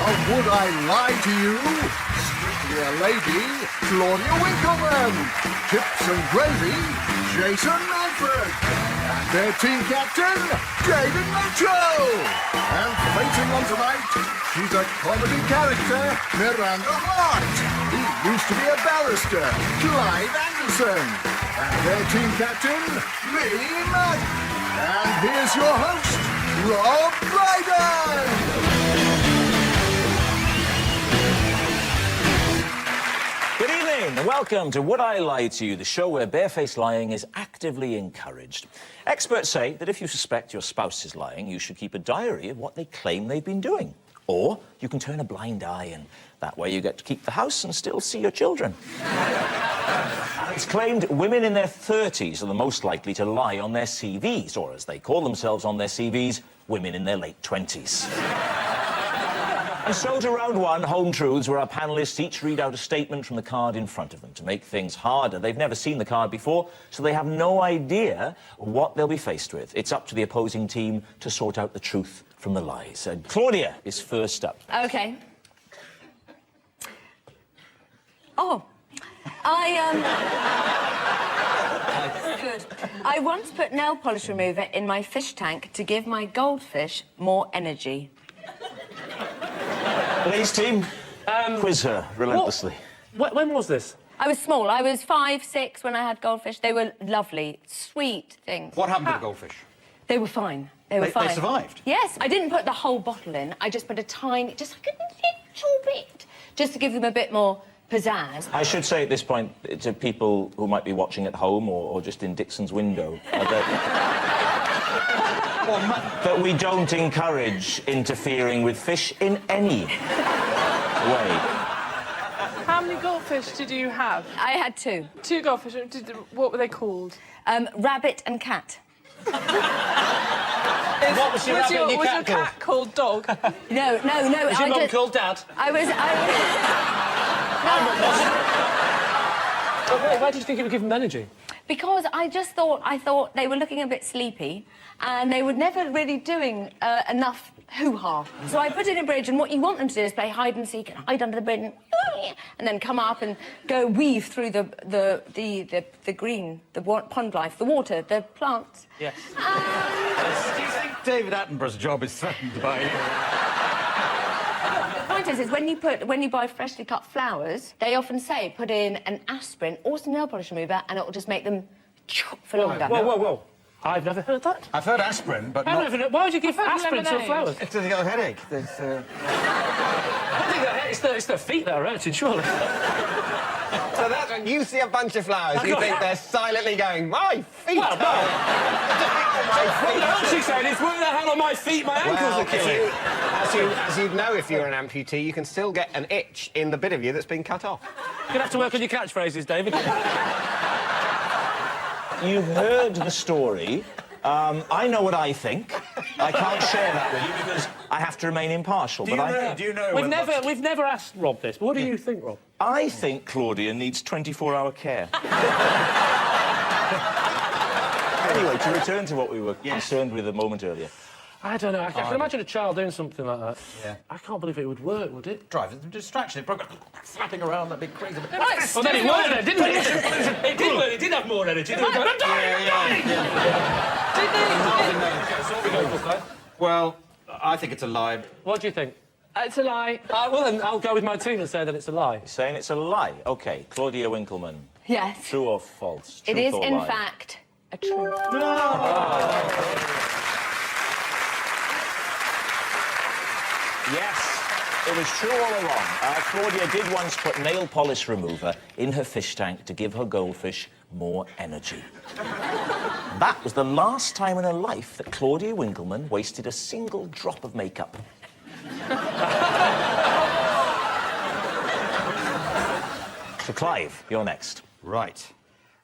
Would I Lie to You? Strictly a Lady, Claudia Winkleman. Tips and Gravy, Jason Manford. And their team captain, David Mitchell. And facing on tonight, she's a comedy character, Miranda Hart. He used to be a barrister, Clive Anderson. And their team captain, Mack. And here's your host, Rob Brydon. Good evening and welcome to Would I Lie to You, the show where barefaced lying is actively encouraged. Experts say that if you suspect your spouse is lying, you should keep a diary of what they claim they've been doing. Or you can turn a blind eye and that way you get to keep the house and still see your children. It's claimed women in their 30s are the most likely to lie on their CVs, or as they call themselves on their CVs, women in their late 20s. And so to round one, Home Truths, where our panellists each read out a statement from the card in front of them. To make things harder, they've never seen the card before, so they have no idea what they'll be faced with. It's up to the opposing team to sort out the truth from the lies. Claudia is first up. OK. Oh. Good. I once put nail polish remover in my fish tank to give my goldfish more energy. Please, team, quiz her relentlessly. When was this? I was small. I was 5, 6 when I had goldfish. They were lovely, sweet things. What happened to the goldfish? They were fine. They were fine. They survived? Yes. I didn't put the whole bottle in. I just put a tiny, just like a little bit, just to give them a bit more pizzazz. I should say at this point to people who might be watching at home or just in Dixon's window that we don't encourage interfering with fish in any way. How many goldfish did you have? I had 2. 2 goldfish. What were they called? Rabbit and cat. What was your rabbit and your cat cat called Dog? No. Was your mum called Dad? Why did you think it would give them energy? Because I thought they were looking a bit sleepy and they were never really doing enough hoo-ha. So I put it in a bridge, and what you want them to do is play hide and seek and hide under the bridge and then come up and go weave through the green, the pond life, the water, the plants. Yes. Do you think David Attenborough's job is threatened by... The point is when you buy freshly cut flowers, they often say put in an aspirin or some nail polish remover and it will just make them for longer. Whoa. I've never heard that. I've heard aspirin, but Why would you give aspirin to flowers? It's because you got a headache. I think it's the feet that are hurting, surely. So that's when you see a bunch of flowers, you think they're silently going, my feet! Well, no. What they're actually saying is, where the hell are my feet? My ankles are killing. As you know, if you're an amputee, you can still get an itch in the bit of you that's been cut off. You're going to have to work on your catchphrases, David. You've heard the story. I know what I think. I can't share that with you because I have to remain impartial. Do you know... We've never asked Rob this, but what do you think, Rob? I think Claudia needs 24-hour care. Anyway, to return to what we were concerned with a moment earlier. I don't know. I can imagine a child doing something like that. Yeah. I can't believe it would work, would it? Drive it, distraction. Flapping around, that'd be crazy. Well, then it worked, then, didn't it? It did work. It did have more energy. I'm dying! Well, I think it's a lie. What do you think? It's a lie. Well, then I'll go with my team and say that it's a lie. Saying it's a lie. OK, Claudia Winkleman. Yes. True or false? It is, or in lie? fact, a truth. Yes, it was true all along. Claudia did once put nail polish remover in her fish tank to give her goldfish more energy. That was the last time in her life that Claudia Winkleman wasted a single drop of makeup. So, Clive, you're next. Right.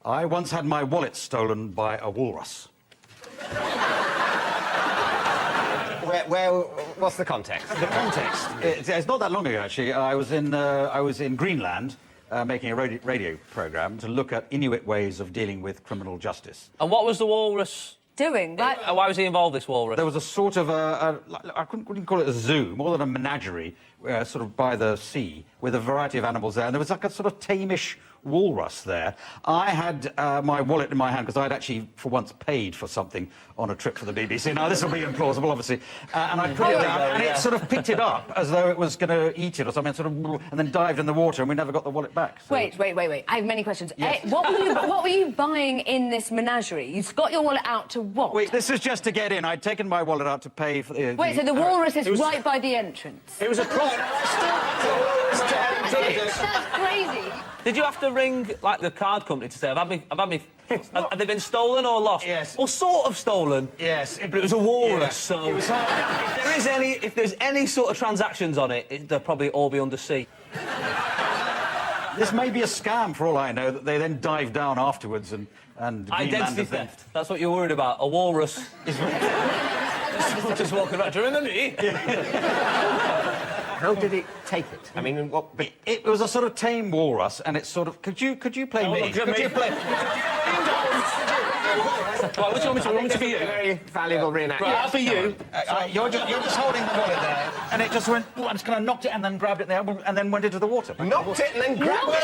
I once had my wallet stolen by a walrus. What's the context? The context. It's not that long ago, actually. I was in Greenland making a radio programme to look at Inuit ways of dealing with criminal justice. And what was the walrus doing, right? Why was he involved, this walrus? There was a sort of I wouldn't call it a zoo, more than a menagerie, sort of by the sea, with a variety of animals there, and there was like a sort of tamish walrus there. I had my wallet in my hand, because I'd actually, for once, paid for something on a trip for the BBC. Now, this will be implausible, obviously. And I put it down, and it sort of picked it up as though it was going to eat it or something, sort of, and then dived in the water, and we never got the wallet back. So. Wait. I have many questions. Yes. What were you buying in this menagerie? You've got your wallet out to what? Wait, this is just to get in. I'd taken my wallet out to pay for the... Wait, so the walrus is right by the entrance? It was a prop. That's crazy. Did you have to ring, like, the card company to say, have they been stolen or lost? Yes. Well, sort of stolen. Yes. But it was a walrus, Yeah. so... if there's any sort of transactions on it, they'll probably all be undersea. This may be a scam, for all I know, that they then dive down afterwards and Identity theft. That's what you're worried about. A walrus is just walking around. Do you remember me? How did it take it? I mean, what... It was a sort of tame walrus, and it's sort of... Could you play me? look at Could me. you play... Right, which one would you want me to be you? Very valuable reenactment. Right, I'll be you. You're just holding the wallet there, and it just went... Oh, I'm just going to knocked it and then grabbed it there, and then went into the water. Knocked it and then grabbed it.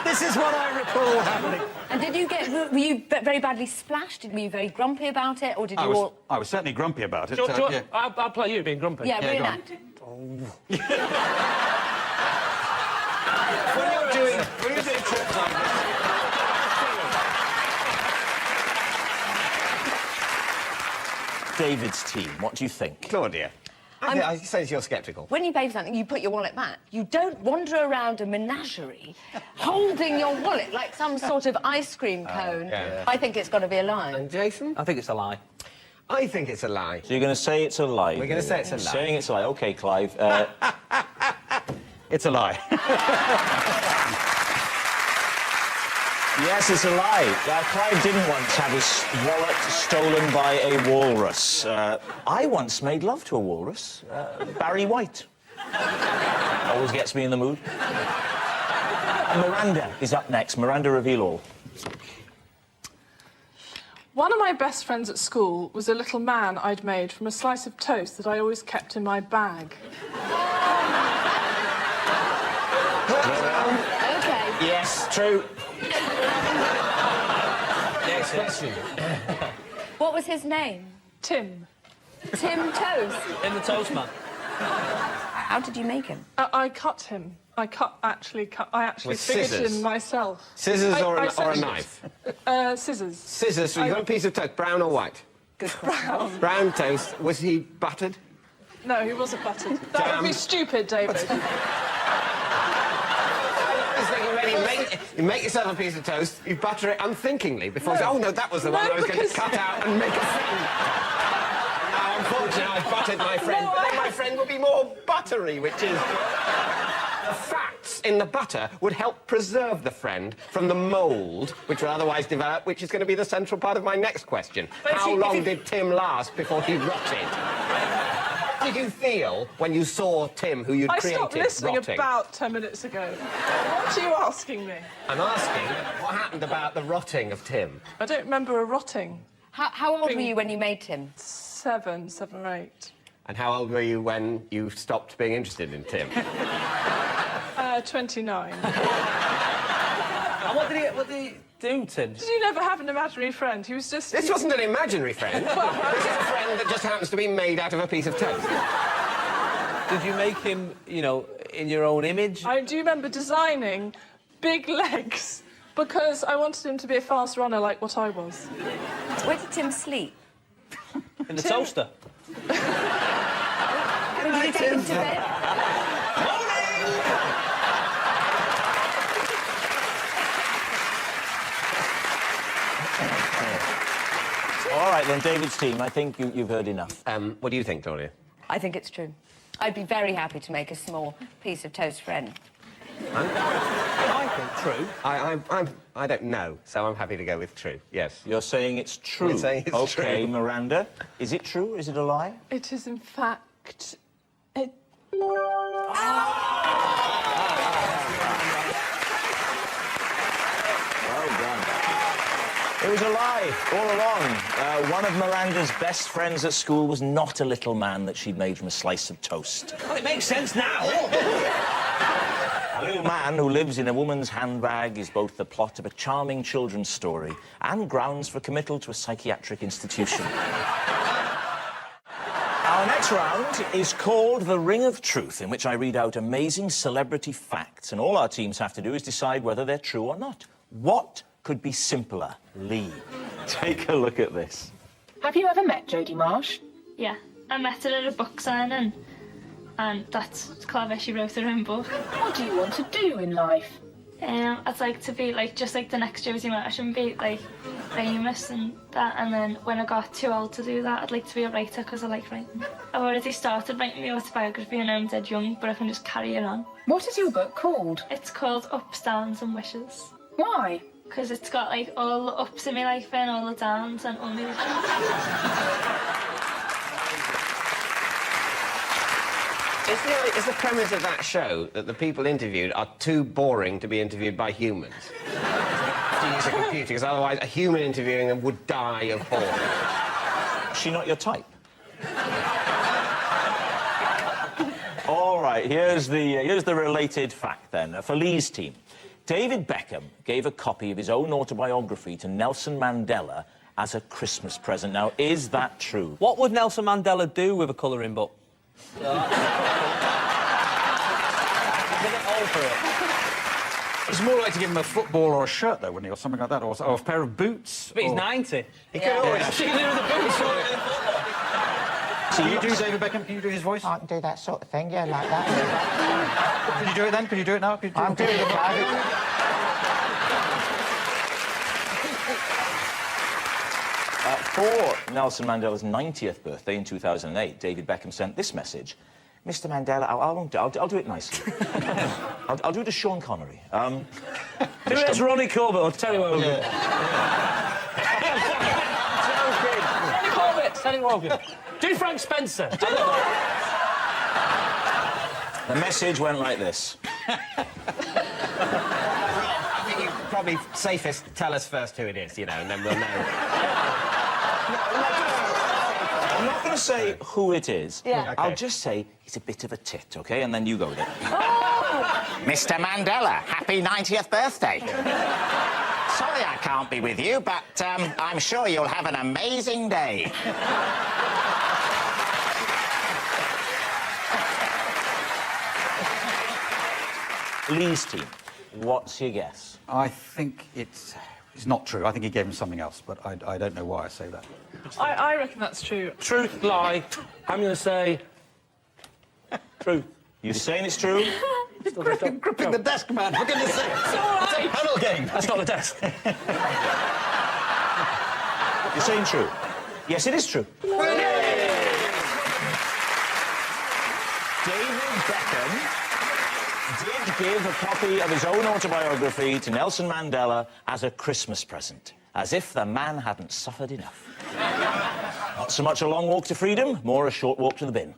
This is what I recall happening. And were you very badly splashed? Were you very grumpy about it, or did you all... I was certainly grumpy about it. Yeah. I'll play you being grumpy. Yeah, go on. reenact. When you're doing trips like this... David's team, what do you think? Claudia, I sense you're sceptical. When you pay for something, you put your wallet back. You don't wander around a menagerie holding your wallet like some sort of ice cream cone. yeah. I think it's got to be a lie. And Jason? I think it's a lie. I think it's a lie. So you're going to say it's a lie? We're going to say it's a lie. Saying it's a lie. OK, Clive. It's a lie. Yes, it's a lie. Clive didn't once have his wallet stolen by a walrus. I once made love to a walrus. Barry White. Always gets me in the mood. Miranda is up next. Miranda, reveal all. One of my best friends at school was a little man I'd made from a slice of toast that I always kept in my bag. OK. Yes, true. Next question. What was his name? Tim. Tim Toast. In the toast man. How did you make him? I cut him. I actually With figured scissors? him myself. Scissors or a certainly- knife? Scissors. Scissors, so you got a piece of toast, brown or white? Good question. Brown toast. Was he buttered? No, he wasn't buttered. That would be stupid, David. You make yourself a piece of toast, you butter it unthinkingly before you say, oh no, that was the one I was going to because- cut out and make a friend. Now, unfortunately, I've buttered my friend, but then my friend will be more buttery, which is... The fats in the butter would help preserve the friend from the mould, which will otherwise develop, which is going to be the central part of my next question. How long did Tim last before he rotted? How did you feel when you saw Tim, who you'd I created, stopped listening rotting? about 10 minutes ago. What are you asking me? I'm asking what happened about the rotting of Tim. I don't remember a rotting. How old were you when you made Tim? 7 or 8. And how old were you when you stopped being interested in Tim? 29. And what did he do, Tim? Did you never have an imaginary friend? He was just... This wasn't an imaginary friend. This is a friend that just happens to be made out of a piece of toast. Did you make him, you know, in your own image? I do remember designing big legs because I wanted him to be a fast runner like what I was. Where did Tim sleep? In the toaster? Did you take him to bed? All right, then, David's team, I think you've heard enough. What do you think, Claudia? I think it's true. I'd be very happy to make a small piece of toast friend. I think true. I don't know, so I'm happy to go with true, yes. You're saying it's true? I'm saying it's OK, true. Miranda, is it true? Is it a lie? It is, in fact... It... Well done. It was a lie all along. One of Miranda's best friends at school was not a little man that she'd made from a slice of toast. Well, it makes sense now. A little man who lives in a woman's handbag is both the plot of a charming children's story and grounds for committal to a psychiatric institution. Our next round is called The Ring of Truth, in which I read out amazing celebrity facts, and all our teams have to do is decide whether they're true or not. What could be simpler? Lee, take a look at this. Have you ever met Jodie Marsh? Yeah, I met her at a book signing, and that's clever, she wrote her own book. What do you want to do in life? I'd like to be just like the next Jodie Marsh and be famous and that, and then when I got too old to do that, I'd like to be a writer because I like writing. I've already started writing my autobiography and I'm dead young, but I can just carry it on. What is your book called? It's called Ups, Downs and Wishes. Why? Because it's got all the ups in my life and all the downs and all my wishes. Is the premise of that show that the people interviewed are too boring to be interviewed by humans? To use a computer, because otherwise a human interviewing them would die of boredom. Is she not your type? All right, here's the related fact, then. For Lee's team, David Beckham gave a copy of his own autobiography to Nelson Mandela as a Christmas present. Now, is that true? What would Nelson Mandela do with a colouring book? It's more like to give him a football or a shirt, though, wouldn't he? Or something like that. Or a pair of boots. But he's 90. He could always... She can do with the boots. Can you do David Beckham? Can you do his voice? I can do that sort of thing, yeah, like that. Could you do it then? Could you do it now? Could you do I'm doing it now. For Nelson Mandela's 90th birthday in 2008, David Beckham sent this message. Mr. Mandela, I'll do it nicely. I'll do it to Sean Connery. Do it as Ronnie Corbett or Terry Wogan. Ronnie Corbett, Terry Wogan. Do Frank Spencer. The message went like this. I think it's probably safest tell us first who it is, you know, and then we'll know. I'm not going to say who it is. Yeah. Okay. I'll just say he's a bit of a tit, OK? And then you go with it. Mr. Mandela, happy 90th birthday. Sorry I can't be with you, but I'm sure you'll have an amazing day. Lee's team, what's your guess? I think it's not true. I think he gave him something else, but I don't know why I say that. I reckon that's true. Truth, lie. I'm going to say... truth. You saying it's true? Gripping the desk, man, for goodness sake. It's all right. It's a panel game. That's not the desk. You're saying true? Yes, it is true. David Beckham did give a copy of his own autobiography to Nelson Mandela as a Christmas present, as if the man hadn't suffered enough. Not so much a long walk to freedom, more a short walk to the bin.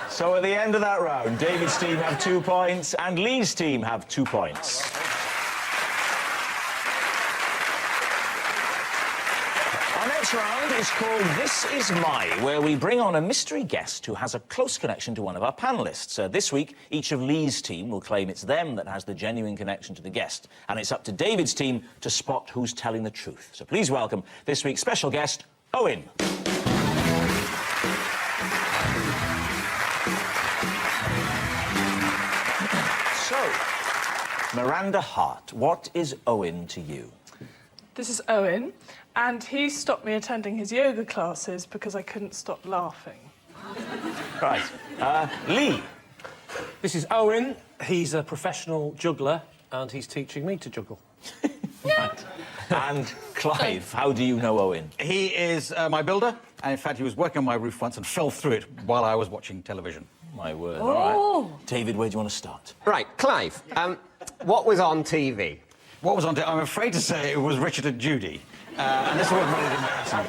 So at the end of that round, David's team have 2 points and Lee's team have 2 points. Our next round is called This Is My, where we bring on a mystery guest who has a close connection to one of our panellists. This week, each of Lee's team will claim it's them that has the genuine connection to the guest, and it's up to David's team to spot who's telling the truth. So please welcome this week's special guest, Owen. So, Miranda Hart, what is Owen to you? This is Owen, and he stopped me attending his yoga classes because I couldn't stop laughing. Right. Lee. This is Owen. He's a professional juggler, and he's teaching me to juggle. Right. And Clive, how do you know Owen? He is my builder, and in fact, he was working on my roof once and fell through it while I was watching television. My word. All right. David, where do you want to start? Right, Clive, what was on TV? What was on? I'm afraid to say it was Richard and Judy. And this is what made it embarrassing.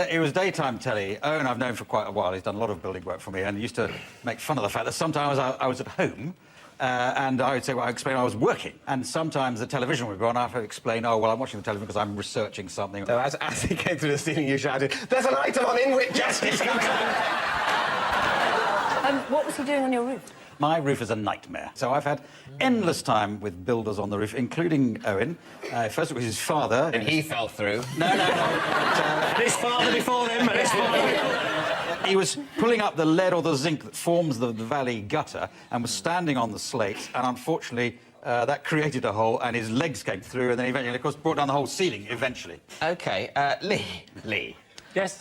It was daytime telly. Owen I've known for quite a while. He's done a lot of building work for me, and he used to make fun of the fact that sometimes I was at home, and I would say, well, I explain I was working. And sometimes the television would go on, I have to explain, oh, well, I'm watching the television because I'm researching something. So as he came through the ceiling, you shouted, "There's an item on Inwit Justice!" What was he doing on your roof? My roof is a nightmare. So I've had endless time with builders on the roof, including Owen. First it was his father. And he fell through. No. His father before him, and his father. He was pulling up the lead or the zinc that forms the valley gutter and was standing on the slates, and unfortunately that created a hole, and his legs came through, and then eventually, of course, brought down the whole ceiling, eventually. OK, Lee. Yes?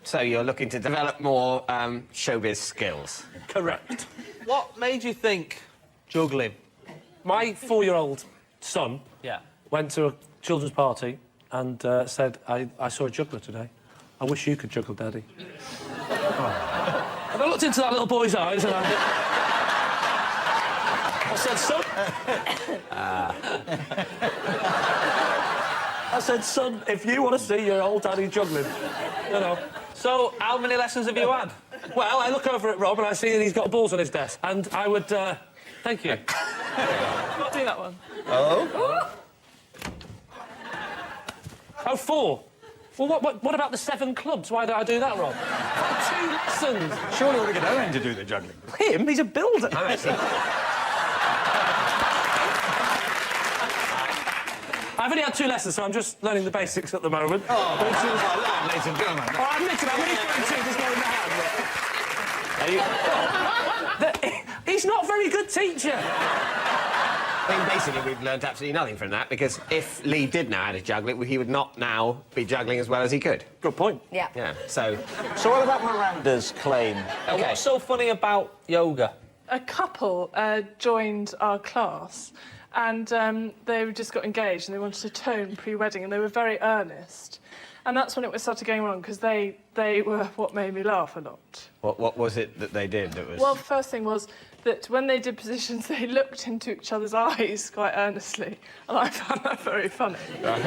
So you're looking to develop more showbiz skills? Correct. What made you think juggling? My 4-year-old son went to a children's party and said, I saw a juggler today. I wish you could juggle, Daddy. And I looked into that little boy's eyes and I said, son... I said, son, if you want to see your old daddy juggling, you know... So, how many lessons have you had? Well, I look over at Rob and I see that he's got balls on his desk. And I would, thank you. I'll do that one. Oh? Oh, 4. Well, what about the 7 clubs? Why did I do that, Rob? 2 lessons. Surely we ought to get Owen to do the juggling. Him? He's a builder. I'm actually... I've only had 2 lessons, so I'm just learning the basics at the moment. Oh, ladies and gentlemen. Oh, I admit it, I'm only trying to just go in the hand. He's not a very good teacher. I mean, basically, we've learnt absolutely nothing from that, because if Lee did know how to juggle it, he would not now be juggling as well as he could. Good point. Yeah. Yeah, so... So what about Miranda's claim? OK. What's so funny about yoga? A couple joined our class and they just got engaged and they wanted to tone pre-wedding and they were very earnest. And that's when it started going wrong, because they were what made me laugh a lot. What was it that they did that was... Well, the first thing was that when they did positions, they looked into each other's eyes quite earnestly, and I found that very funny. Right.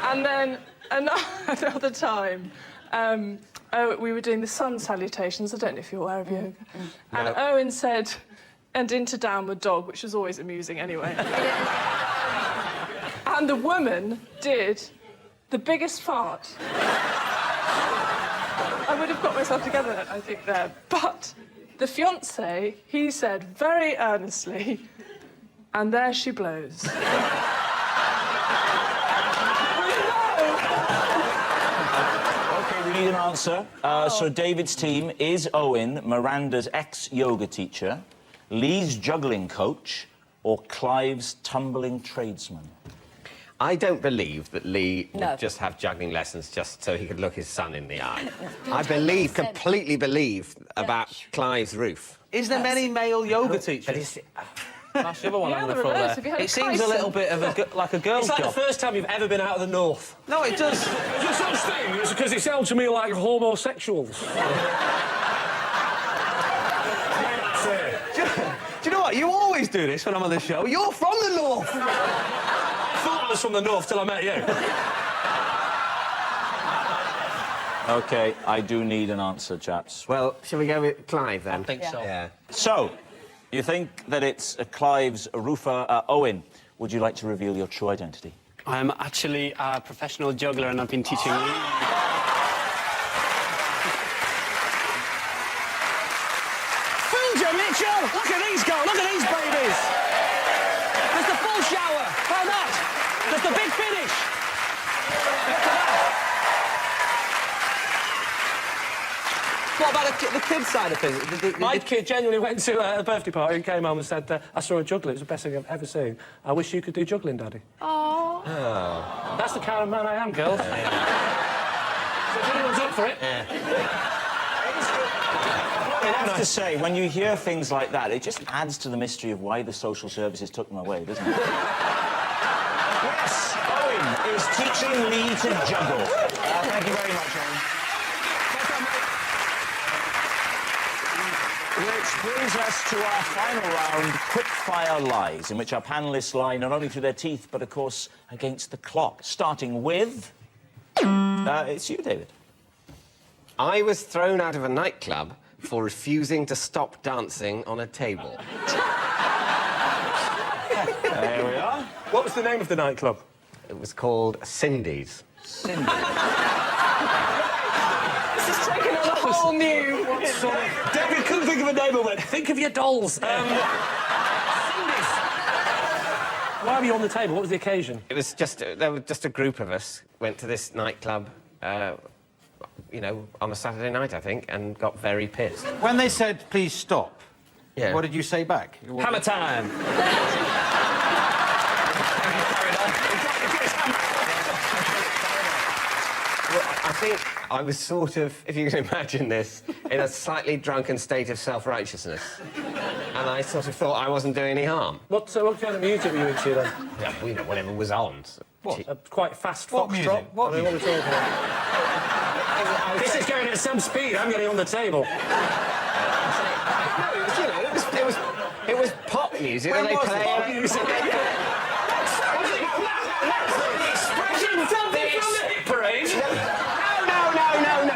And then another time, we were doing the sun salutations. I don't know if you're aware of yoga. And Owen said, "And into downward dog," which was always amusing anyway. And the woman did the biggest fart. I would have got myself together, I think, there. But the fiancé, he said very earnestly, "And there she blows." OK, we need an answer. So David's team is Owen, Miranda's ex-yoga teacher, Lee's juggling coach, or Clive's tumbling tradesman? I don't believe that Lee No. would just have juggling lessons just so he could look his son in the eye. I completely believe about Clive's roof. Is there many male yoga teachers? That's the other one Yeah, I'm going there to are throw loads. Have you there. heard It of seems a Tyson? little bit of like a girl's It's like job. the first time you've ever been out of the north. No, it does. There's no such thing. It's because it sounds to me like homosexuals. Do you know what? You always do this when I'm on the show. You're from the north. I thought I was from the north till I met you. OK, I do need an answer, chaps. Well, shall we go with Clive, then? I think so. Yeah. So, you think that it's Clive's roofer. Owen, would you like to reveal your true identity? I'm actually a professional juggler and I've been teaching... Fooled you, Mitchell! Look at these go! Look at these babies! There's the full shower! How that? There's the big finish! Look at that! What about the kids' side of things? My kid genuinely went to a birthday party and came home and said, I saw a juggler, it was the best thing I've ever seen. I wish you could do juggling, Daddy. Oh. That's the kind of man I am, girls. So if anyone's up for it... I have to say, when you hear things like that, it just adds to the mystery of why the social services took them away, doesn't it? Yes, Owen is teaching Lee to juggle. Thank you very much, Owen. Which brings us to our final round, quick-fire lies, in which our panellists lie not only through their teeth, but, of course, against the clock, starting with... it's you, David. I was thrown out of a nightclub for refusing to stop dancing on a table. What was the name of the nightclub? It was called Cindy's. Cindy. This is taking on a whole new... David couldn't think of a name and went, think of your dolls. Cindy's. Why were you on the table? What was the occasion? It was just... there were just a group of us went to this nightclub, you know, on a Saturday night, I think, and got very pissed. When they said, please stop, yeah. What did you say back? Hammer time. Well, I think I was sort of, if you can imagine this, in a slightly drunken state of self-righteousness. And I sort of thought I wasn't doing any harm. What kind of music were you into then? Yeah, you know, whatever was on. What? A quite fast What foxtrot? music? What I mean, what are we talking about? This is going at some speed. I'm getting on the table. No, you know, it was pop music. When and they was play pop music? No.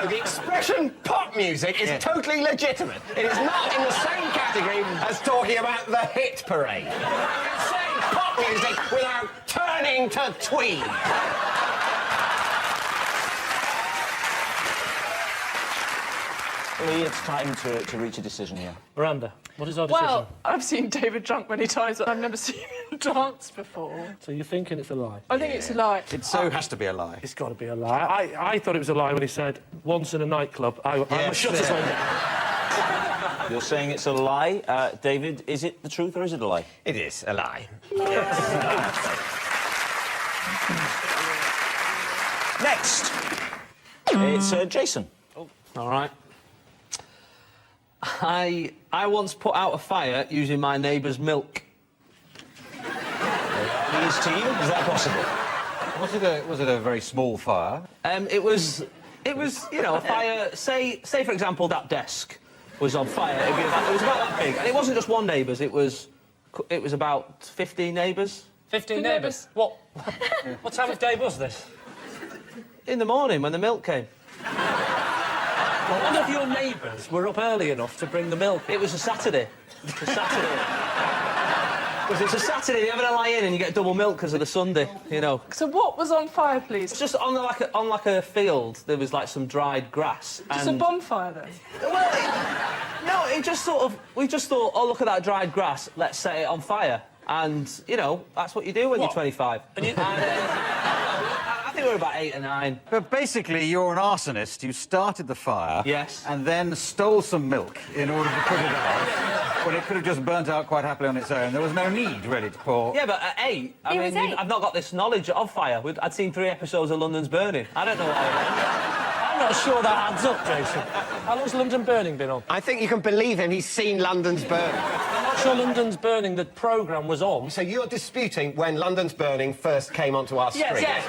The expression pop music is totally legitimate. It is not in the same category as talking about the hit parade. Saying pop music without turning to twee. Lee, it's time to reach a decision here. Miranda, what is our decision? Well, I've seen David drunk many times, but I've never seen him dance before. So you're thinking it's a lie? I think it's a lie. It so has to be a lie. It's got to be a lie. I thought it was a lie when he said, once in a nightclub, I must shut his own. You're saying it's a lie. David, is it the truth or is it a lie? It is a lie. Next, it's Jason. Oh, all right. I once put out a fire using my neighbour's milk. His team? Is that possible? Was it a very small fire? It was, you know, a fire. Say for example, that desk was on fire. It was about that big, and it wasn't just one neighbour's. It was about 15 neighbours. 15 neighbours? What time of day was this? In the morning when the milk came. Well, one of your neighbours were up early enough to bring the milk. It was a Saturday. It's a Saturday. Because it's a Saturday, you're having a lie-in and you get double milk because of the Sunday, you know. So what was on fire, please? It's just on like a field, there was like some dried grass. Just a bonfire, then? Well, we just thought, oh, look at that dried grass, let's set it on fire. And, you know, that's what you do when you're 25. And I think we were about 8 or 9. But basically, you're an arsonist. You started the fire. Yes. And then stole some milk in order to put it out. When it could have just burnt out quite happily on its own. There was no need, really, to pour... Yeah, but at 8, I mean, I've not got this knowledge of fire. I'd seen 3 episodes of London's Burning. I don't know why. I'm not sure that adds up, Jason. How long's London Burning been on? I think you can believe him. He's seen London's Burning. I'm not sure London's Burning, the programme, was on. So you're disputing when London's Burning first came onto our screen? Yes.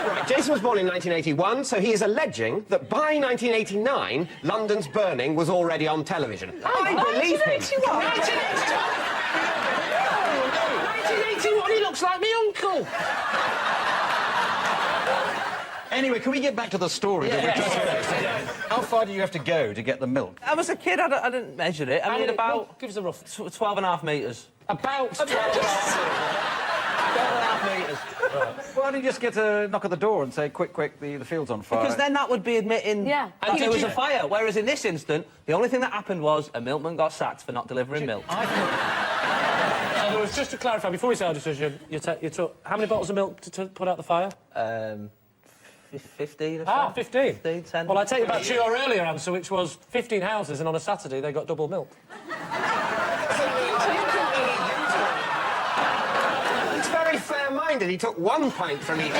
Right, Jason was born in 1981, so he is alleging that by 1989, London's Burning was already on television. I believe him. 1981, he looks like me uncle. Anyway, can we get back to the story? How far do you have to go to get the milk? I was a kid, I didn't measure it. I mean, about... Give us a rough... 12.5 metres. About 12.5 metres. Right. Why don't you just get a knock at the door and say, quick, the field's on fire? Because then that would be admitting that there was a fire. Whereas in this instant, the only thing that happened was a milkman got sacked for not delivering milk. Just to clarify, before we say our decision, you took how many bottles of milk to put out the fire? 15 or so. 15? 15, 10. Well, I take you back to your earlier answer, which was 15 houses, and on a Saturday they got double milk. He's very fair-minded. He took 1 pint from each. So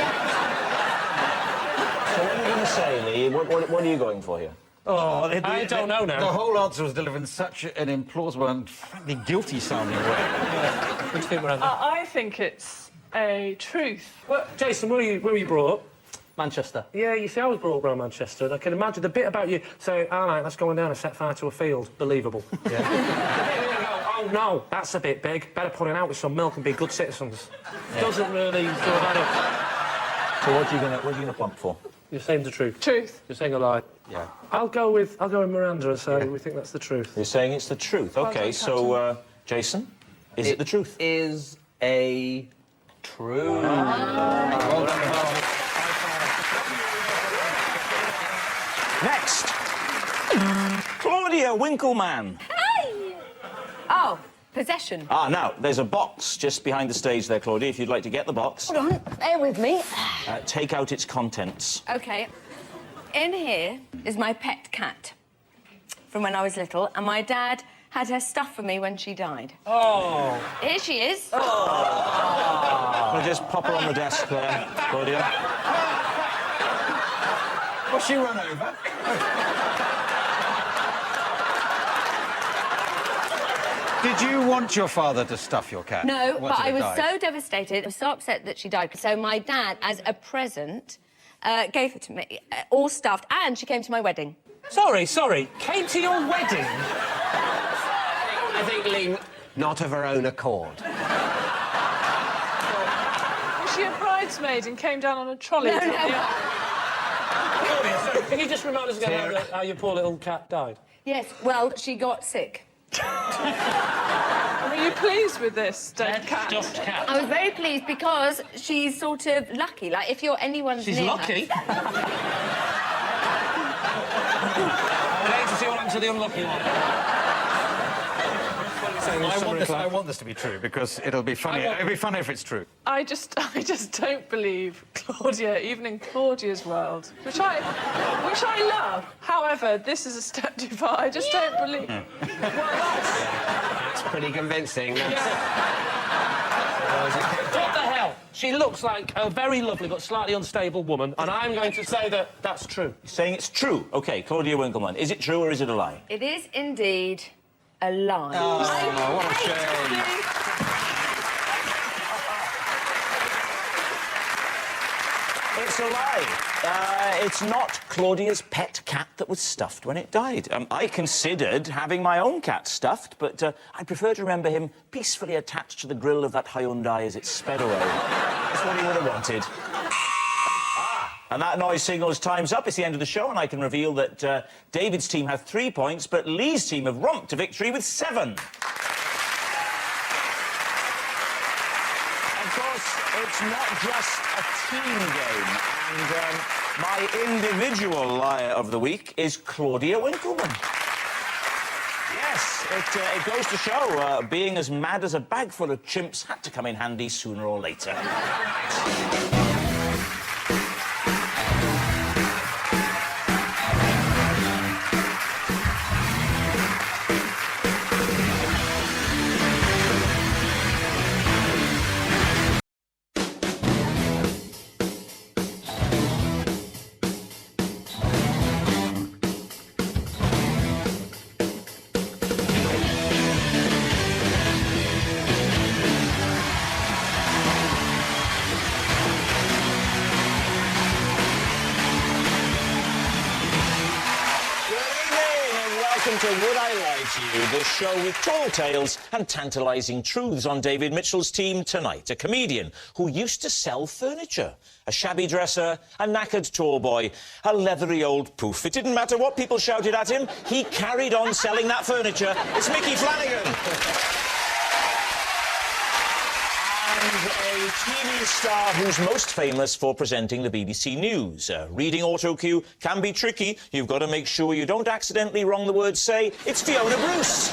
what are you going to say, Lee? What are you going for here? Oh, I don't know now. The whole answer was delivered in such an implausible and frankly guilty-sounding way. What do you think, Miranda? I think it's a truth. Well, Jason, where were you brought up? Manchester. Yeah, you see, I was brought up around Manchester, and I can imagine the bit about you saying, all right, let's go on down and set fire to a field. Believable. Yeah. Oh, no, that's a bit big. Better put it out with some milk and be good citizens. Yeah. Doesn't really sort of add up. So what are you gonna plump for? You're saying the truth. Truth. You're saying a lie. Yeah. I'll go with Miranda and say we think that's the truth. You're saying it's the truth. OK, so, Jason, is it the truth? Is a True. Next, Claudia Winkleman. Hey! Oh, possession. Ah, now, there's a box just behind the stage there, Claudia, if you'd like to get the box. Hold on, bear with me. Take out its contents. OK. In here is my pet cat from when I was little, and my dad had her stuff for me when she died. Oh. Here she is. Can I just pop her on the desk there, Claudia? Was she run over? Did you want your father to stuff your cat? No, once but it I was died? so devastated, I was so upset that she died. So my dad, as a present, gave her to me, all stuffed, and she came to my wedding. Sorry. Came to your wedding? I think, Lee, not of her own accord. Was she a bridesmaid and came down on a trolley? No. Claudia, sorry, can you just remind us again how your poor little cat died? Yes, well, she got sick. Are you pleased with this dead cat? Stuffed cat. I was very pleased because she's sort of lucky. Like, if you're anyone's She's near lucky. her... I'm waiting to see what happens to the unlucky one. I want this to be true because it'll be funny. It'll be funny if it's true. I just don't believe Claudia, even in Claudia's world, which I love. However, this is a step too far. I just don't believe. Well, That's pretty convincing. What the hell? She looks like a very lovely but slightly unstable woman, and I'm going to say that that's true. You're saying it's true? OK, Claudia Winkleman, is it true or is it a lie? It is indeed a lie. Oh, what a shame. It's a lie. It's not Claudia's pet cat that was stuffed when it died. I considered having my own cat stuffed, but I prefer to remember him peacefully attached to the grille of that Hyundai as it sped away. That's what he would have wanted. And that noise signals time's up. It's the end of the show, and I can reveal that David's team have 3 points, but Lee's team have romped to victory with 7. Of course, it's not just a team game, and my individual liar of the week is Claudia Winkleman. Yes, it goes to show being as mad as a bag full of chimps had to come in handy sooner or later. Welcome to Would I Lie to You, the show with tall tales and tantalising truths. On David Mitchell's team tonight, a comedian who used to sell furniture, a shabby dresser, a knackered tall boy, a leathery old poof. It didn't matter what people shouted at him, he carried on selling that furniture. It's Mickey Flanagan. And a TV star who's most famous for presenting the BBC News. Reading autocue can be tricky. You've got to make sure you don't accidentally wrong the word say. It's Fiona Bruce.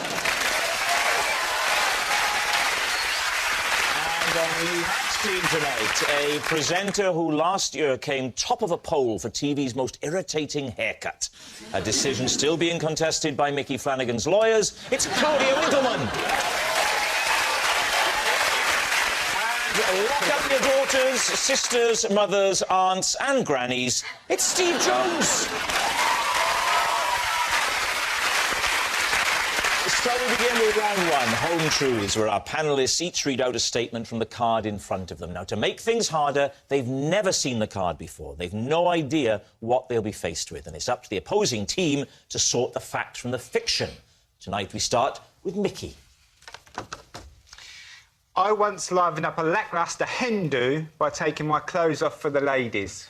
And on the Mack's team tonight, a presenter who last year came top of a poll for TV's most irritating haircut. A decision still being contested by Mickey Flanagan's lawyers. It's Claudia Winkleman. Lock up your daughters, sisters, mothers, aunts and grannies. It's Steve Jones. So we begin with round one, Home Truths, where our panellists each read out a statement from the card in front of them. Now, to make things harder, they've never seen the card before. They've no idea what they'll be faced with, and it's up to the opposing team to sort the fact from the fiction. Tonight we start with Mickey. I once livened up a lacklustre hen do by taking my clothes off for the ladies.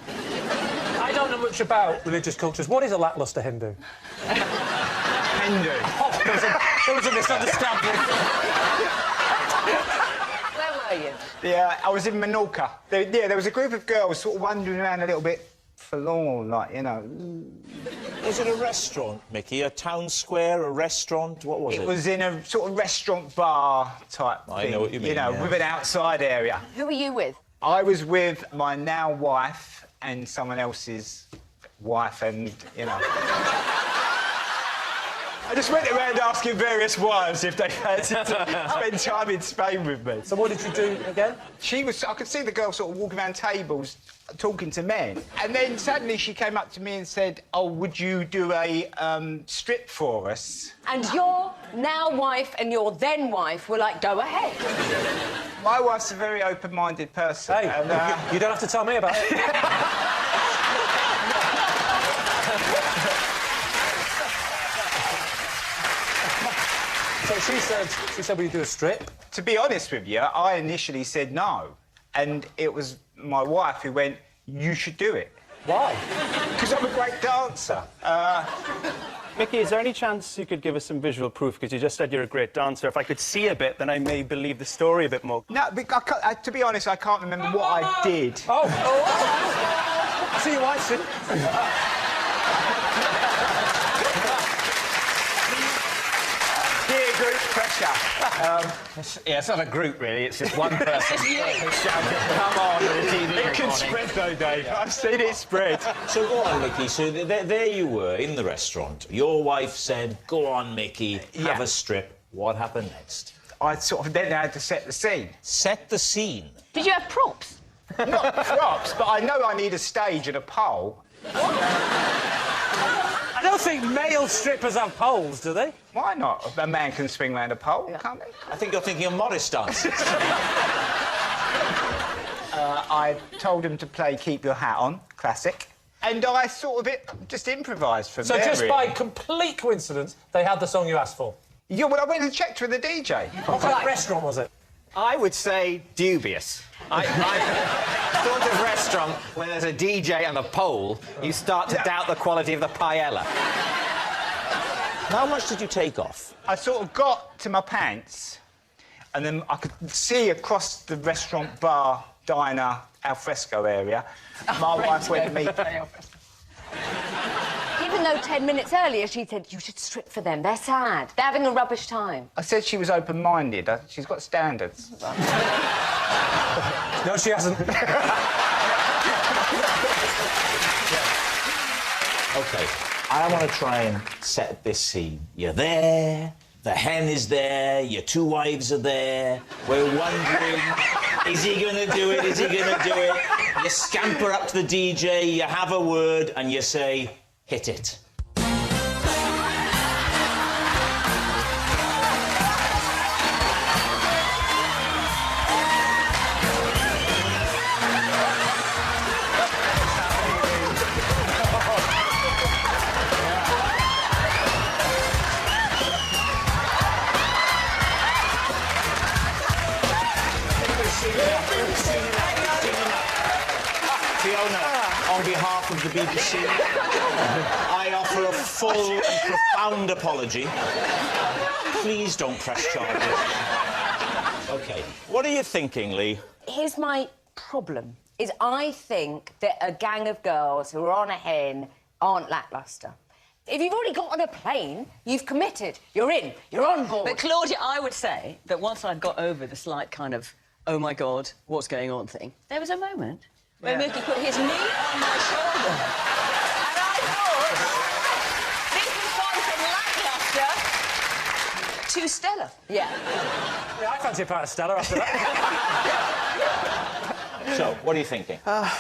I don't know much about religious cultures. What is a lacklustre Hindu? Hen do. Oh, there was a misunderstanding. Where were were you? Yeah, I was in Menorca. There was a group of girls sort of wandering around a little bit forlorn, like, you know. Was it a restaurant, Mickey? A town square, a restaurant? What was it? It was in a sort of restaurant bar type thing. I know what you mean, You know, yeah. with an outside area. Who were you with? I was with my now wife and someone else's wife and, you know... I just went around asking various wives if they fancied to spend time in Spain with me. So what did you do again? I could see the girl sort of walking around tables talking to men. And then suddenly she came up to me and said, oh, would you do a strip for us? And your now wife and your then wife were like, go ahead. My wife's a very open-minded person. Hey, and, you don't have to tell me about it. So she said, will you do a strip? To be honest with you, I initially said no. And it was my wife who went, you should do it. Why? Because I'm a great dancer. Mickey, is there any chance you could give us some visual proof? Because you just said you're a great dancer. If I could see a bit, then I may believe the story a bit more. No, to be honest, I can't remember what I did. Oh! I see your wife, see? Dear group pressure. Yeah, it's not a group, really. It's just one person. Shouting, come on, It can spread, though, Dave. I've seen it spread. So go on, Mickey. So there you were in the restaurant. Your wife said, go on, Mickey, have a strip. What happened next? I sort of then had to set the scene. Set the scene? Did you have props? Not props, but I know I need a stage and a pole. I don't think male strippers have poles, do they? Why not? A man can swing round a pole, can't he? I think you're thinking of Morris dances. I told him to play Keep Your Hat On, classic. And I sort of just improvised from So there. just by complete coincidence, they had the song you asked for? Yeah, well, I went and checked with the DJ. What kind of restaurant was it? I would say dubious. I sort of restaurant where there's a DJ and a pole, you start to doubt the quality of the paella. How much did you take off? I sort of got to my pants, and then I could see across the restaurant, bar, diner, alfresco area. My wife went to me. Even though 10 minutes earlier she said, you should strip for them, they're sad, they're having a rubbish time. I said she was open-minded. She's got standards. No, she hasn't. OK, I want to try and set this scene. You're there, the hen is there, your two wives are there. We're wondering, is he going to do it, is he going to do it? You scamper up to the DJ, you have a word, and you say, hit it. On behalf of the BBC, I offer a full and profound apology. Please don't press charges. OK, what are you thinking, Lee? Here's my problem, is I think that a gang of girls who are on a hen aren't lacklustre. If you've already got on a plane, you've committed. You're in. You're on board. But, Claudia, I would say that once I'd got over the slight kind of, oh, my God, what's going on thing, there was a moment where Mickey put his knee on my shoulder. And I thought, this has gone from lacklustre to stellar. Yeah. Yeah, I fancy a pint of Stella after that. So, what are you thinking? I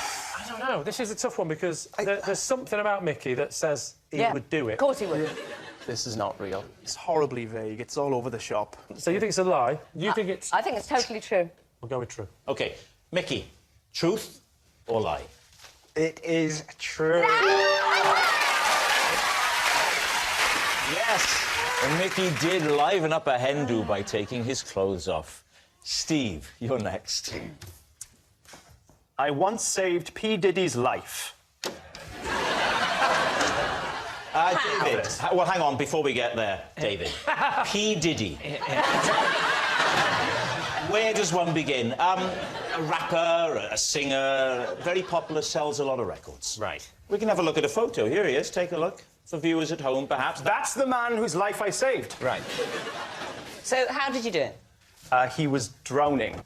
don't know. This is a tough one because there's something about Mickey that says he would do it. Of course he would. This is not real. It's horribly vague. It's all over the shop. So you think it's a lie? You think it's... I think it's totally true. We'll go with true. OK, Mickey, truth or lie? It is true. Yes, and Mickey did liven up a hen do by taking his clothes off. Steve, you're next. I once saved P. Diddy's life. David. Well, hang on, before we get there, David. P. Diddy. Where does one begin? A rapper, a singer, very popular, sells a lot of records. Right. We can have a look at a photo. Here he is. Take a look. For viewers at home, perhaps. That's the man whose life I saved. Right. So, how did you do it? He was drowning,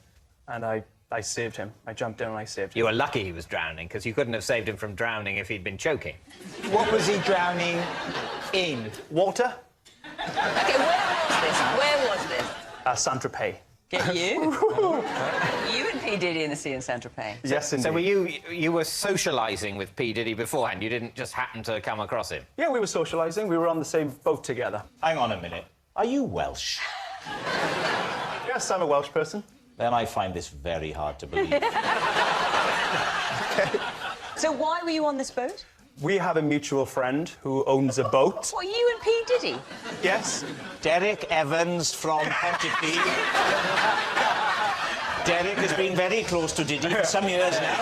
and I saved him. I jumped in and I saved him. You were lucky he was drowning, because you couldn't have saved him from drowning if he'd been choking. What was he drowning in? Water? OK, where was this? Saint-Tropez. Get you? You and P. Diddy in the sea in Saint-Tropez. Yes, indeed. So were you were socialising with P. Diddy beforehand? You didn't just happen to come across him? Yeah, we were socialising. We were on the same boat together. Hang on a minute. Are you Welsh? Yes, I'm a Welsh person. Then I find this very hard to believe. So why were you on this boat? We have a mutual friend who owns a boat. What, you and P. Diddy? Yes. Derek Evans from Pontypridd. Derek has been very close to Diddy for some years now.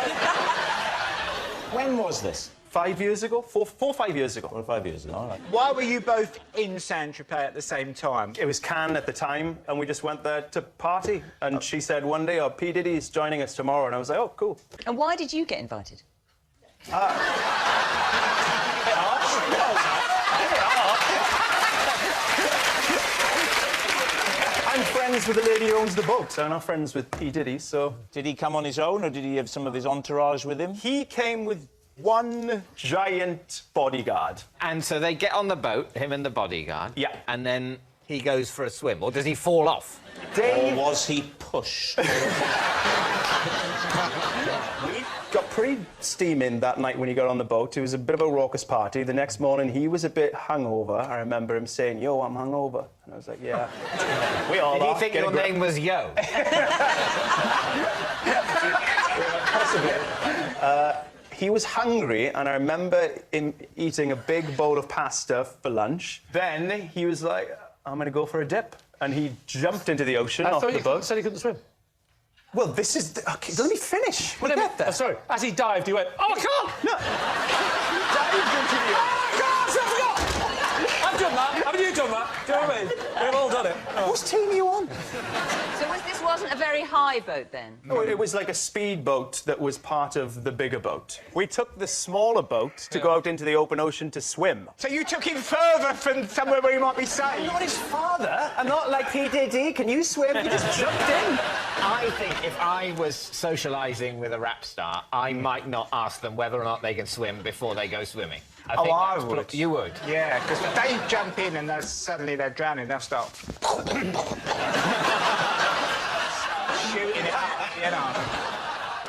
When was this? 5 years ago? 4 or 5 years ago. 4 or 5 years ago, all right. Why were you both in Saint-Tropez at the same time? It was Cannes at the time, and we just went there to party. And she said one day, oh, P. Diddy's joining us tomorrow. And I was like, oh, cool. And why did you get invited? I'm friends with the lady who owns the boat. I'm not friends with P. Diddy, so... Did he come on his own, or did he have some of his entourage with him? He came with one giant bodyguard. And so they get on the boat, him and the bodyguard. Yeah. And then he goes for a swim, or does he fall off? Or was he pushed? We got pretty steaming that night when he got on the boat. It was a bit of a raucous party. The next morning, he was a bit hungover. I remember him saying, yo, I'm hungover. And I was like, yeah. We all Did are. he think your name was Yo? Possibly. He was hungry, and I remember him eating a big bowl of pasta for lunch. Then he was like, I'm going to go for a dip. And he jumped into the ocean off the boat. Said he couldn't swim. Well, this is... Okay, let me finish. Well, Get there. sorry. As he dived, he went, oh, I can't! No. Dived into the ocean. Oh, God, I forgot! I've done that. Haven't you done that? Do you know what I mean? We've all done it. Oh. Whose team are you on? So this wasn't a very high boat, then? No, it was like a speedboat that was part of the bigger boat. We took the smaller boat to go out into the open ocean to swim. So you took him further from somewhere where he might be safe? I'm not his father. I'm not like P. Diddy. Can you swim? He just jumped in. I think if I was socialising with a rap star, I might not ask them whether or not they can swim before they go swimming. I would. You would? Yeah, because if they jump in and suddenly they're drowning, they'll start... shooting it up, you know.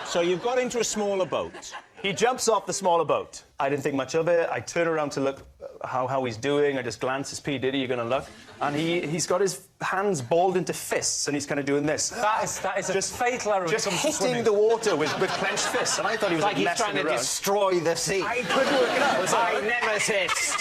So you've got into a smaller boat. He jumps off the smaller boat. I didn't think much of it. I turn around to look how he's doing. I just glance, it's P. Diddy, you're going to look. And he's got his hands balled into fists, and he's kind of doing this. That is just a fatal error. Just hitting the water with clenched fists. And I thought he was Like he's messing trying to around. destroy the sea. I couldn't work it out. I never hissed.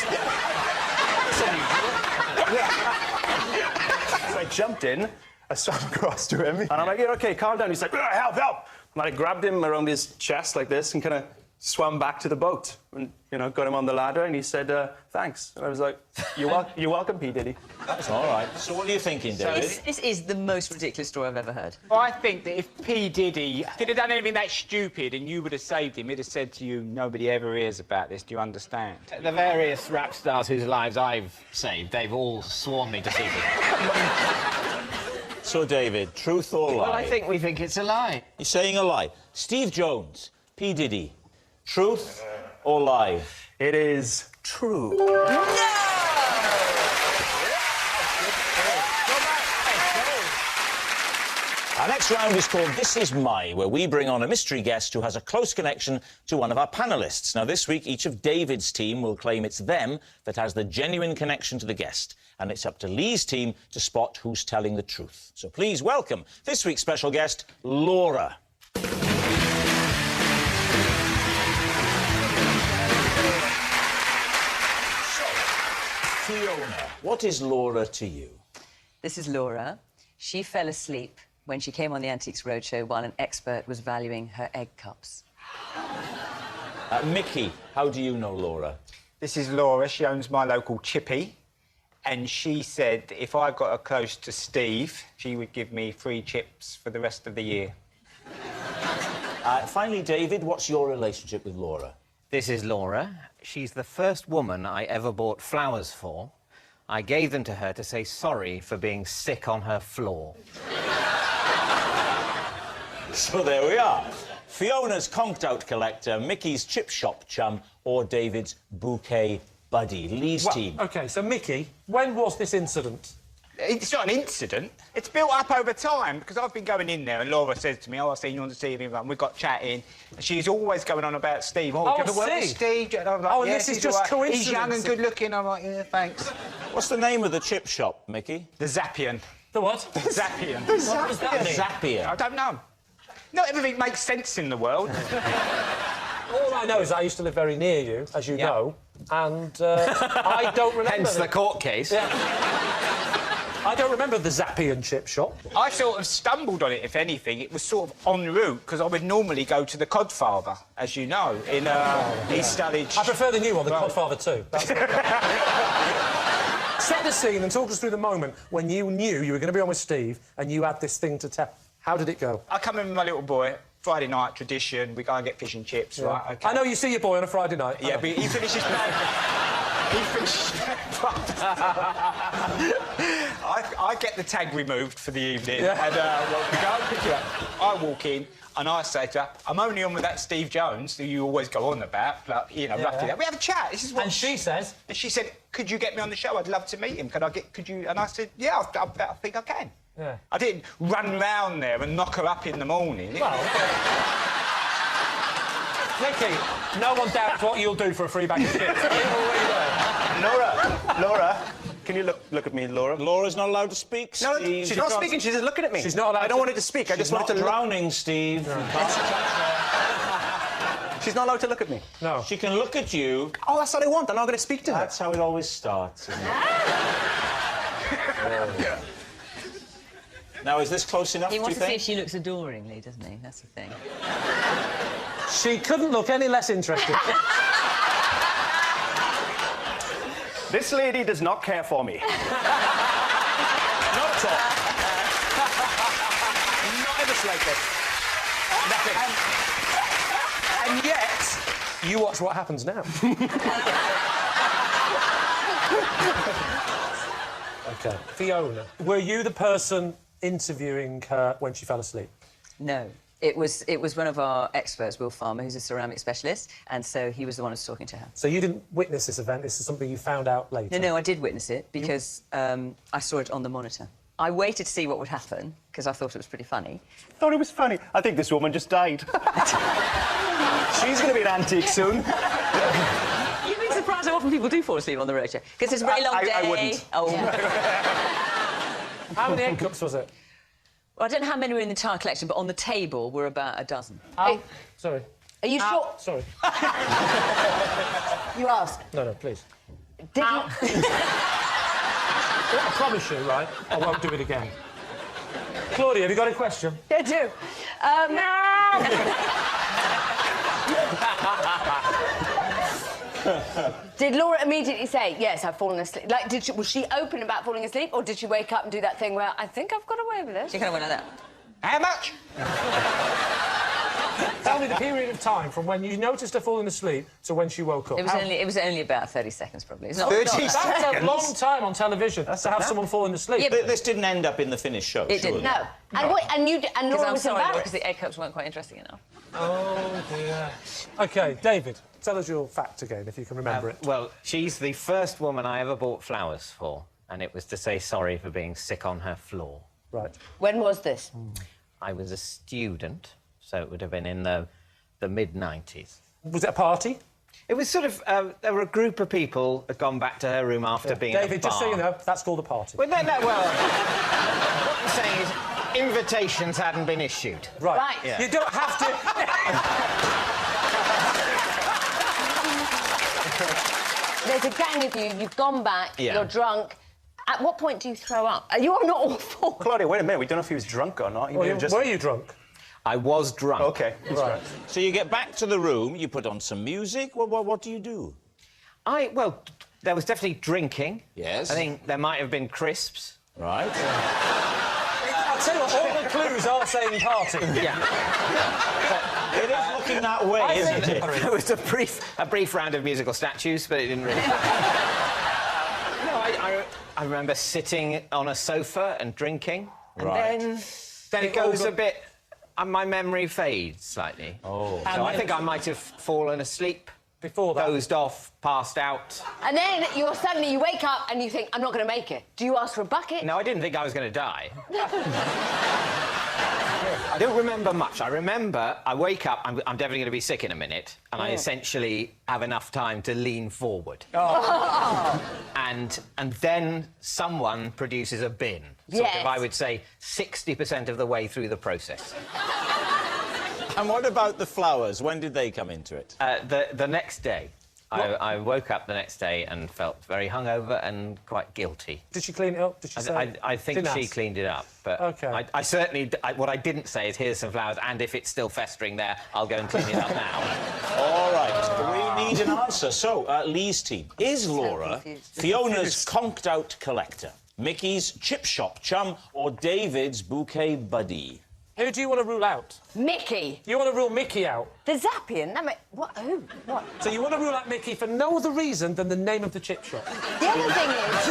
So I jumped in, I swam across to him, and I'm like, yeah, OK, calm down. He's like, help, help. And I grabbed him around his chest like this and kind of swam back to the boat and, you know, got him on the ladder, and he said, thanks. And I was like, you're welcome, P. Diddy. That's all right. So what are you thinking, David? This is the most ridiculous story I've ever heard. Well, I think that if P. Diddy could have done anything that stupid and you would have saved him, he'd have said to you, nobody ever hears about this, do you understand? The various rap stars whose lives I've saved, they've all sworn me to secrecy. So, David, truth or lie? Well, I think we think it's a lie. You're saying a lie. Steve Jones, P. Diddy, truth or lie? It is true. Our next round is called This Is My, where we bring on a mystery guest who has a close connection to one of our panellists. Now, this week, each of David's team will claim it's them that has the genuine connection to the guest. And it's up to Lee's team to spot who's telling the truth. So please welcome this week's special guest, Laura. Fiona, what is Laura to you? This is Laura. She fell asleep when she came on the Antiques Roadshow while an expert was valuing her egg cups. Mickey, how do you know Laura? This is Laura. She owns my local chippy. and she said if I got her close to Steve, she would give me free chips for the rest of the year. Finally, David, what's your relationship with Laura? This is Laura. She's the first woman I ever bought flowers for. I gave them to her to say sorry for being sick on her floor. So there we are. Fiona's conked-out collector, Mickey's chip shop chum, or David's bouquet buddy. Lee's team. OK, so, Mickey, when was this incident? It's not an incident. It's built up over time, because I've been going in there and Laura says to me, oh, I've seen you on the TV, and we got chatting. And she's always going on about Steve. Oh, Oh, do you ever work with Steve? And I'm like, Oh, and yeah, this is he's just all right. coincidence. He's young and good-looking. I'm like, yeah, thanks. What's the name of the chip shop, Mickey? The Zappian. The what? The Zappian. What does that mean? Zapier. I don't know. Not everything makes sense in the world. All I know is I used to live very near you, as you know, and I don't remember... Hence the court case. Yeah. I don't remember the Zappian chip shop. I sort of stumbled on it, if anything. It was sort of en route, because I would normally go to the Codfather, as you know, in East Dulwich. I prefer the new one, the Codfather 2. Set the scene and talk us through the moment when you knew you were going to be on with Steve and you had this thing to tell. How did it go? I come in with my little boy, Friday night tradition, we go and get fish and chips, right? Okay. I know you see your boy on a Friday night. Yeah, but he finishes I get the tag removed for the evening, and we go and pick it up. I walk in, and I say to her, I'm only on with that Steve Jones, who you always go on about, like, you know, roughly that. We have a chat. This is what... And she says... And she said, could you get me on the show? I'd love to meet him. Could you... And I said, yeah, I think I can. Yeah. I didn't run round there and knock her up in the morning. Well... Nicky, no one doubts what you'll do for a free bag of chips. Laura, can you look at me, Laura? Laura's not allowed to speak, Steve. No, she's not speaking, she's just looking at me. She's not allowed I don't want her to speak, I just want her to drowning, Steve. No. She's not allowed to look at me. No. She can look at you. Oh, that's what I want. I'm not going to speak to her. That's how it always starts, isn't it? Now, is this close enough, He do you wants to see think? if she looks adoringly, doesn't he? That's the thing. She couldn't look any less interested. This lady does not care for me. Not at all. Not in the slightest. Nothing. And yet, you watch what happens now. OK. Fiona, were you the person interviewing her when she fell asleep? No. It was one of our experts, Will Farmer, who's a ceramic specialist, and so he was the one who was talking to her. So you didn't witness this event, this is something you found out later? No, I did witness it, because I saw it on the monitor. I waited to see what would happen, because I thought it was pretty funny. Thought it was funny. I think this woman just died. She's going to be an antique soon. You'd be surprised how often people do fall asleep on the rotor, because it's a very long day. I wouldn't. Oh. How many egg cups was it? Well, I don't know how many were in the entire collection, but on the table were about a dozen. Oh, sorry. Are you sure? Sorry. You ask. No, please. Did you... I promise you, right, I won't do it again. Claudia, have you got a question? I do. Did Laura immediately say, yes, I've fallen asleep? Like, was she open about falling asleep, or did she wake up and do that thing where I think I've got away with this? She kind of went like that. How much? Tell me the period of time from when you noticed her falling asleep to when she woke up. It was only about 30 seconds, probably. It's not, 30 not seconds? That's a long time on television to have someone falling asleep. Yeah, This didn't end up in the finished show, It didn't. No. And Laura I'm was sorry, embarrassed. because the egg cups weren't quite interesting enough. Oh, dear. OK, David, tell us your fact again, if you can remember it. Well, she's the first woman I ever bought flowers for, and it was to say sorry for being sick on her floor. Right. When was this? I was a student, so it would have been in the mid-90s. Was it a party? It was sort of... there were a group of people that had gone back to her room after being David, just so you know, that's called a party. Well, well... what I'm saying is invitations hadn't been issued. Right. Yeah. You don't have to... There's a gang of you, you've gone back, Yeah. you're drunk. At what point do you throw up? You are not awful. Claudia, wait a minute. We don't know if he was drunk or not. Were you drunk? I was drunk. OK. Right. So you get back to the room, you put on some music. What do you do? Well, there was definitely drinking. Yes. I think there might have been crisps. Right. I'll tell you what, all the clues are saying party. Yeah. It is looking that way, isn't it? There was a brief round of musical statues, but it didn't really... No, I remember sitting on a sofa and drinking, and then it goes a bit... my memory fades slightly. Oh. So I think I might have fallen asleep. Before that. Dozed off, passed out. And then you wake up and you think, I'm not going to make it. Do you ask for a bucket? No, I didn't think I was going to die. I don't remember much. I remember I wake up, I'm definitely going to be sick in a minute, and I essentially have enough time to lean forward. Oh. And then someone produces a bin. Sort of, I would say, 60% of the way through the process. And what about the flowers? When did they come into it? The next day. I woke up the next day and felt very hungover and quite guilty. Did she clean it up? Did she say? I think she cleaned it up, but OK. I certainly... what I didn't say is, here's some flowers, and if it's still festering there, I'll go and clean it up now. All right, we need an answer. So, Lee's team. Is Laura Fiona's conked-out collector, Mickey's chip shop chum, or David's bouquet buddy? Who do you want to rule out? Mickey. You want to rule Mickey out? The Zappian? What? Who? What? So you want to rule out Mickey for no other reason than the name of the chip shop? The other thing is,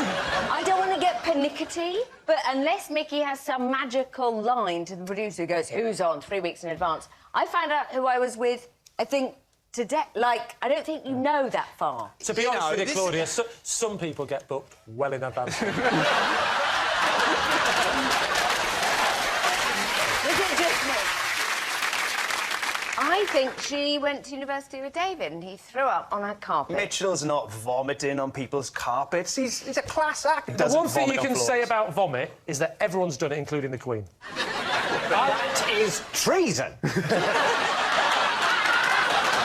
I don't want to get pernickety, but unless Mickey has some magical line to the producer who goes, who's on 3 weeks in advance, I found out who I was with, I think, today. Like, I don't think you know that far. To be honest with you, Claudia, some people get booked well in advance. I think she went to university with David and he threw up on her carpet. Mitchell's not vomiting on people's carpets. He's a class act. The one thing you can say about vomit is that everyone's done it, including the Queen. That is treason.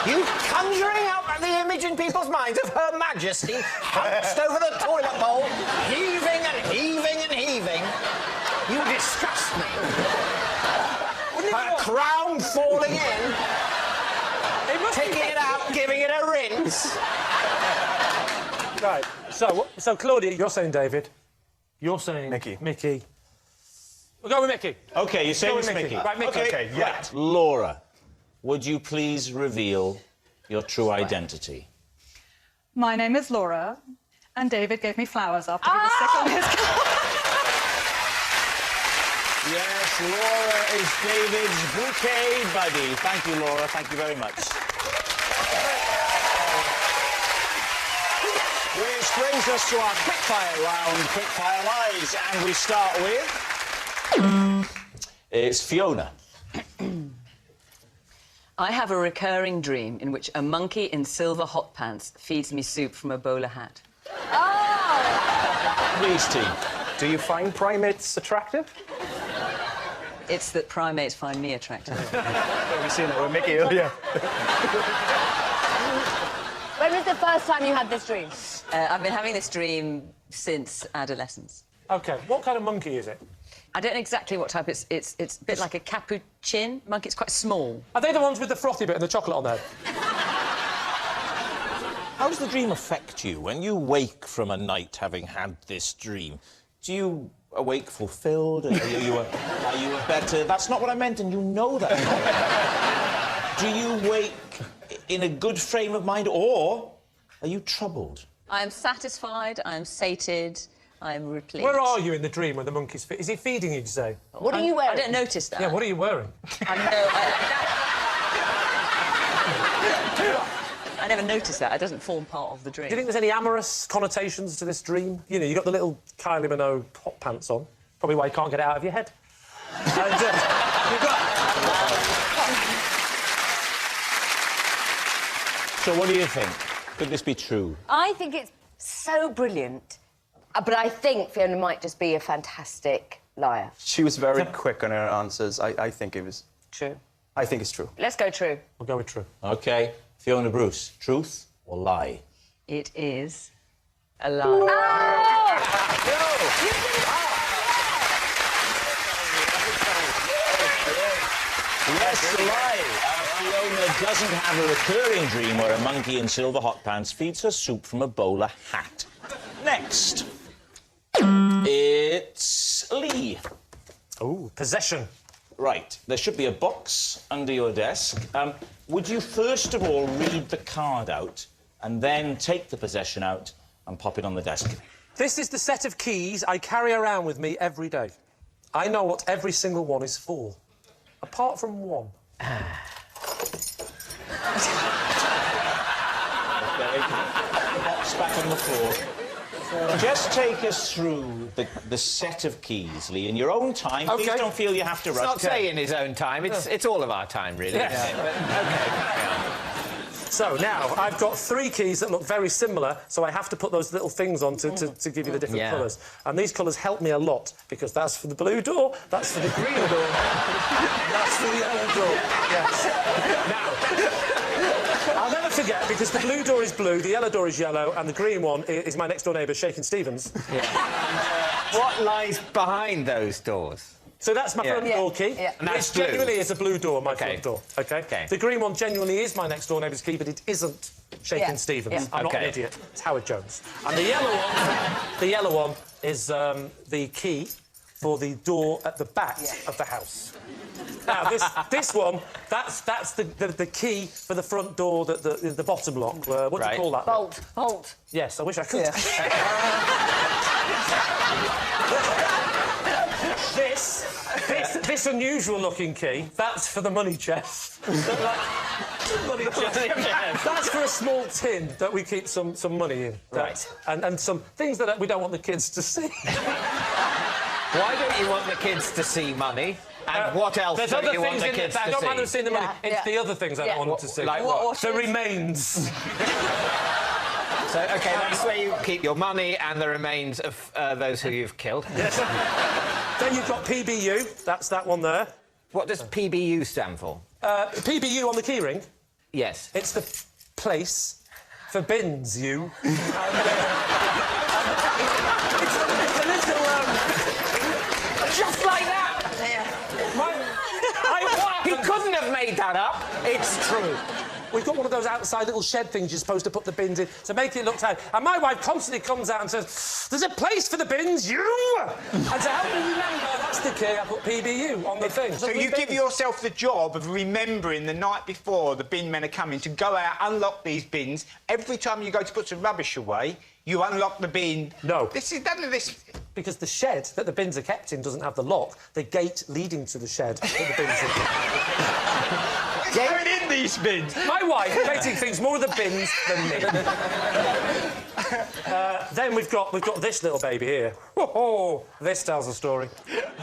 You conjuring up the image in people's minds of Her Majesty hunched over the toilet bowl, heaving and heaving and heaving. You disgust me. Her crown falling in, taking it out, giving it a rinse. Right, so Claudia, you're saying David. You're saying... Mickey. We'll go with Mickey. OK, you're saying it's Mickey. Right, Mickey. OK, yeah. Right. Laura, would you please reveal your true identity? My name is Laura, and David gave me flowers after he was sick on his car. Yes, Laura is David's bouquet buddy. Thank you, Laura. Thank you very much. Which brings us to our quickfire round, Quickfire Lies, and we start with... It's Fiona. I have a recurring dream in which a monkey in silver hot pants feeds me soup from a bowler hat. Oh! Please, team. Do you find primates attractive? It's that primates find me attractive. We've seen it with Mickey earlier. When was the first time you had this dream? I've been having this dream since adolescence. OK, what kind of monkey is it? I don't know exactly what type. It's a bit like a capuchin monkey. It's quite small. Are they the ones with the frothy bit and the chocolate on there? How does the dream affect you when you wake from a night having had this dream? Do you awake fulfilled? Are you a better... That's not what I meant, and you know that. Do you wake in a good frame of mind, or are you troubled? I am satisfied, I am sated, I am replete. Where are you in the dream when the monkey's... Is he feeding you, did you say? What are you wearing? I don't notice that. Yeah, what are you wearing? I never noticed that. It doesn't form part of the dream. Do you think there's any amorous connotations to this dream? You know, you've got the little Kylie Minogue hot pants on. Probably why you can't get it out of your head. And, you've got... So what do you think? Could this be true? I think it's so brilliant, but I think Fiona might just be a fantastic liar. She was very quick on her answers. I think it was... True. I think it's true. Let's go true. We'll go with true. OK. Fiona Bruce, truth or lie? It is a lie. Oh! Yes, lie. Fiona doesn't have a recurring dream where a monkey in silver hot pants feeds her soup from a bowler hat. Next. It's Lee. Oh, possession. Right. There should be a box under your desk. Would you first of all read the card out and then take the possession out and pop it on the desk? This is the set of keys I carry around with me every day. I know what every single one is for. Apart from one. Box back on the floor. Just take us through the set of keys, Lee, in your own time. Okay. Please don't feel you have to rush. It's not say in his own time, it's all of our time, really. Yes. So now, I've got 3 keys that look very similar, so I have to put those little things on to give you the different colours. And these colours help me a lot, because that's for the blue door, that's for the green door, that's for the yellow door. Yes. Now, I'll never forget, because the blue door is blue, the yellow door is yellow, and the green one is my next-door neighbour, Shakin' Stevens. Yeah. What lies behind those doors? So that's my front door key. Yeah. And that's blue. Genuinely is a blue door, my front door. Okay. The green one genuinely is my next door neighbour's key, but it isn't Shakin' Stevens. I'm not an idiot. It's Howard Jones. And the yellow one is the key for the door at the back of the house. Now this one, that's the key for the front door, the bottom lock. What do you call that? Bolt. Yes, I wish I could. This unusual-looking key, that's for the money chest. Money chest. That's for a small tin that we keep some money in. Right. And some things that we don't want the kids to see. Why don't you want the kids to see money? And what else don't you want the kids to see? I don't mind them seeing the money. It's the other things I don't want them to see. Like what? The remains. So, OK, that's where you keep your money and the remains of those who you've killed. Yes. Then you've got PBU. That's that one there. What does PBU stand for? PBU on the keyring? Yes. It's the place for bins, you. It's a little, just like that! He couldn't have made that up. It's true. We've got one of those outside little shed things you're supposed to put the bins in to make it look tight. And my wife constantly comes out and says, "There's a place for the bins, you!" And to help me remember, that's the key, I put PBU on the thing. So you give yourself the job of remembering the night before the bin men are coming to go out, unlock these bins. Every time you go to put some rubbish away, you unlock the bin. No. Because the shed that the bins are kept in doesn't have the lock. The gate leading to the shed that the bins are going in these bins. My wife, Katie, thinks more of the bins than me. Then we've got this little baby here. Oh, this tells a story.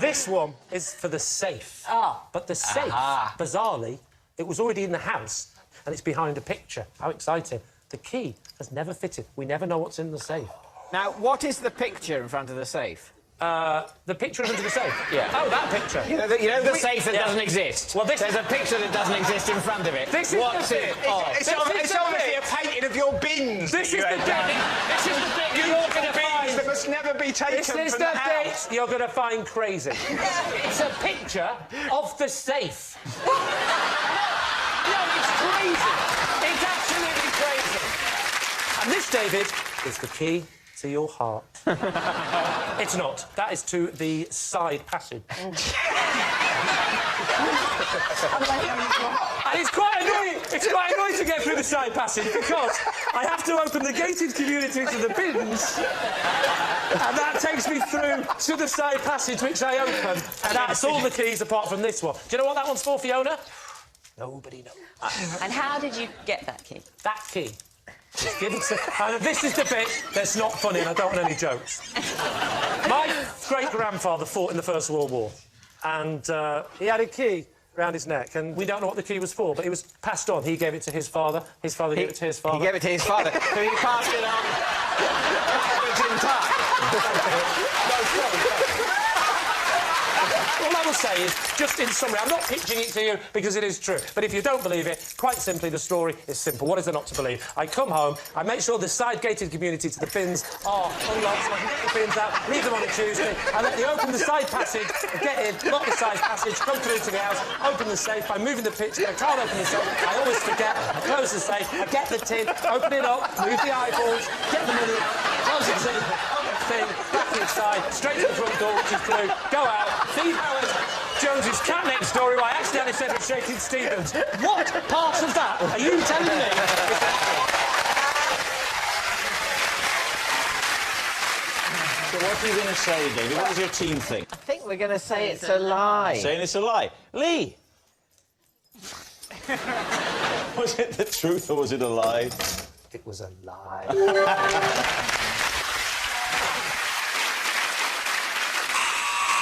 This one is for the safe. But the safe, bizarrely, it was already in the house, and it's behind a picture. How exciting. The key has never fitted. We never know what's in the safe. Now, what is the picture in front of the safe? The picture in front of the safe? Yeah. Oh, that picture. You know the safe that doesn't exist? Well, There's a picture that doesn't exist in front of it. This is What's the it? bit. Oh. It's obviously a painting of your bins. This is the bit. This is the bit you're going to find. That must never be taken This is from the the house. bit you're going to find crazy. It's a picture of the safe. No, it's crazy. It's absolutely crazy. And this, David, is the key to your heart. It's not. That is to the side passage. And it's quite annoying. It's quite annoying to get through the side passage because I have to open the gated community to the bins, and that takes me through to the side passage, which I open, and that's all the keys apart from this one. Do you know what that one's for, Fiona? Nobody knows. And how did you get that key? That key. Given to, and this is the bit that's not funny, and I don't want any jokes. My great-grandfather fought in the First World War, and he had a key round his neck, and we don't know what the key was for, but it was passed on. He gave it to his father. His father gave it to his father. He gave it to his father. So he passed it on. In time. All I will say is, just in summary, I'm not pitching it to you because it is true, but if you don't believe it, quite simply, the story is simple. What is there not to believe? I come home, I make sure the side-gated community to the bins are unlocked so I can get the bins out, leave them on a Tuesday, I let me open the side passage, get in, lock the side passage, come through to the house, open the safe, by moving the pitch, I can't open the safe, I always forget, I close the safe, I get the tin, open it up, move the eyeballs, get the money out, close the safe, open the thing, back inside, straight to the front door, which is through, go out, feed Howard Jones's cat next door, who I accidentally said was Shaking Stevens. What part of that are you telling me? So what are you going to say, David? What does your team think? I think we're going to say it's a lie. Saying it's a lie. Lee! Was it the truth or was it a lie? It was a lie.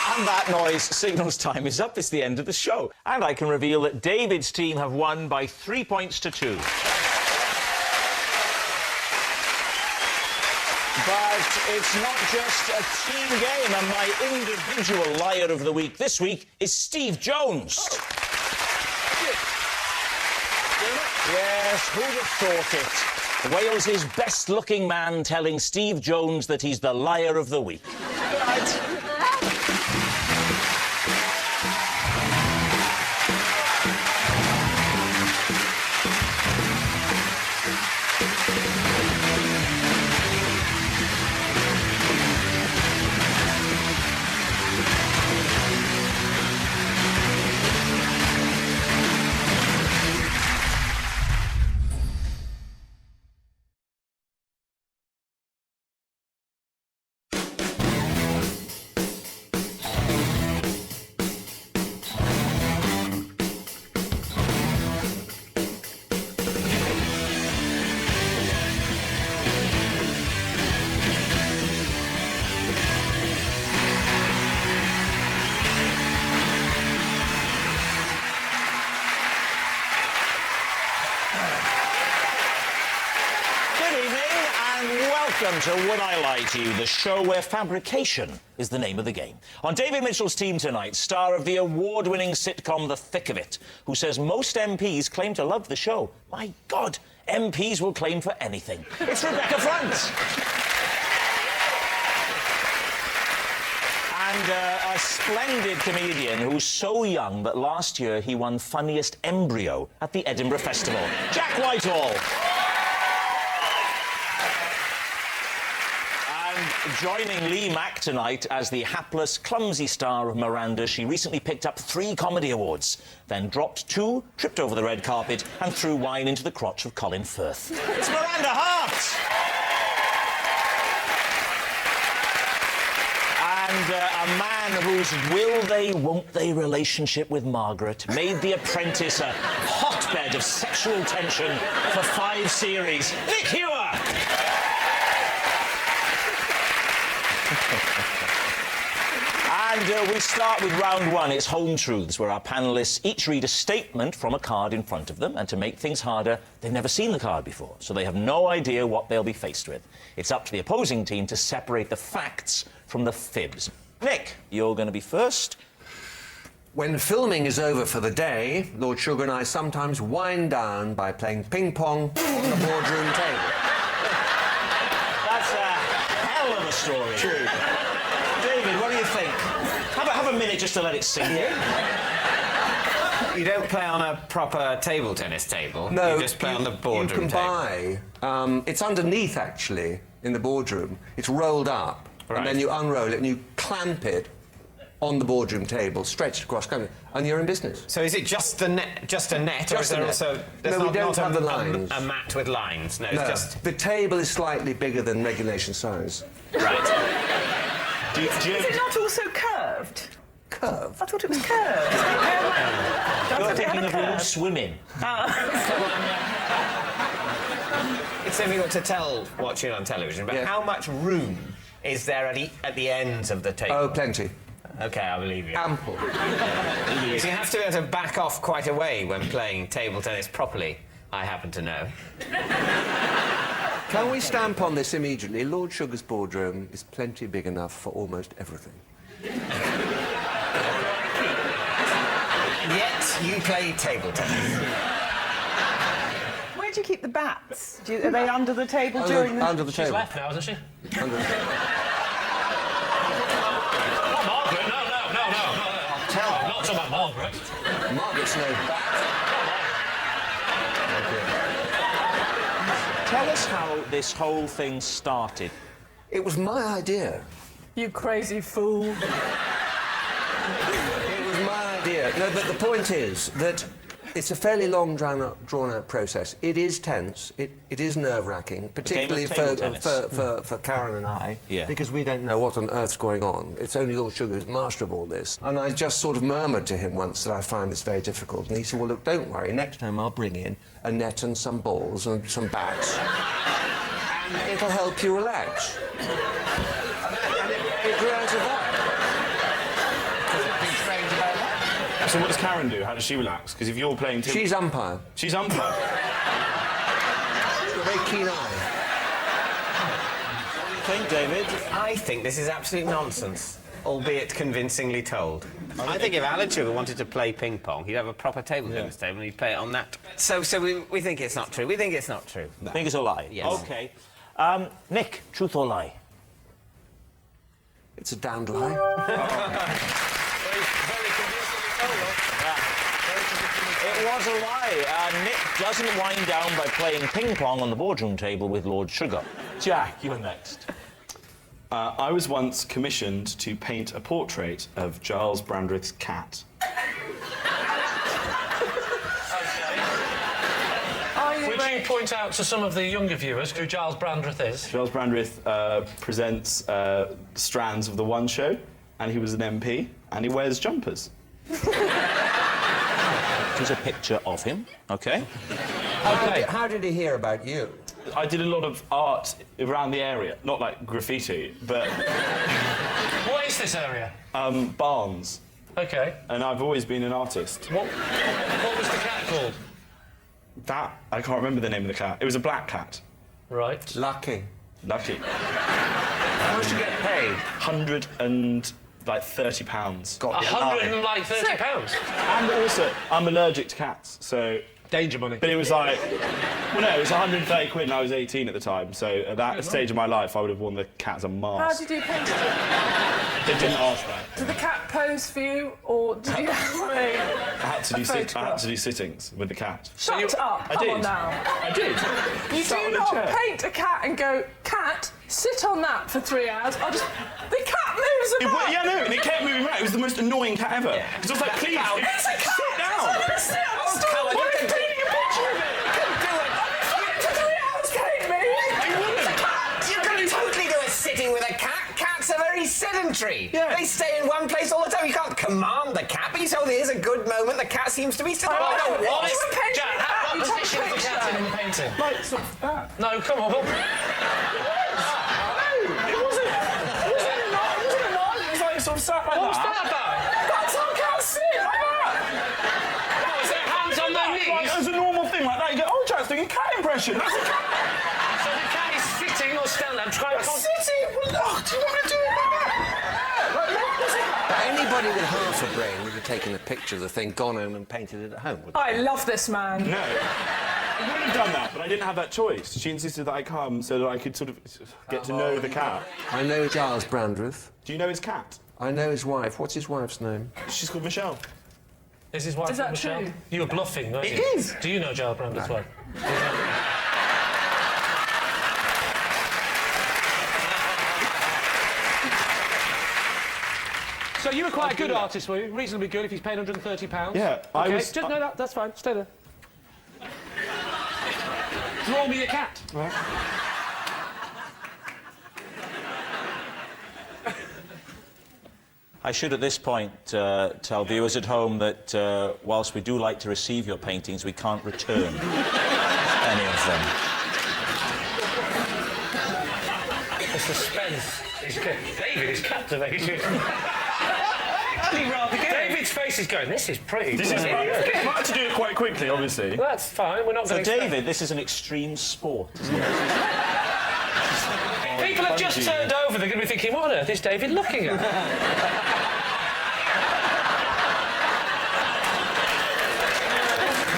And that noise signals time is up. It's the end of the show. And I can reveal that David's team have won by 3 points to 2. But it's not just a team game, and my individual liar of the week this week is Steve Jones. Yes, who'd have thought it? Wales' best-looking man telling Steve Jones that he's the liar of the week. Right. Welcome to Would I Lie to You, the show where fabrication is the name of the game. On David Mitchell's team tonight, star of the award-winning sitcom The Thick of It, who says most MPs claim to love the show. My God, MPs will claim for anything. It's Rebecca Front. And a splendid comedian who's so young that last year he won Funniest Embryo at the Edinburgh Festival. Jack Whitehall. Joining Lee Mack tonight as the hapless, clumsy star of Miranda, she recently picked up 3 comedy awards, then dropped 2, tripped over the red carpet, and threw wine into the crotch of Colin Firth. It's Miranda Hart! And a man whose will they, won't they relationship with Margaret made The Apprentice a hotbed of sexual tension for 5 series. Nick Hewer! And we start with round 1. It's Home Truths, where our panellists each read a statement from a card in front of them, and to make things harder, they've never seen the card before, so they have no idea what they'll be faced with. It's up to the opposing team to separate the facts from the fibs. Nick, you're going to be first. When filming is over for the day, Lord Sugar and I sometimes wind down by playing ping-pong on the boardroom table. That's a hell of a story. True. David, what do you think? Have a minute just to let it sink in. You don't play on a proper table tennis table. No, you just play on the boardroom you can buy. It's underneath, actually, in the boardroom. It's rolled up, right. And then you unroll it and you clamp it on the boardroom table, stretched across, and you're in business. So is it just a net, or is there also... No, we don't have the lines. A mat with lines? No, No, it's just... the table is slightly bigger than regulation size. Right. Is it not also curved? Curved? I thought it was curved. You're thinking of all swimming. It's difficult to tell watching on television, but how much room is there at the ends of the table? Oh, plenty. OK, I believe you. Ample. So you have to be able to back off quite a way when playing table tennis properly, I happen to know. Can we stamp on this immediately? Lord Sugar's boardroom is plenty big enough for almost everything. You play table tennis. Where do you keep the bats? Are they under the table during the... Under the table. She's left now, hasn't she? Under the table. Not Margaret, no. Tell her. Not talking about Margaret. Margaret's no bat. Tell us how this whole thing started. It was my idea. You crazy fool. It was my idea. No, but the point is that it's a fairly long, drawn-out process. It is tense. It is nerve-wracking, particularly for Karen and I, because we don't know what on earth's going on. It's only Lord Sugar who's master of all this. And I just sort of murmured to him once that I find this very difficult. And he said, well, look, don't worry. Next time I'll bring in a net and some balls and some bats. And it'll help you relax. And it grew out of that. So what does Karen do? How does she relax? Because if you're playing... She's umpire. She's umpire? She's got a very keen eye. What do you think, David? I think this is absolute nonsense, albeit convincingly told. I think if Alan Sugar wanted to play ping pong, he'd have a proper table tennis table and he'd play it on that. So we think it's not true. We think it's not true. No. Think it's a lie? Yes. OK. Nick, truth or lie? It's a damned lie. It was a lie. Nick doesn't wind down by playing ping pong on the boardroom table with Lord Sugar. Jack, you're next. I was once commissioned to paint a portrait of Giles Brandreth's cat. Would you point out to some of the younger viewers who Giles Brandreth is? Giles Brandreth presents Strands of the One Show, and he was an MP, and he wears jumpers. Here's a picture of him, OK? How did he hear about you? I did a lot of art around the area, not like graffiti, but... What is this area? Barnes. OK. And I've always been an artist. What was the cat called? That... I can't remember the name of the cat. It was a black cat. Right. Lucky. Lucky. How much did you get paid? £130. £130? And also, I'm allergic to cats, so... Danger money. But it was like... Well, no, it was 130 quid and I was 18 at the time, so at that stage of my life, I would have worn the cat as a mask. How did you paint it? They didn't ask that. Did the cat pose for you, or did you have I had to do sittings with the cat. Shut up! I Come did. on now. I did. You Sat do on a not chair. paint a cat and go, cat, sit on that for 3 hours. The cat moves about. Yeah, no, and it kept moving around. It was the most annoying cat ever. Because I was like, please, It's a cat! sit down. It's not a story. Why are you painting a picture of it? You couldn't do it. I've been fine for 3 hours, Kate, me. It's a cat. You can totally do a sitting with a cat. Cats are very sedentary. Yeah. They stay in one place all the time. You can't command the cat, but you say, oh, here's a good moment. The cat seems to be sitting. What What? position is the cat in the painting? Like, sort of that. No, come on. It wasn't. It was like sort of sat like What's that. that about? That's how cats sit, like that. What, is it hands on their knees? Like, it was a normal thing like that. You go, oh, Jack's doing a cat impression. That's a cat. So the cat is sitting or standing? I'm trying to... Sitting? Well, do you want to do it like that? Anybody with half a brain would have taken a picture of the thing, gone home and painted it at home. I love this man. No. I would have done that, but I didn't have that choice. She insisted that I come so that I could sort of get to know the cat. I know Giles Brandreth. Do you know his cat? I know his wife. What's his wife's name? She's called Michelle. Is his wife Is that Michelle? true? You were bluffing, weren't you? It is. Do you know Giles Brandreth's wife? So you were quite a good artist, were you? Reasonably good if he's paying £130. Yeah, I was... Just, no, that's fine. Stay there. Draw me a cat. Right. I should at this point tell viewers at home that whilst we do like to receive your paintings, we can't return any of them. The suspense is good. David is captivated. David's face is going, this is pretty. This is I had to do it quite quickly, obviously. That's fine, we're not So, going to... David, this is an extreme sport, isn't it? People have just turned over, they're going to be thinking, what on earth is David looking at?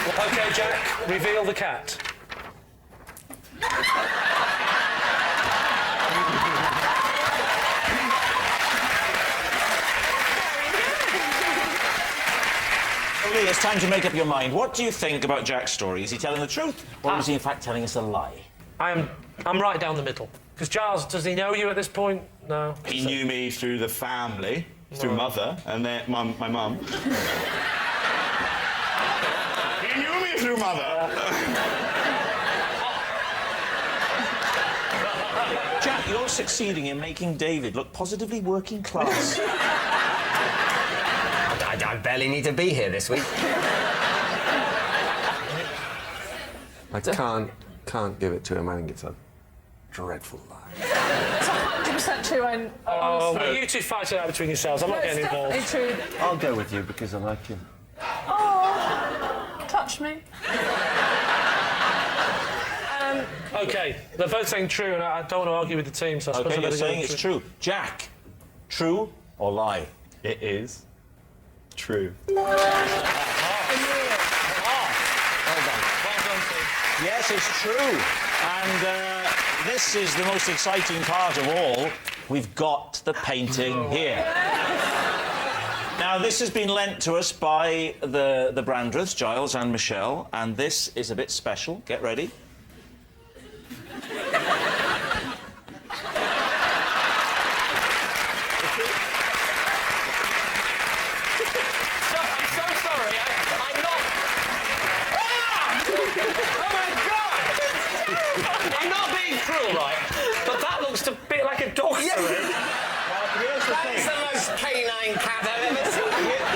OK, Jack, reveal the cat. Lee, it's time to make up your mind. What do you think about Jack's story? Is he telling the truth, or is he in fact telling us a lie? I'm right down the middle. Because Giles, does he know you at this point? No. He knew me through the family, through mother, and then my mum. He knew me through mother. Jack, you're succeeding in making David look positively working class. I barely need to be here this week. I can't give it to him. I think it's a dreadful lie. It's 100% true. Well, you two fight it out between yourselves. I'm not getting involved. It's definitely true. I'll go with you because I like him. Oh, touch me. OK, they're both saying true, and I don't want to argue with the team, so I suppose OK, you're saying it's true. Jack, true or lie? It is true. Yes, it's true. And this is the most exciting part of all. We've got the painting here. Now, this has been lent to us by the Brandreths, Giles and Michelle, and this is a bit special. Get ready. I'm not being cruel, right? But that looks a bit like a dog to me. Well, here's the thing. That's the most canine cat I've ever seen.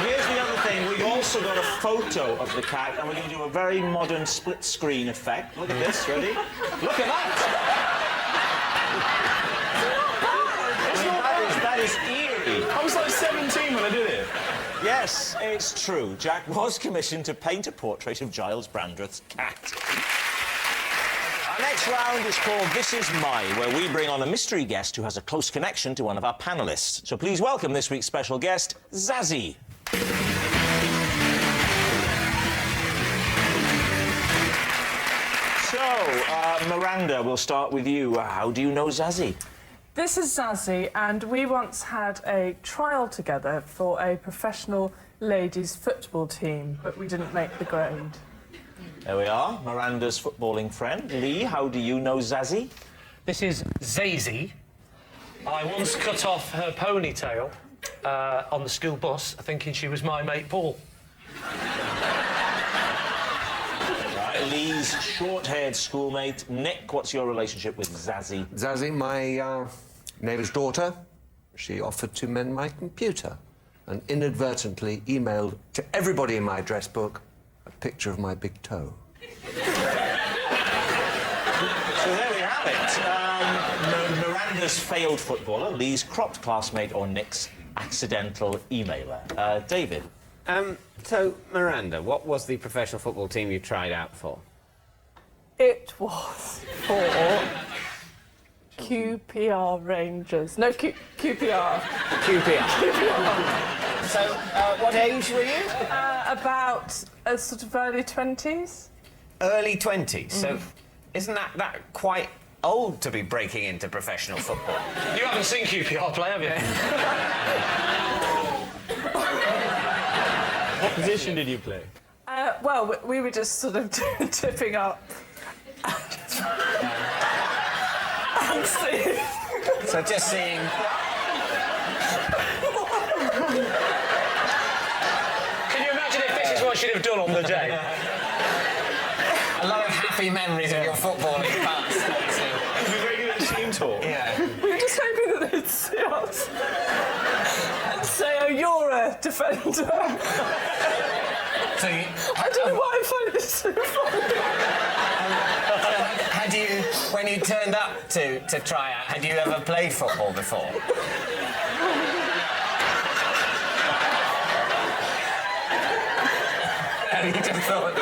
Here's the other thing. We've also got a photo of the cat, and we're going to do a very modern split-screen effect. Look at this. Ready? Look at that! That is eerie. I was like 17 when I did it. Yes, it's true. Jack was commissioned to paint a portrait of Giles Brandreth's cat. Our next round is called This Is My, where we bring on a mystery guest who has a close connection to one of our panellists. So please welcome this week's special guest, Zazie. So, Miranda, we'll start with you. How do you know Zazie? This is Zazie, and we once had a trial together for a professional ladies' football team, but we didn't make the grade. There we are, Miranda's footballing friend. Lee, how do you know Zazie? This is Zazie. I once cut off her ponytail on the school bus, thinking she was my mate Paul. Right, Lee's short-haired schoolmate. Nick, what's your relationship with Zazie? Zazie, my neighbour's daughter, she offered to mend my computer and inadvertently emailed to everybody in my address book a picture of my big toe. So there we have it. Miranda's failed footballer, Lee's cropped classmate, or Nick's accidental emailer. David? So, Miranda, what was the professional football team you tried out for? It was for QPR Rangers. No, QPR. QPR. So, what age were you? About sort of early 20s. Early 20s? So, isn't that quite old to be breaking into professional football? You haven't seen QPR play, have you? What position did you play? Well, we were just sort of tipping up. And seeing. So just seeing... Can you imagine if this is what she'd have done on the day? A lot of happy memories of your footballing past. You were very good at team talk. Yeah. We were just hoping that they'd see us and say, oh, you're a defender. So I don't know why I find this so funny. Had you, when you turned up to try out, had you ever played football before? You just thought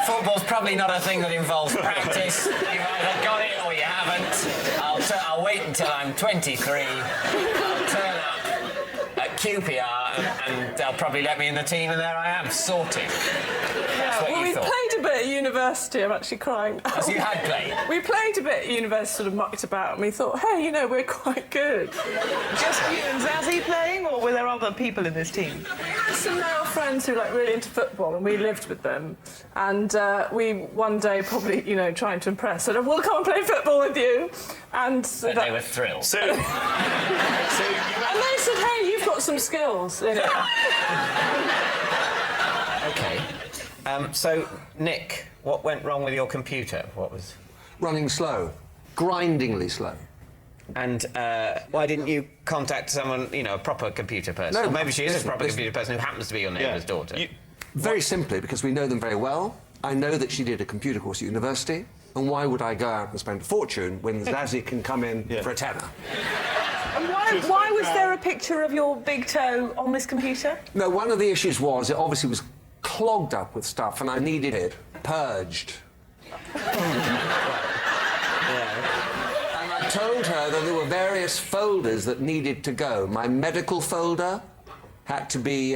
football's probably not a thing that involves practice. You've either got it or you haven't. I'll wait until I'm 23. I'll turn up at QPR, and they'll probably let me in the team, and there I am, sorted. That's what Well, you we thought. played a bit at university. I'm actually crying. As you had played? We played a bit at university, sort of mucked about, and we thought, hey, you know, we're quite good. Just you and Zazzy playing, or were there other people in this team? We had some male friends who were like really into football, and we lived with them. And we one day, probably, you know, trying to impress, said, "We'll come and play football with you." And so But they were thrilled. So, and they said, "Hey, you've got some skills." You know? OK. So, Nick, what went wrong with your computer? What was... Running slow. Grindingly slow. And why didn't you contact someone, you know, a proper computer person? No, Or maybe she is a listen, proper listen. computer person who happens to be your neighbour's daughter. Very simply, because we know them very well. I know that she did a computer course at university, and why would I go out and spend a fortune when Zazzy can come in for a tenner? And why was there a picture of your big toe on this computer? No, one of the issues was it obviously was clogged up with stuff, and I needed it purged. And I told her that there were various folders that needed to go. My medical folder had to be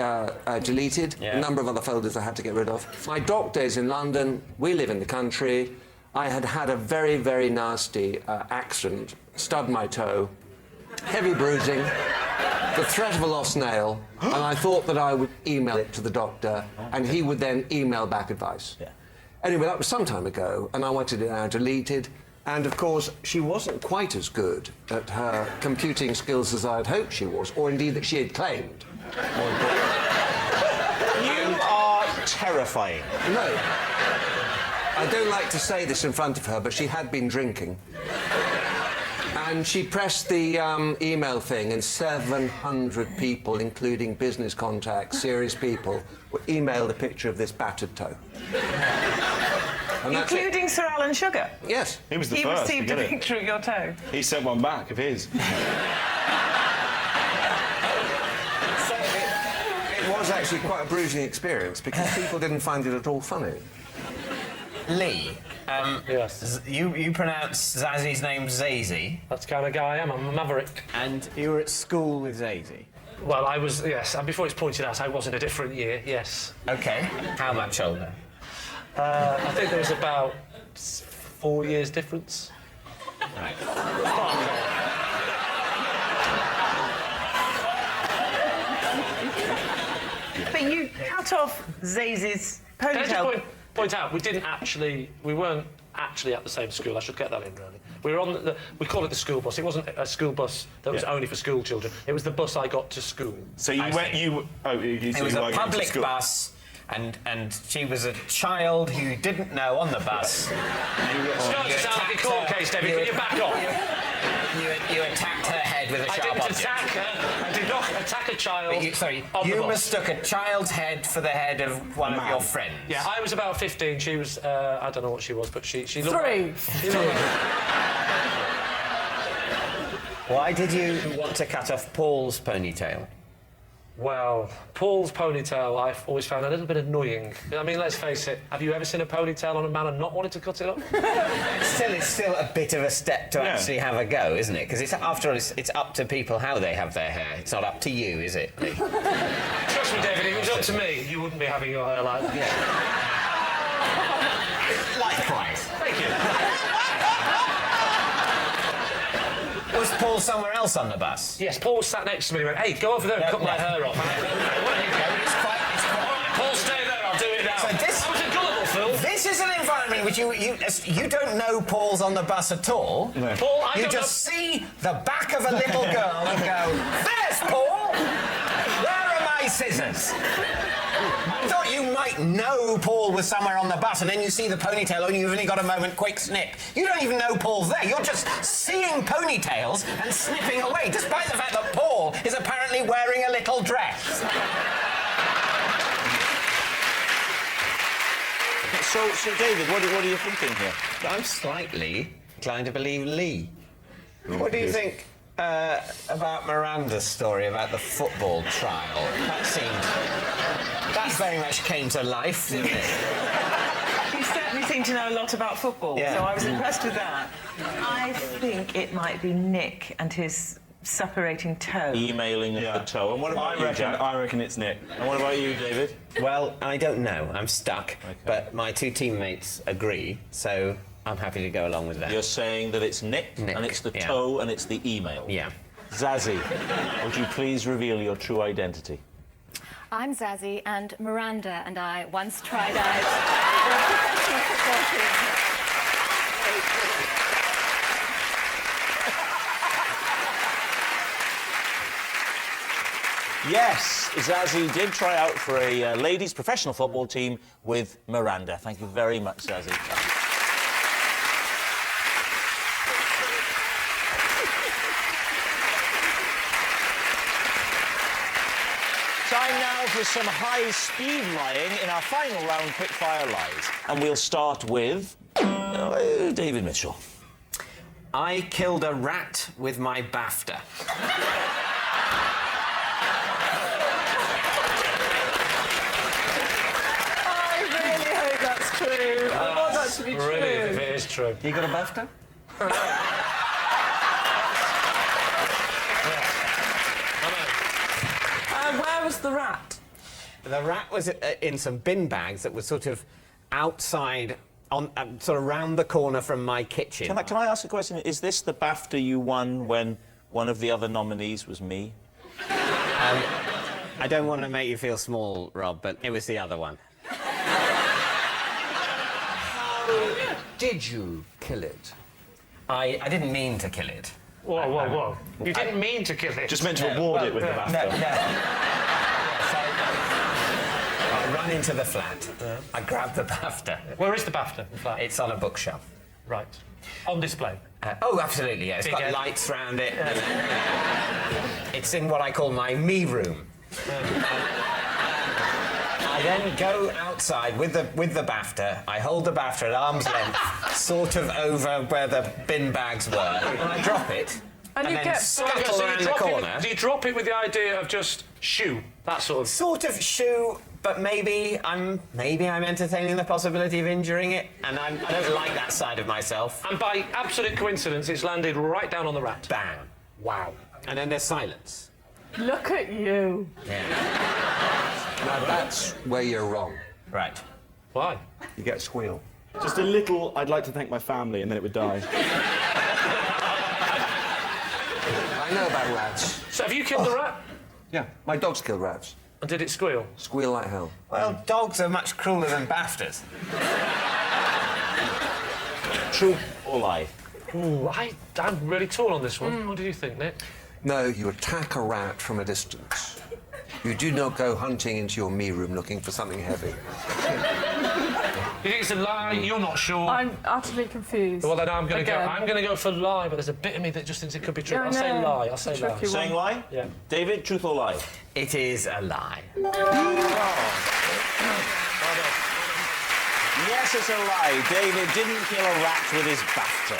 deleted. A number of other folders I had to get rid of. My doctor is in London. We live in the country. I had had a very, very nasty accident, stubbed my toe, heavy bruising, the threat of a lost nail, and I thought that I would email it to the doctor, and he would then email back advice. Anyway, that was some time ago, and I wanted it now deleted. And, of course, she wasn't quite as good at her computing skills as I had hoped she was, or indeed that she had claimed. You are terrifying. No. I don't like to say this in front of her, but she had been drinking. And she pressed the email thing, and 700 people, including business contacts, serious people, were emailed a picture of this battered toe. And that's it. Including Sir Alan Sugar? Yes. He was the first to received get a it. picture of your toe. He sent one back of his. It was actually quite a bruising experience because people didn't find it at all funny. Lee, yes. You pronounce Zazzy's name Zazie. That's the kind of guy I am. I'm a maverick. And you were at school with Zazie? Well, I was, yes. And before it's pointed out, I was in a different year, yes. OK. How much older? I think there was about 4 years difference. Right. But you cut off Zazie's Can I just ponytail. point out, we weren't actually at the same school. I should get that in, really. We were on we call it the school bus. It wasn't a school bus that was only for school children. It was the bus I got to school. So you went, It was a public bus, and she was a child who didn't know on the bus. Start to sound like a court case, David. Can you back off? You attacked her head with a sharp I didn't object. attack her. I did not attack a child. But you the bus. mistook a child's head for the head of one of your friends. Yeah, I was about 15. She was, I don't know what she was, but she looked... 3. She looked Why did you want to cut off Paul's ponytail? Well, Paul's ponytail I've always found a little bit annoying. I mean, let's face it, have you ever seen a ponytail on a man and not wanted to cut it off? It's still a bit of a step to actually have a go, isn't it? Because after all, it's up to people how they have their hair. It's not up to you, is it, Lee? Trust me, David, if it was up to me, you wouldn't be having your hair like that. Likewise. Thank you. Was Paul somewhere else on the bus? Yes, Paul was sat next to me and went, hey, go over there and cut my hair off. Paul, stay there, I'll do it now. So this, I was a gullible fool. This is an environment which you don't know Paul's on the bus at all. No. Paul, I you don't just see the back of a little girl and go, there's Paul! Where are my scissors? I thought you might know Paul was somewhere on the bus and then you see the ponytail and you've only got a moment, quick snip. You don't even know Paul's there. You're just seeing ponytails and snipping away, despite the fact that Paul is apparently wearing a little dress. So David, what are you thinking here? I'm slightly inclined to believe Lee. What do you think about Miranda's story about the football trial? That very much came to life, didn't it? You certainly seem to know a lot about football, Yeah. so I was impressed with that. I think it might be Nick and his separating toe. Emailing of the toe. And what about you, Jack? I reckon it's Nick. And what about you, David? Well, I don't know. I'm stuck. But my two teammates agree, so I'm happy to go along with that. You're saying that it's Nick. And it's the toe, and it's the email. Yeah. Zazzy, would you please reveal your true identity? I'm Zazzy, and Miranda and I once tried out for a professional football team. Yes, Zazzy did try out for a ladies' professional football team with Miranda. Thank you very much, Zazzy. Time now for some high-speed lying in our final round, quick-fire lies. And we'll start with David Mitchell. I killed a rat with my BAFTA. I really hope that's true. I want that to be true. Brilliant if it is true. You got a BAFTA? Where was the rat? The rat was in some bin bags that were sort of outside, on sort of round the corner from my kitchen. Can I ask a question? Is this the BAFTA you won when one of the other nominees was me? I don't want to make you feel small, Rob, but it was the other one. Did you kill it? I didn't mean to kill it. Whoa, whoa, whoa. You didn't mean to kill it. Just meant to award it with the BAFTA. I ran into the flat. I grabbed the BAFTA. Where is the BAFTA, the flat? It's on a bookshelf. Right. On display? Oh, absolutely, yeah. It's got lights round it. It's in what I call my me room. I then go outside with the BAFTA. I hold the BAFTA at arm's length, sort of over where the bin bags were. And I drop it. And you then get scuttle around the corner. Do you drop it with the idea of just shoo? That sort of... Sort of shoo, but maybe I'm entertaining the possibility of injuring it, and I don't like that side of myself. And by absolute coincidence, it's landed right down on the rat. Bang. Wow. And then there's silence. Look at you. Now that's where you're wrong. Right. Why? You get a squeal. Just a little, I'd like to thank my family, and then it would die. I know about rats. So have you killed the rat? Yeah, my dogs kill rats. And did it squeal? Squeal like hell. Well, dogs are much crueler than BAFTAs. True or lie? Ooh, I'm really torn on this one. What do you think, Nick? No, you attack a rat from a distance. You do not go hunting into your me room looking for something heavy. You think it's a lie? You're not sure? I'm utterly confused. Well, then I'm going Again. to go for lie, but there's a bit of me that just thinks it could be true. Yeah, I'll say no. lie. I'll say It's a lie. tricky one. Saying lie? Yeah. David, truth or lie? It is a lie. Yes, it's a lie. David didn't kill a rat with his BAFTA.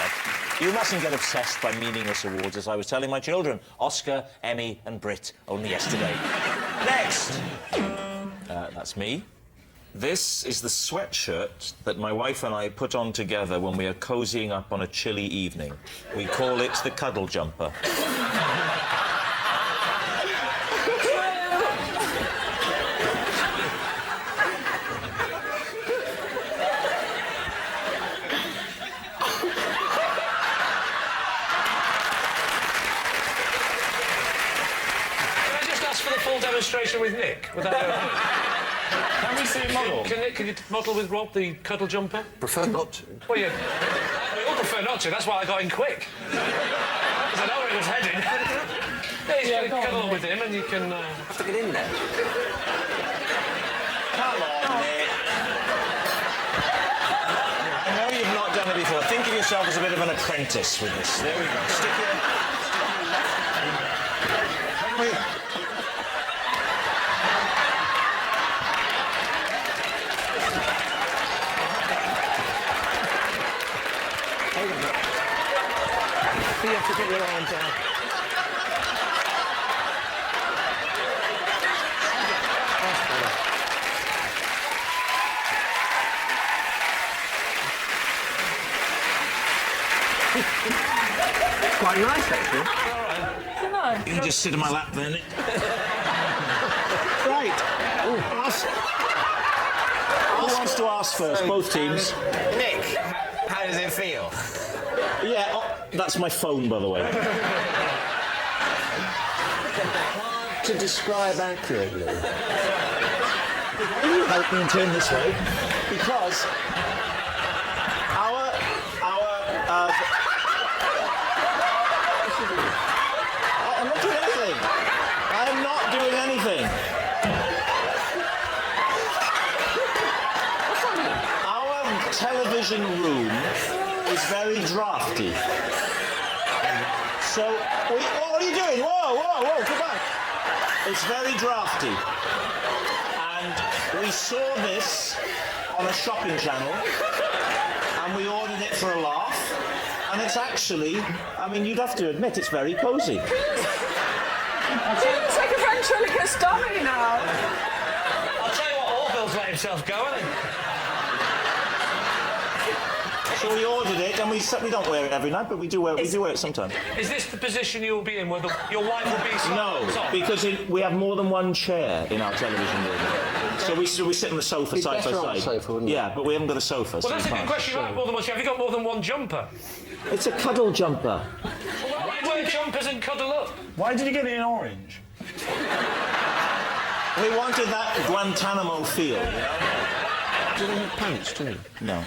You mustn't get obsessed by meaningless awards, as I was telling my children. Oscar, Emmy and Brit only yesterday. Next. That's me. This is the sweatshirt that my wife and I put on together when we are cozying up on a chilly evening. We call it the cuddle jumper. Demonstration with Nick. Would that be okay? Can we see a model? Can you model with Rob the cuddle jumper? Prefer not to. Well, yeah. We all prefer not to. That's why I got in quick. Because I know where it was heading. Yeah, you can cuddle with him and you can... Have to get in there. Come on, Nick. I know you've not done it before. Think of yourself as a bit of an apprentice with this. There we go. Stick your... You have to get your arm down. Quite nice, actually. Isn't fine. You can just sit in my lap then. Right. Who wants to ask first? Both teams. Nick, how does it feel? Yeah, that's my phone, by the way. To describe accurately. Will you help me and turn this way? Because I'm not doing anything. I'm not doing anything. Our television room is very drafty. So, what are you doing? Whoa, come back. It's very drafty. And we saw this on a shopping channel, and we ordered it for a laugh, and it's actually, I mean, you'd have to admit, it's very cosy. It's like a ventriloquist dummy now. I'll tell you what, Orville's let himself go, hasn't he? So we ordered it, and we don't wear it every night, but we do wear it sometimes. Is this the position you'll be in, where your wife will be? No, because we have more than one chair in our television room. So we sit on the sofa side by side. Sofa, wouldn't it? Yeah, but we haven't got a sofa. Well, that's a good question. You have more than one chair. Have you got more than one jumper? It's a cuddle jumper. Well, why wear jumpers and cuddle up? Why did you get it in orange? We wanted that Guantanamo feel, you know? Do they have pants too? No.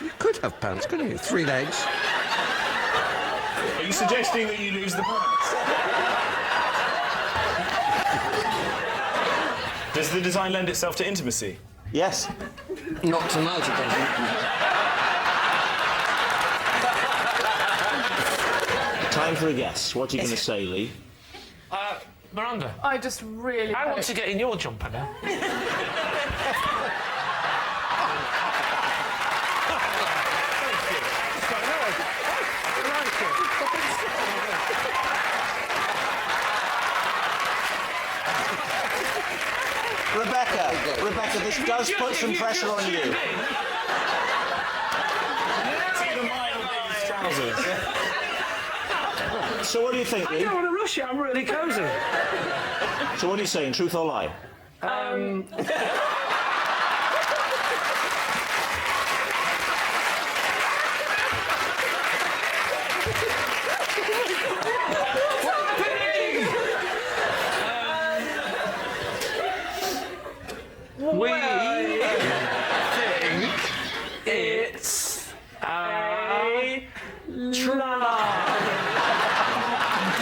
You could have pants, couldn't you? 3 legs. Are you suggesting that you lose the pants? Does the design lend itself to intimacy? Yes. Not tonight, it doesn't. Time for a guess. What are you going to say, Lee? Miranda. I just really... I want to get in your jumper now. Rebecca, this does put some pressure on you. So what do you think, Lee? I don't want to rush it, I'm really cosy. So what are you saying, truth or lie? We think it's a try.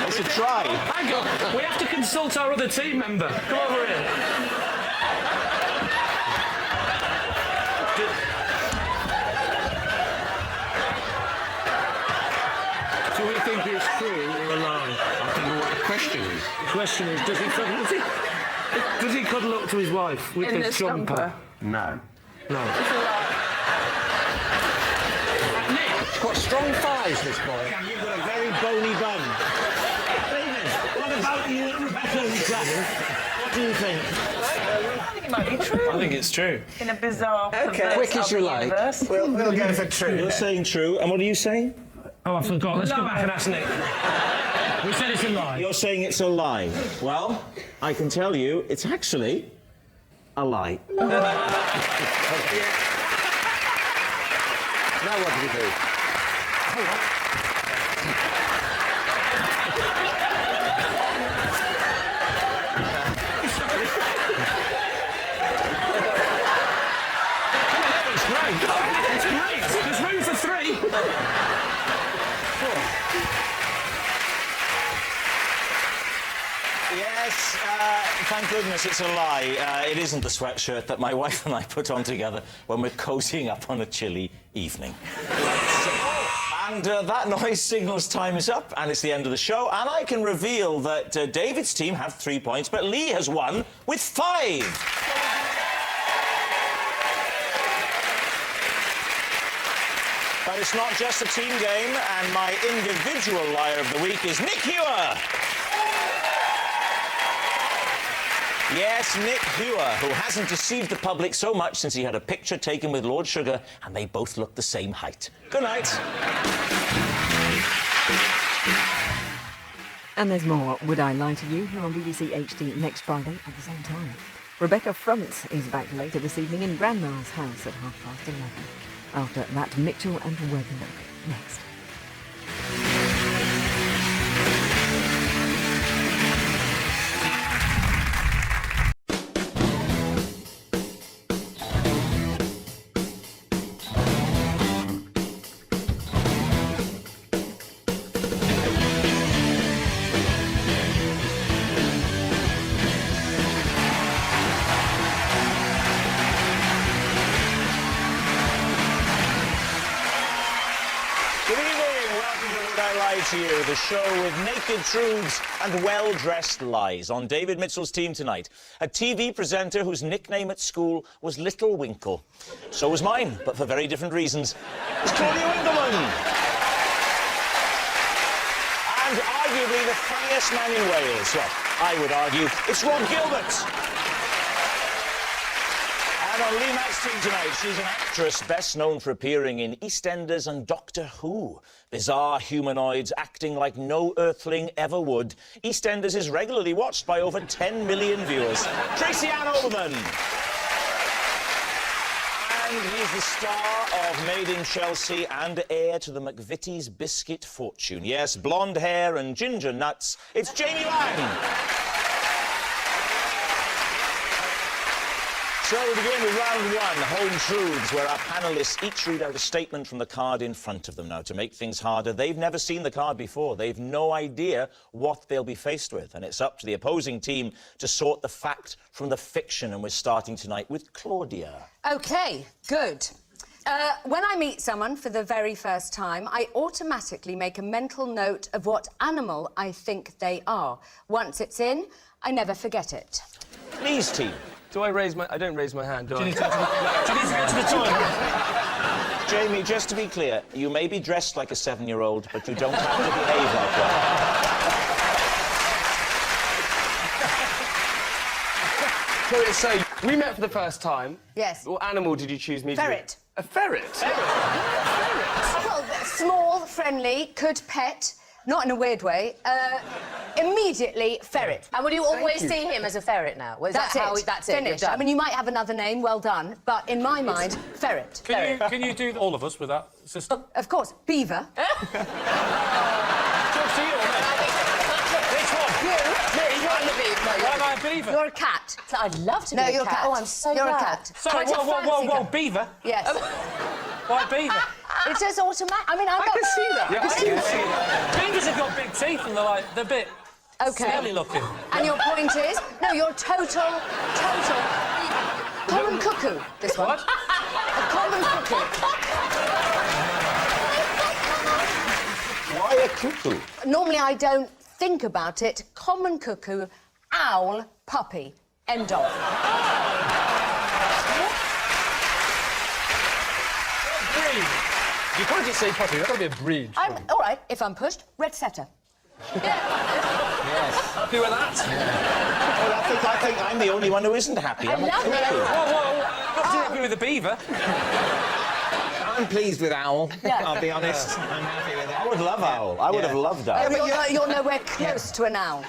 It's a try. Hang on, we have to consult our other team member. Come over here. Do we think it's true or a lie? I don't know what the question is. The question is, does he cuddle up to his wife with In his this jumper? No. No. He's got strong thighs, this boy. You've got a very bony bum. David, what about you, Rebecca and Jack? What do you think? I think it might be true. I think it's true. In a bizarre, Quick as you like. We'll go for true. You're saying true, and what are you saying? Oh, I forgot. Let's go back and ask Nick. We said it's a lie. You're saying it's a lie. Well, I can tell you, it's actually a lie. Now what do we do? It's great. It's great. There's room for 3. Yes, thank goodness it's a lie. It isn't the sweatshirt that my wife and I put on together when we're cozying up on a chilly evening. And that noise signals time is up, and it's the end of the show. And I can reveal that David's team have 3 points, but Lee has won with 5. But it's not just a team game, and my individual liar of the week is Nick Hewer. Yes, Nick Hewer, who hasn't deceived the public so much since he had a picture taken with Lord Sugar, and they both look the same height. Good night. And there's more Would I Lie to You here on BBC HD next Friday at the same time. Rebecca Front is back later this evening in Grandma's house at 11:30. After that, Mitchell and Wedlock next. To you, the show with naked truths and well-dressed lies. On David Mitchell's team tonight, a TV presenter whose nickname at school was Little Winkle. So was mine, but for very different reasons. It's Claudia Winkleman. And arguably the funniest man in Wales. Well, I would argue it's Rob Gilbert. And on Lee Mack's team tonight, she's an actress best known for appearing in EastEnders and Doctor Who. Bizarre humanoids acting like no earthling ever would. EastEnders is regularly watched by over 10 million viewers. Tracy Ann Oldham. And he's the star of Made in Chelsea and heir to the McVitie's biscuit fortune. Yes, blonde hair and ginger nuts. It's Jamie Lang. So we begin with round one, Home Truths, where our panellists each read out a statement from the card in front of them. Now, to make things harder, they've never seen the card before. They've no idea what they'll be faced with. And it's up to the opposing team to sort the fact from the fiction. And we're starting tonight with Claudia. OK, good. When I meet someone for the very first time, I automatically make a mental note of what animal I think they are. Once it's in, I never forget it. Lee's team. Do I raise my... I don't raise my hand, do I? Do you need to get to the toilet? Jamie, just to be clear, you may be dressed like a 7-year-old, but you don't have to behave like one. So, we met for the first time. Yes. What animal did you choose me to be? Ferret. A ferret? Well, small, friendly, could pet, not in a weird way. Immediately, ferret. And will you always see him as a ferret now? That's it. That's it. Finished. I mean, you might have another name, well done, but in my mind, ferret. Can you do all of us with that system? Of course. Beaver. Talk to you, Which one? You? Me? You're a beaver. No, Why am I a beaver? You're a cat. I'd love to be no, a you're cat. a cat. Oh, I'm so You're glad. a cat. Sorry, Quite a fancy whoa, cat. beaver? Yes. Why beaver? It's just automatic. I mean, I can see that. Yeah, I can see that. Beavers have got big teeth and they're a bit smelly looking. And your point is? No, you're total... Common cuckoo, this one. What? A common cuckoo. Why a cuckoo? Normally I don't think about it. Common cuckoo, owl, puppy. End of. You can't just say puppy, that's got to be a breed. All right, if I'm pushed, red setter. Yes. Happy with that? Well, I think I'm the only one who isn't happy. I'm a cuckoo. Whoa, not too happy with the beaver. I'm pleased with owl, I'll be honest. I'm happy with that. I would love owl. I would have loved owl. But you're nowhere close to an owl.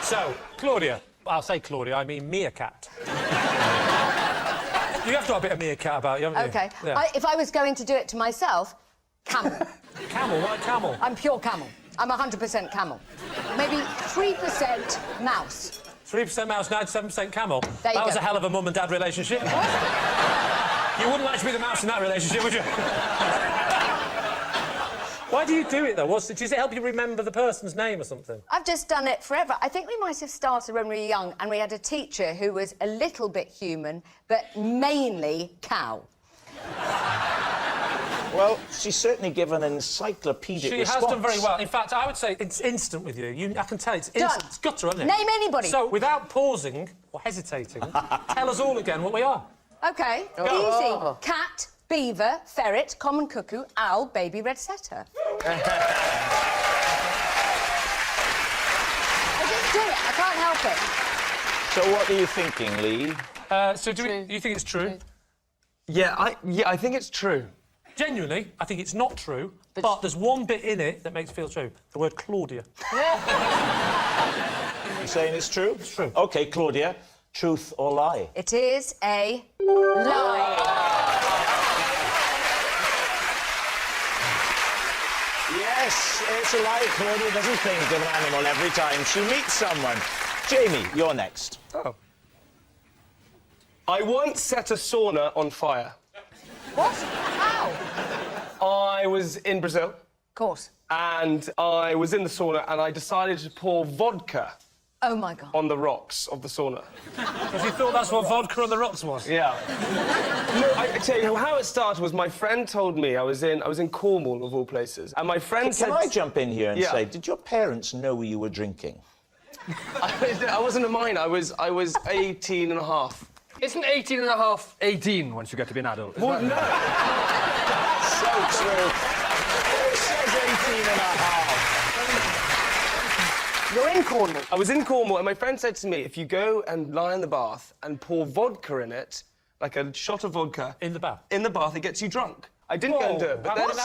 So, Claudia. I'll say Claudia, I mean meerkat. You have got a bit of meerkat about you, haven't you? OK. Yeah. If I was going to do it to myself, camel. Camel? Why camel? I'm pure camel. I'm 100% camel. Maybe 3% mouse. 3% mouse, 97% camel. There you That was go. a hell of a mum and dad relationship. You wouldn't like to be the mouse in that relationship, would you? Why do you do it, though? Does it help you remember the person's name or something? I've just done it forever. I think we might have started when we were young and we had a teacher who was a little bit human, but mainly cow. Well, she's certainly given an encyclopedic She response. has done very well. In fact, I would say it's instant with you. I can tell it's instant. Done. It's gutter, isn't it? Name anybody. So, without pausing or hesitating, tell us all again what we are. OK, easy. Cat, beaver, ferret, common cuckoo, owl, baby red setter. I just do it. I can't help it. So what are you thinking, Lee? So do you think it's true? Yeah, I think it's true. Genuinely, I think it's not true. But there's one bit in it that makes it feel true. The word Claudia. You're saying it's true? It's true. OK, Claudia, truth or lie? It is a lie. Yes, it's a lie. Claudia doesn't think of an animal every time she meets someone. Jamie, you're next. Oh. I once set a sauna on fire. What? How? I was in Brazil. Of course. And I was in the sauna and I decided to pour vodka Oh, my God. on the rocks of the sauna. Because you thought that's what vodka on the rocks was? Yeah. No, I tell you how it started was my friend told me I was in Cornwall, of all places, and my friend said... Can I jump in here and Yeah. say, did your parents know you were drinking? I wasn't a minor. I was 18 and a half. Isn't 18 and a half 18 once you get to be an adult? Well, no. So true. Who says 18 and a half? You're in Cornwall. I was in Cornwall, and my friend said to me, if you go and lie in the bath and pour vodka in it, like a shot of vodka... In the bath? In the bath, it gets you drunk. I didn't go and do it, but then... A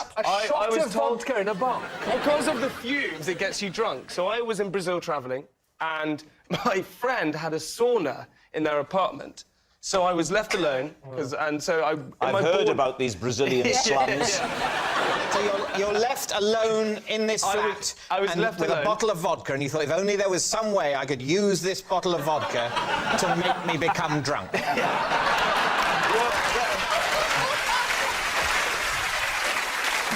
shot of vodka in a bath? Because of the fumes, it gets you drunk. So I was in Brazil travelling, and my friend had a sauna in their apartment. So I was left alone, and so I've heard about these Brazilian slums. So you're left alone in this flat I was left with alone. a bottle of vodka, and you thought, if only there was some way I could use this bottle of vodka to make me become drunk.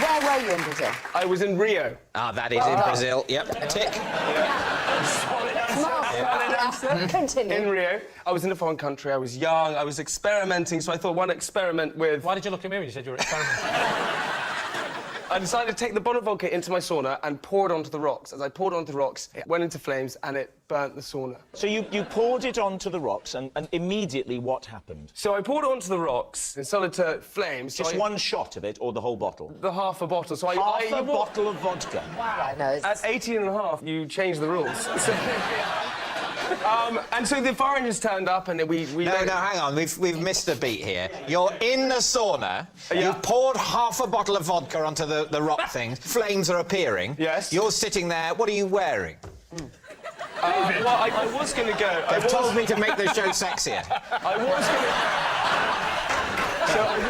Where were you in Brazil? I was in Rio. Ah, that is in Brazil. Yep, tick. Continue. In Rio. I was in a foreign country, I was young, I was experimenting, so I thought, why not experiment with... Why did you look at me when you said you were experimenting? I decided to take the bottle of vodka into my sauna and pour it onto the rocks. As I poured it onto the rocks, it went into flames and it burnt the sauna. So you poured it onto the rocks, and immediately what happened? So I poured it onto the rocks and started to flames. Just one shot of it, or the whole bottle? The half a bottle. So Half a bottle of vodka? Wow. No, At 18 and a half, you change the rules. So, and so the fire engines turned up and we... No, hang on. We've missed a beat here. You're in the sauna. Yeah. You've poured half a bottle of vodka onto the rock things. Flames are appearing. Yes. You're sitting there. What are you wearing? Well, I was going to go... They've told me to make the show sexier. I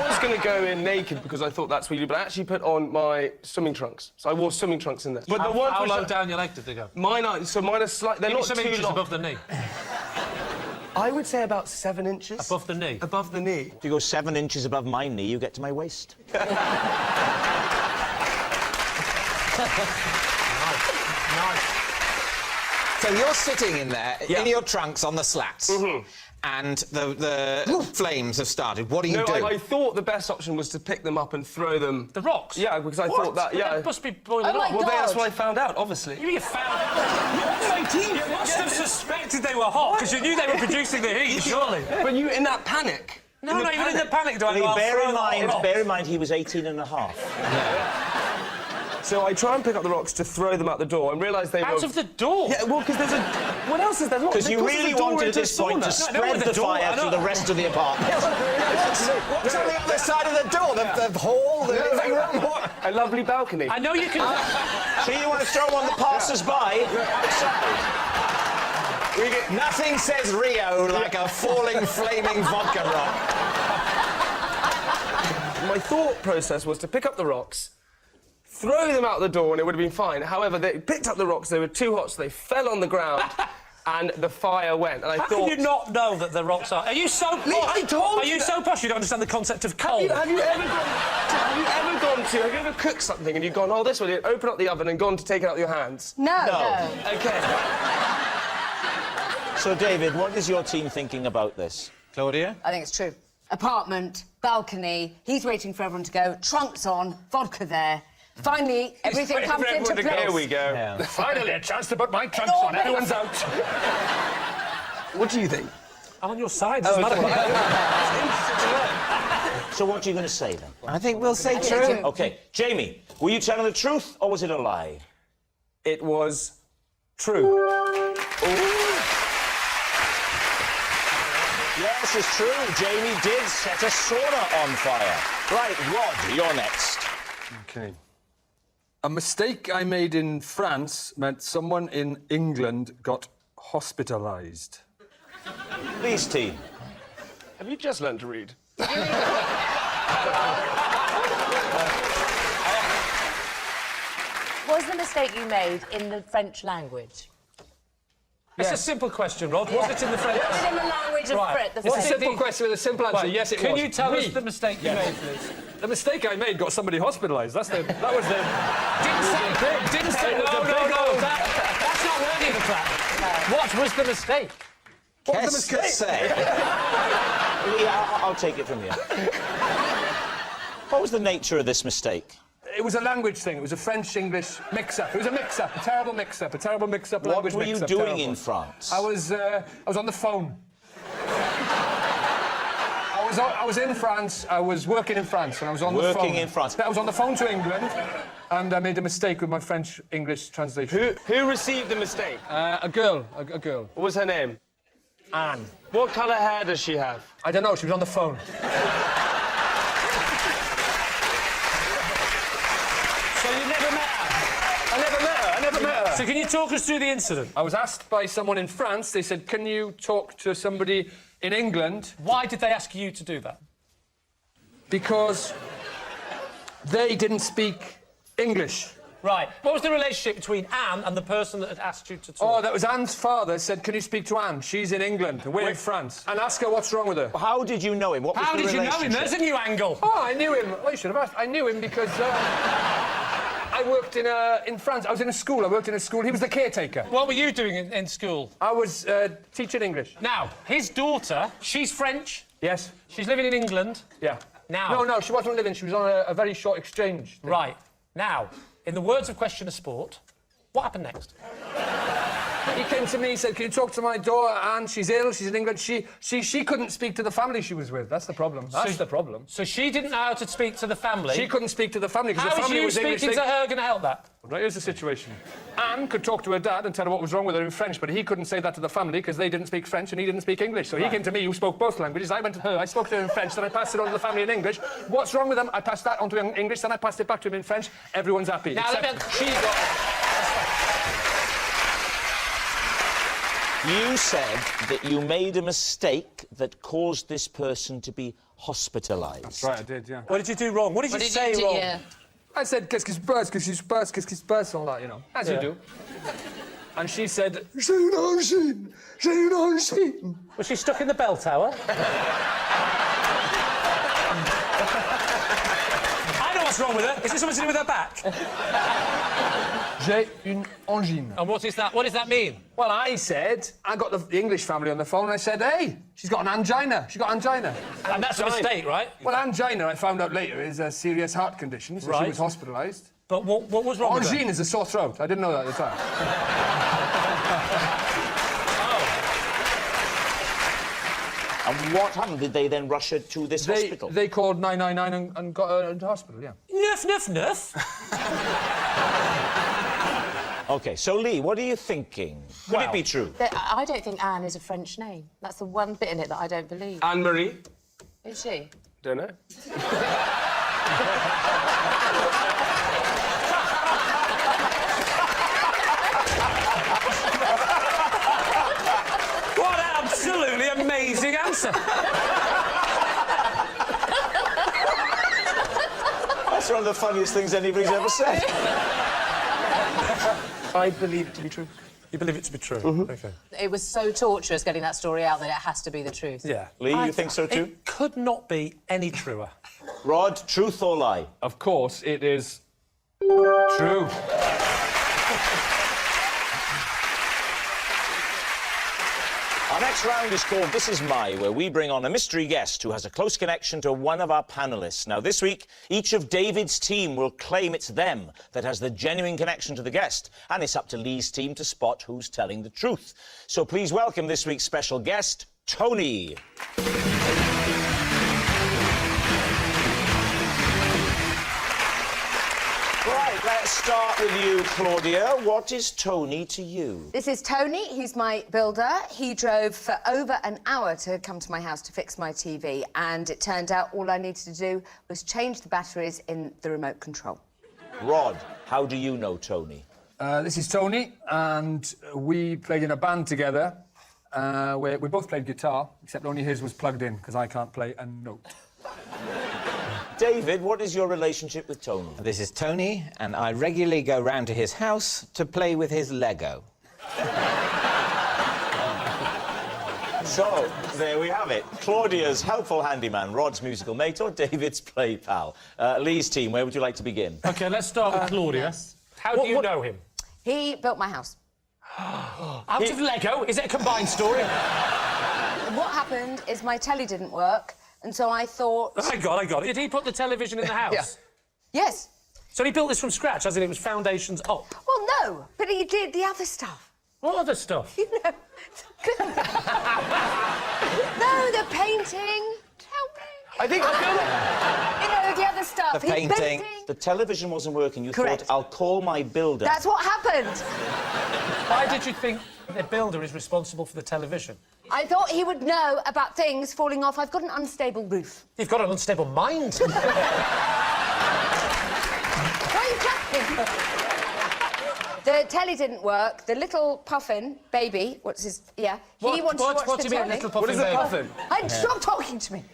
was going to go in naked because I thought that's what you do, but I actually put on my swimming trunks. So I wore swimming trunks in there. But the one How low down your leg did they go? Mine are slight. They're Give me not some too inches long. above the knee. I would say about 7 inches. Above the knee? Above the knee. If you go 7 inches above my knee, you get to my waist. Nice. So you're sitting in there, in your trunks on the slats, and the flames have started. What do you do? I thought the best option was to pick them up and throw them... The rocks? Yeah, because I thought that, yeah... That must be boiling Oh, my up. Well, God. that's what I found out, obviously. You found out? You must have suspected they were hot, because you knew they were producing the heat, surely. But you in that panic. No, not even in the panic do I go, Bear in mind, he was 18 and a half. So I try and pick up the rocks to throw them out the door and realise they were... Out of the door? Yeah, well, because there's a... What else is there? Because you really wanted at this point to spread the fire through the rest of the apartment. What's on the other side of the door? The hall, the living room? What? A lovely balcony. I know you can... So you want to throw on the passers-by outside? Nothing says Rio like a falling, flaming vodka rock. My thought process was to pick up the rocks, throw them out the door, and it would have been fine. However, they picked up the rocks, they were too hot, so they fell on the ground, and the fire went. And I How thought... can you not know that the rocks are... Are you so posh? I told Are you so posh you don't understand the concept of coal? Have you ever cooked something and you've gone, oh, this one, you open up the oven and gone to take it out with your hands? No. OK. So, David, what is your team thinking about this? Claudia? I think it's true. Apartment, balcony, he's waiting for everyone to go, trunks on, vodka there. Finally, everything comes into place. Here we go. Yeah. Finally, a chance to put my trunks on. Everyone's out. What do you think? I'm on your side. Doesn't matter. So what are you going to say, then? I think we'll say true. OK. Jamie, were you telling the truth, or was it a lie? It was true. Yes, it's true. Jamie did set a sauna on fire. Right, Rod, you're next. OK. A mistake I made in France meant someone in England got hospitalised. Lee's team. Have you just learned to read? Was the mistake you made in the French language? It's a simple question, Rod. Was it in the French? Was it in the language of Right. French? It's a simple question with a simple answer. Right. Yes, it Can was. you tell us the mistake you made, please? The mistake I made got somebody hospitalised. That was the... Didn't say... No. That's not worthy of a clap. What was the mistake? What was the mistake? I'll take it from here. What was the nature of this mistake? It was a language thing. It was a French-English mix-up. It was a mix-up, a terrible mix-up, language mix-up. What were you doing terrible. in France? I was on the phone. I was in France. I was working in France, and I was on the phone. Working in France. I was on the phone to England, and I made a mistake with my French-English translation. Who received the mistake? A girl. A girl. What was her name? Anne. What colour hair does she have? I don't know. She was on the phone. So you never met her? I never met her. So can you talk us through the incident? I was asked by someone in France. They said, "Can you talk to somebody in England?" Why did they ask you to do that? Because they didn't speak English. Right. What was the relationship between Anne and the person that had asked you to talk? Oh, that was Anne's father said, "Can you speak to Anne? She's in England, we're in France. And ask her what's wrong with her." How did you know him? What was How the did you know him? relationship? There's a new angle. Oh, I knew him. Well, you should have asked. I knew him because I worked in France. I was in a school. I worked in a school. He was the caretaker. What were you doing in school? I was teaching English. Now, his daughter, she's French. Yes. She's living in England. Yeah. Now. No, she wasn't living. She was on a very short exchange thing. Right. Now, in the words of Question of Sport, what happened next? He came to me, he said, "Can you talk to my daughter, Anne? She's ill, she's in England." She couldn't speak to the family she was with. That's the problem. That's the problem. So she didn't know how to speak to the family? She couldn't speak to the family because How the is family you was English. speaking to her going to help that? Right, here's the situation. Anne could talk to her dad and tell her what was wrong with her in French, but he couldn't say that to the family because they didn't speak French and he didn't speak English. So he came to me, who spoke both languages. I went to her, I spoke to her in French, then I passed it on to the family in English. What's wrong with them? I passed that on to him in English, then I passed it back to him in French. Everyone's happy. Now, She got... You said that you made a mistake that caused this person to be hospitalised. That's right, I did, yeah. What did you do wrong? What did you say wrong? Yeah. I said, qu'est-ce qui se passe, all that, you know, as you do. And she said, j'ai une angine. Was she stuck in the bell tower? I know what's wrong with her. Is it something to do with her back? J'ai une angine. And what is that? What does that mean? Well, I got the English family on the phone, and I said, "Hey, she's got an angina. She got angina." And that's a mistake, right? Well, angina, I found out later, is a serious heart condition, so Right. she was hospitalised. But what was wrong with her? Angine is a sore throat. I didn't know that at the time. And what happened? Did they then rush her to this hospital? They called 999 and got her into hospital, yeah. Nuff. OK, so Lee, what are you thinking? Could it be true? I don't think Anne is a French name. That's the one bit in it that I don't believe. Anne-Marie? Is she? Don't know. What an absolutely amazing answer. That's one of the funniest things anybody's ever said. I believe it to be true. You believe it to be true? Mm-hmm. OK. It was so torturous getting that story out that it has to be the truth. Yeah. Lee, you think so too? It could not be any truer. Rod, truth or lie? Of course, it is true. Our next round is called This Is My, where we bring on a mystery guest who has a close connection to one of our panellists. Now, this week, each of David's team will claim it's them that has the genuine connection to the guest, and it's up to Lee's team to spot who's telling the truth. So please welcome this week's special guest, Tony. Right, let's start with you, Claudia. What is Tony to you? This is Tony. He's my builder. He drove for over an hour to come to my house to fix my TV, and it turned out all I needed to do was change the batteries in the remote control. Rod, how do you know Tony? This is Tony, and we played in a band together. We both played guitar, except only his was plugged in, because I can't play a note. David, what is your relationship with Tony? This is Tony, and I regularly go round to his house to play with his Lego. So, there we have it. Claudia's helpful handyman, Rod's musical mate, or David's play pal. Lee's team, where would you like to begin? OK, let's start with Claudia. How do you know him? He built my house. Out of Lego? Is it a combined story? What happened is my telly didn't work, and so I thought... I got it. Did he put the television in the house? Yeah. Yes. So he built this from scratch, as in it was foundations up? Well, no, but he did the other stuff. What other stuff? You know... No, the painting. Help me. I think I feel like... You know, the other stuff. The painting. The television wasn't working. You Correct. thought, I'll call my builder. That's what happened. Why did you think the builder is responsible for the television? I thought he would know about things falling off. I've got an unstable roof. You've got an unstable mind. What are you clapping? The telly didn't work. The little puffin baby, what's his... Yeah. He wanted to watch what the do you mean, telly. little puffin baby? What is a puffin? Stop talking to me.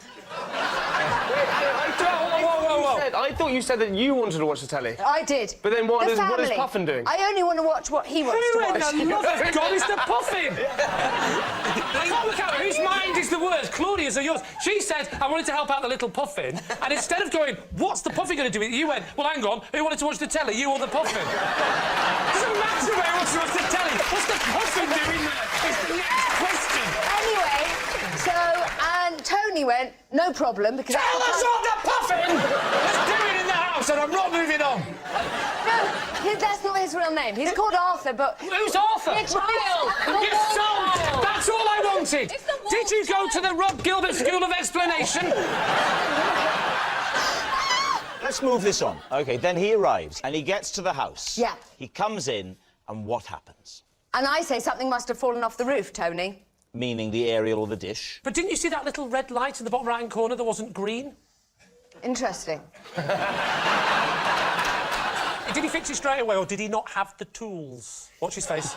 I thought you said that you wanted to watch the telly. I did. But then what is family. Puffin doing? I only want to watch what he wants to watch. Who in the love of God is the Puffin? I can't work out whose mind is the worst, Claudia's or yours. She said, I wanted to help out the little Puffin, and instead of going, what's the Puffin going to do with it, you went, well, hang on, who wanted to watch the telly, you or the Puffin? It doesn't matter who wants to watch the telly. What's the Puffin doing there? It's the next question. Anyway, and Tony went, no problem, because... Tell us on the Puffin! Let's do it in the house, and I'm not moving on. No, that's not his real name. He's called Arthur, but... Who's Arthur? Your child! You're sold! That's all I wanted! Did you go to the Rob Gilbert School of Explanation? Let's move this on. OK, then he arrives, and he gets to the house. Yeah. He comes in, and what happens? And I say something must have fallen off the roof, Tony. Meaning the aerial or the dish? But didn't you see that little red light in the bottom right-hand corner that wasn't green? Interesting. Did he fix it straight away, or did he not have the tools? Watch his face.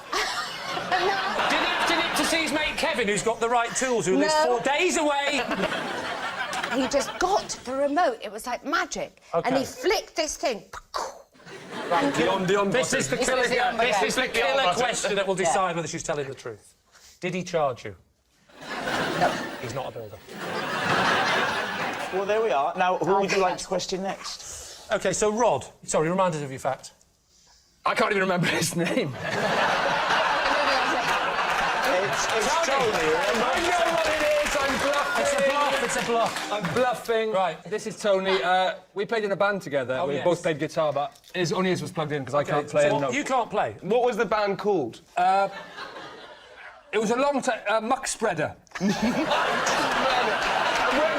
Did he have to nip to see his mate Kevin, who's got the right tools, who lives 4 days away? He just got the remote. It was like magic. OK. And he flicked this thing. Right, this is the killer, This is the killer question that will decide whether she's telling the truth. Did he charge you? No. He's not a builder. Well, there we are. Now, who would you like to question next? OK, so Rod. Sorry, remind us of your fact. I can't even remember his name. It's Tony. I know what it is. I'm bluffing. It's a bluff. I'm bluffing. Right, this is Tony. We played in a band together. We both played guitar, but only his was plugged in because I can't play a note. You can't play? What was the band called? It was a long time... Muck Spreader. Where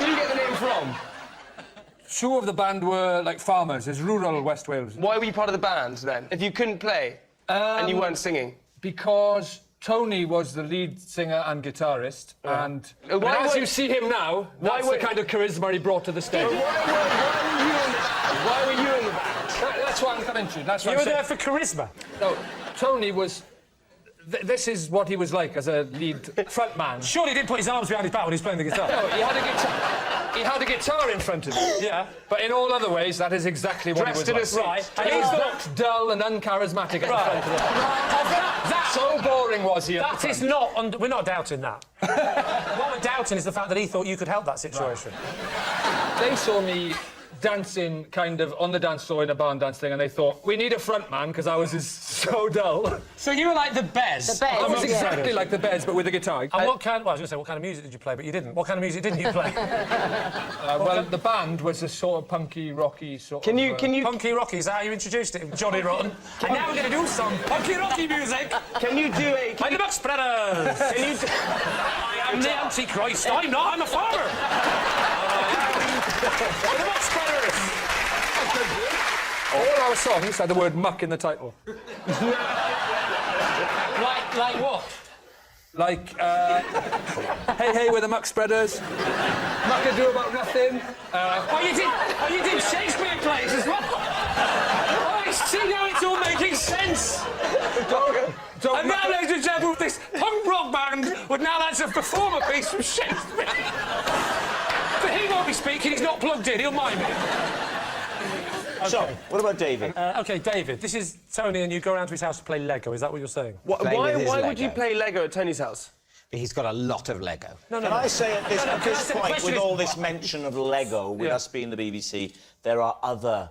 did you get the name from? 2 of the band were, like, farmers. It's rural West Wales. Why were you part of the band, then, if you couldn't play and you weren't singing? Because Tony was the lead singer and guitarist, and as you see him now, that's the kind of charisma he brought to the stage. Why were you in the band? That's what I'm coming to. That's what you I'm were saying. there for charisma? No, Tony was... this is what he was like as a lead frontman. Surely he didn't put his arms behind his back when he was playing the guitar. No, he had a guitar. He had a guitar in front of him. Yeah. But in all other ways, that is exactly what Dressed he in a was suit. like. Right. And he looked dull and uncharismatic at the front of the... So boring was he at the front. That is not... we're not doubting that. What we're doubting is the fact that he thought you could help that situation. They saw me dancing kind of on the dance floor in a barn dance thing, and they thought, we need a front man, because I was so dull. So you were like the Bez? The Bez. I was exactly like the Bez, but with a guitar. And what kind... Well, I was going to say, what kind of music did you play, but you didn't. What kind of music didn't you play? Well, the band was a sort of punky, rocky sort of... Can you... Punky rocky, is that how you introduced it, Johnny Rotten? And now we're going to do some punky rocky music. Can you do a... I'm the Muck Spreaders. Can you do... I am the Antichrist. I'm not, I'm a farmer. I'm the Muck Spreaders. All our songs had the word muck in the title. Like what? Like, hey, hey, we're the Muck Spreaders. Muck-a-do about nothing. You did Shakespeare plays as well? And now, ladies and gentlemen, this punk rock band would now like to perform a piece from Shakespeare. But he won't be speaking, he's not plugged in, he'll mind me. Okay. So, what about David? OK, David, this is Tony and you go around to his house to play Lego, is that what you're saying? Why would you play Lego at Tony's house? He's got a lot of Lego. Can I say at this point, with all this mention of Lego, with us being the BBC, there are other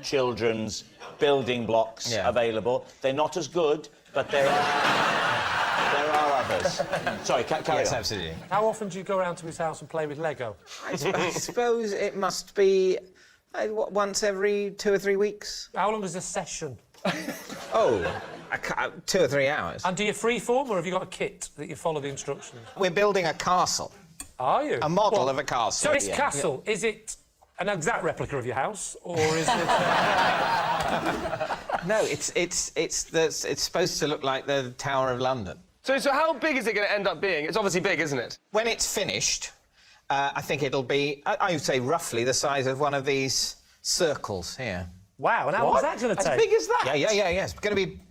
children's building blocks available. They're not as good, but there are others. Sorry, carry on. Yes, absolutely. How often do you go around to his house and play with Lego? I suppose it must be once every 2 or 3 weeks. How long is a session? 2 or 3 hours. And do you freeform, or have you got a kit that you follow the instructions? We're building a castle. Are you? A model of a castle. So this castle, is it an exact replica of your house, or is it... No, it's supposed to look like the Tower of London. So how big is it going to end up being? It's obviously big, isn't it? When it's finished, I think it'll be, I would say, roughly the size of one of these circles here. Wow, and how long is that going to take? As big as that? Yeah.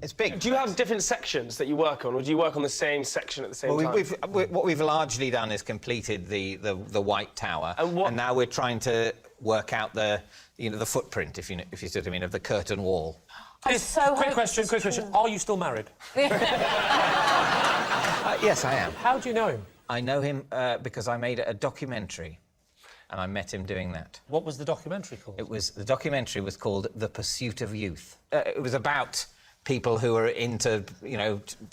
It's big. Do you have different sections that you work on, or do you work on the same section at the same time? What we've largely done is completed the White Tower, and now we're trying to work out the footprint, if you see what I mean, of the curtain wall. Quick question. Are you still married? Yes, I am. How do you know him? I know him because I made a documentary. And I met him doing that. What was the documentary called? The documentary was called The Pursuit of Youth. It was about people who are into,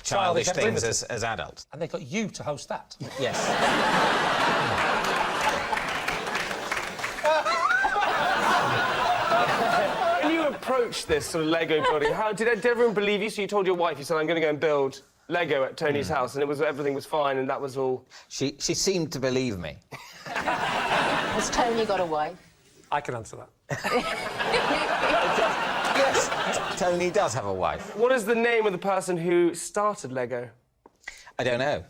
childish things as adults. And they got you to host that? Yes. When you approached this sort of Lego building, did everyone believe you? So you told your wife, you said, I'm going to go and build Lego at Tony's house, and everything was fine, and that was all... She seemed to believe me. Has Tony got a wife? I can answer that. Yes, Tony does have a wife. What is the name of the person who started Lego? I don't know.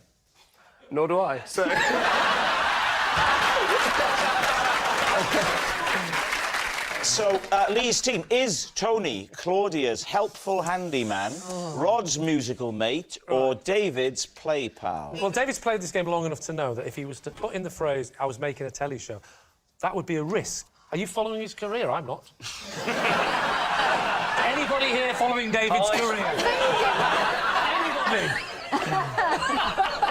Nor do I, so... So, Lee's team, is Tony Claudia's helpful handyman, Rod's musical mate, or David's play pal? Well, David's played this game long enough to know that if he was to put in the phrase, I was making a telly show, that would be a risk. Are you following his career? I'm not. Anybody here following David's career? Anybody?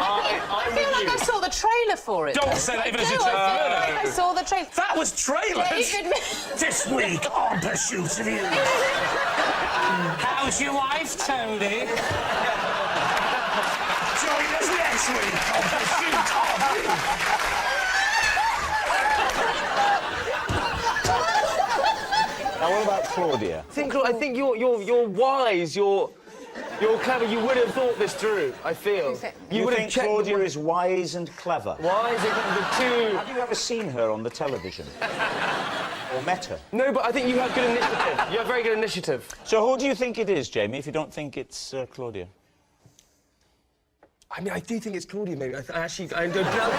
I feel like I saw the trailer for it. Don't say that even as a I feel like I saw the trailer. That was trailers? David... This week on Pursuit of Youth. How's your wife, Tony? Join us next week on Pursuit of Youth. Now, what about Claudia? I think you're wise, you're clever. You would have thought this through, I feel. You would think Claudia is wise and clever? Wise and the two... Have you ever seen her on the television? Or met her? No, but I think you have good initiative. You have very good initiative. So who do you think it is, Jamie, if you don't think it's Claudia? I mean, I do think it's Claudia, maybe. I don't know.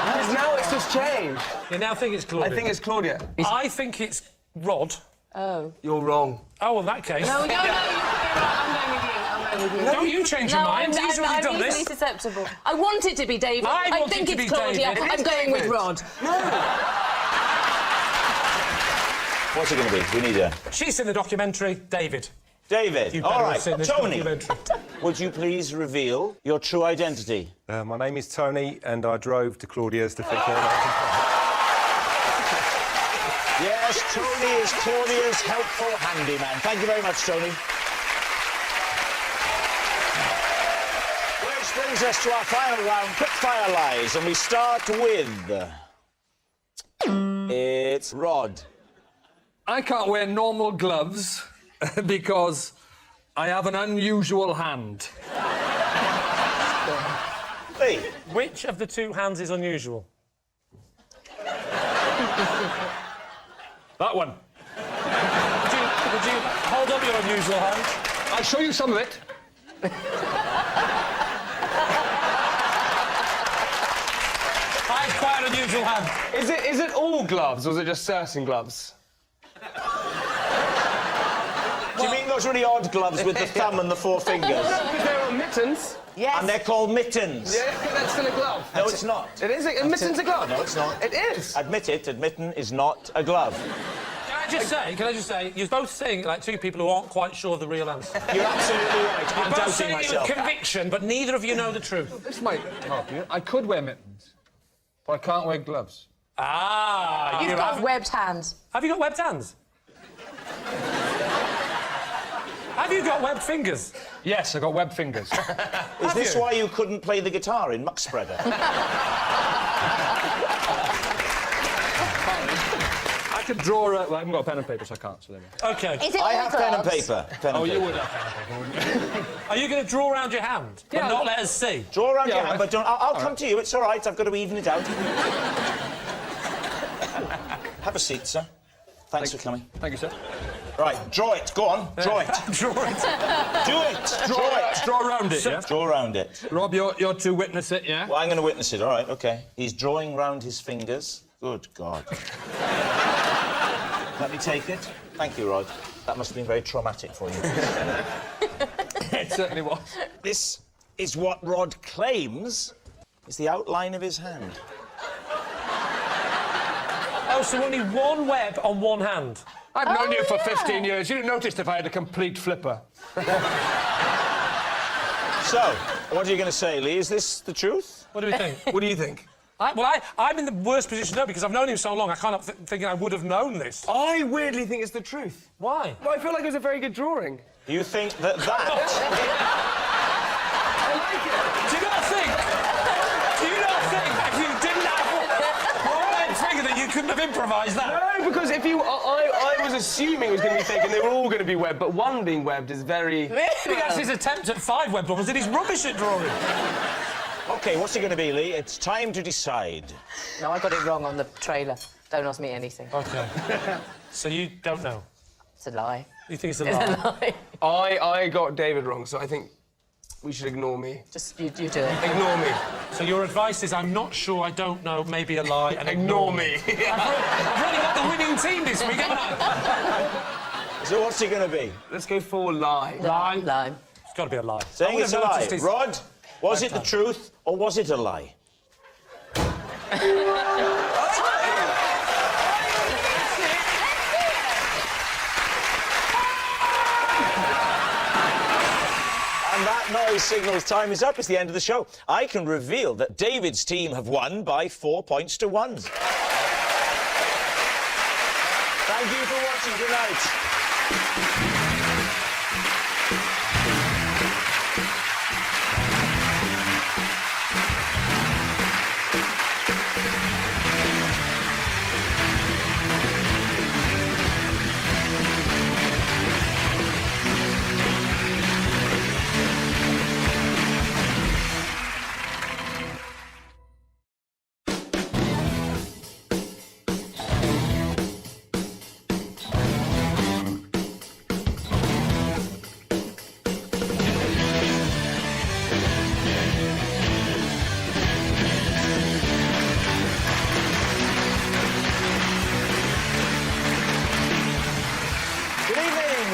Because now it's just changed. You now think it's Claudia? I think it's Claudia. I think it's Rod. Oh. You're wrong. Oh, well, in that case... No, you're right. I'm going with you. Don't you change your mind. He's already done this. I'm easily susceptible. I want it to be David. I think it's Claudia. I'm going with Rod. What's it going to be? We need a... She's in the documentary. David. David. All right. Tony, documentary. would you please reveal your true identity? My name is Tony, and I drove to Claudia's to fix her. Yes, Tony is Claudia's helpful handyman. Thank you very much, Tony. Which brings us to our final round, quick-fire lies, and we start with... It's Rod. I can't wear normal gloves because I have an unusual hand. Lee. Which of the two hands is unusual? That one. Would you hold up your unusual hand? I'll show you some of it. I have quite an unusual hand. Is it all gloves, or is it just certain gloves? Do you mean the those really odd gloves with the thumb and the four fingers? Because they're on mittens. Yes. And they're called mittens. Yeah, that's still a glove. No, it's not. It is. A mitten's a glove. No, it's not. It is. Admit it, a mitten is not a glove. Can I just say, you're both saying like two people who aren't quite sure of the real answer. You're absolutely right. I'm both doubting saying it myself. with conviction, but neither of you know the truth. This might help you. I could wear mittens, but I can't wear gloves. Ah, You've got webbed hands. Have you got webbed hands? Have you got webbed fingers? Yes, I got webbed fingers. Is this why you couldn't play the guitar in Muck Spreader? I could draw. Well, I haven't got a pen and paper, so I can't. So there we go. Okay. Is it I all have pen and gloves? paper. Pen and You paper. would have pen and paper, wouldn't you? Are you going to draw around your hand, but Yeah. not let us see? Draw around your Yeah, hand, but don't. I'll come to you. It's all right. I've got to even it out. Have a seat, sir. Thanks for coming. Thank you, sir. Right, draw it. Go on, draw it. Draw it. Do it. Draw it. Draw around it, yeah? Draw around it. Rob, you're to witness it, yeah? Well, I'm going to witness it. All right, OK. He's drawing round his fingers. Good God. Let me take it. Thank you, Rod. That must have been very traumatic for you. It certainly was. This is what Rod claims is the outline of his hand. Oh, so only one web on one hand? I've known you for 15 years. You didn't notice if I had a complete flipper. So, what are you going to say, Lee? Is this the truth? What do we think? What do you think? I'm in the worst position now because I've known him so long. I can't help thinking I would have known this. I weirdly think it's the truth. Why? Well, I feel like it was a very good drawing. You think that I like it. Do you not think if you didn't have one web finger that you couldn't have improvised that? No, because if you... I was assuming it was going to be fake and they were all going to be webbed, but one being webbed is very... I think that's his attempt at 5 web problems and he's rubbish at drawing. OK, what's it going to be, Lee? It's time to decide. No, I got it wrong on the trailer. Don't ask me anything. OK. So you don't know? It's a lie. You think it's a It's lie? a lie. I got David wrong, so I think we should ignore me. Just, you do it. Ignore me. So your advice is I'm not sure, I don't know, maybe a lie, and Ignore me. I've really got the winning team this week, haven't I? So what's it going to be? Let's go for lie. Lie? Lie. It's got to be a lie. Saying it's a lie. His... Rod, was it the truth or was it a lie? And that noise signals time is up. It's the end of the show. I can reveal that David's team have won by 4 points to 1. Thank you for watching. Good night.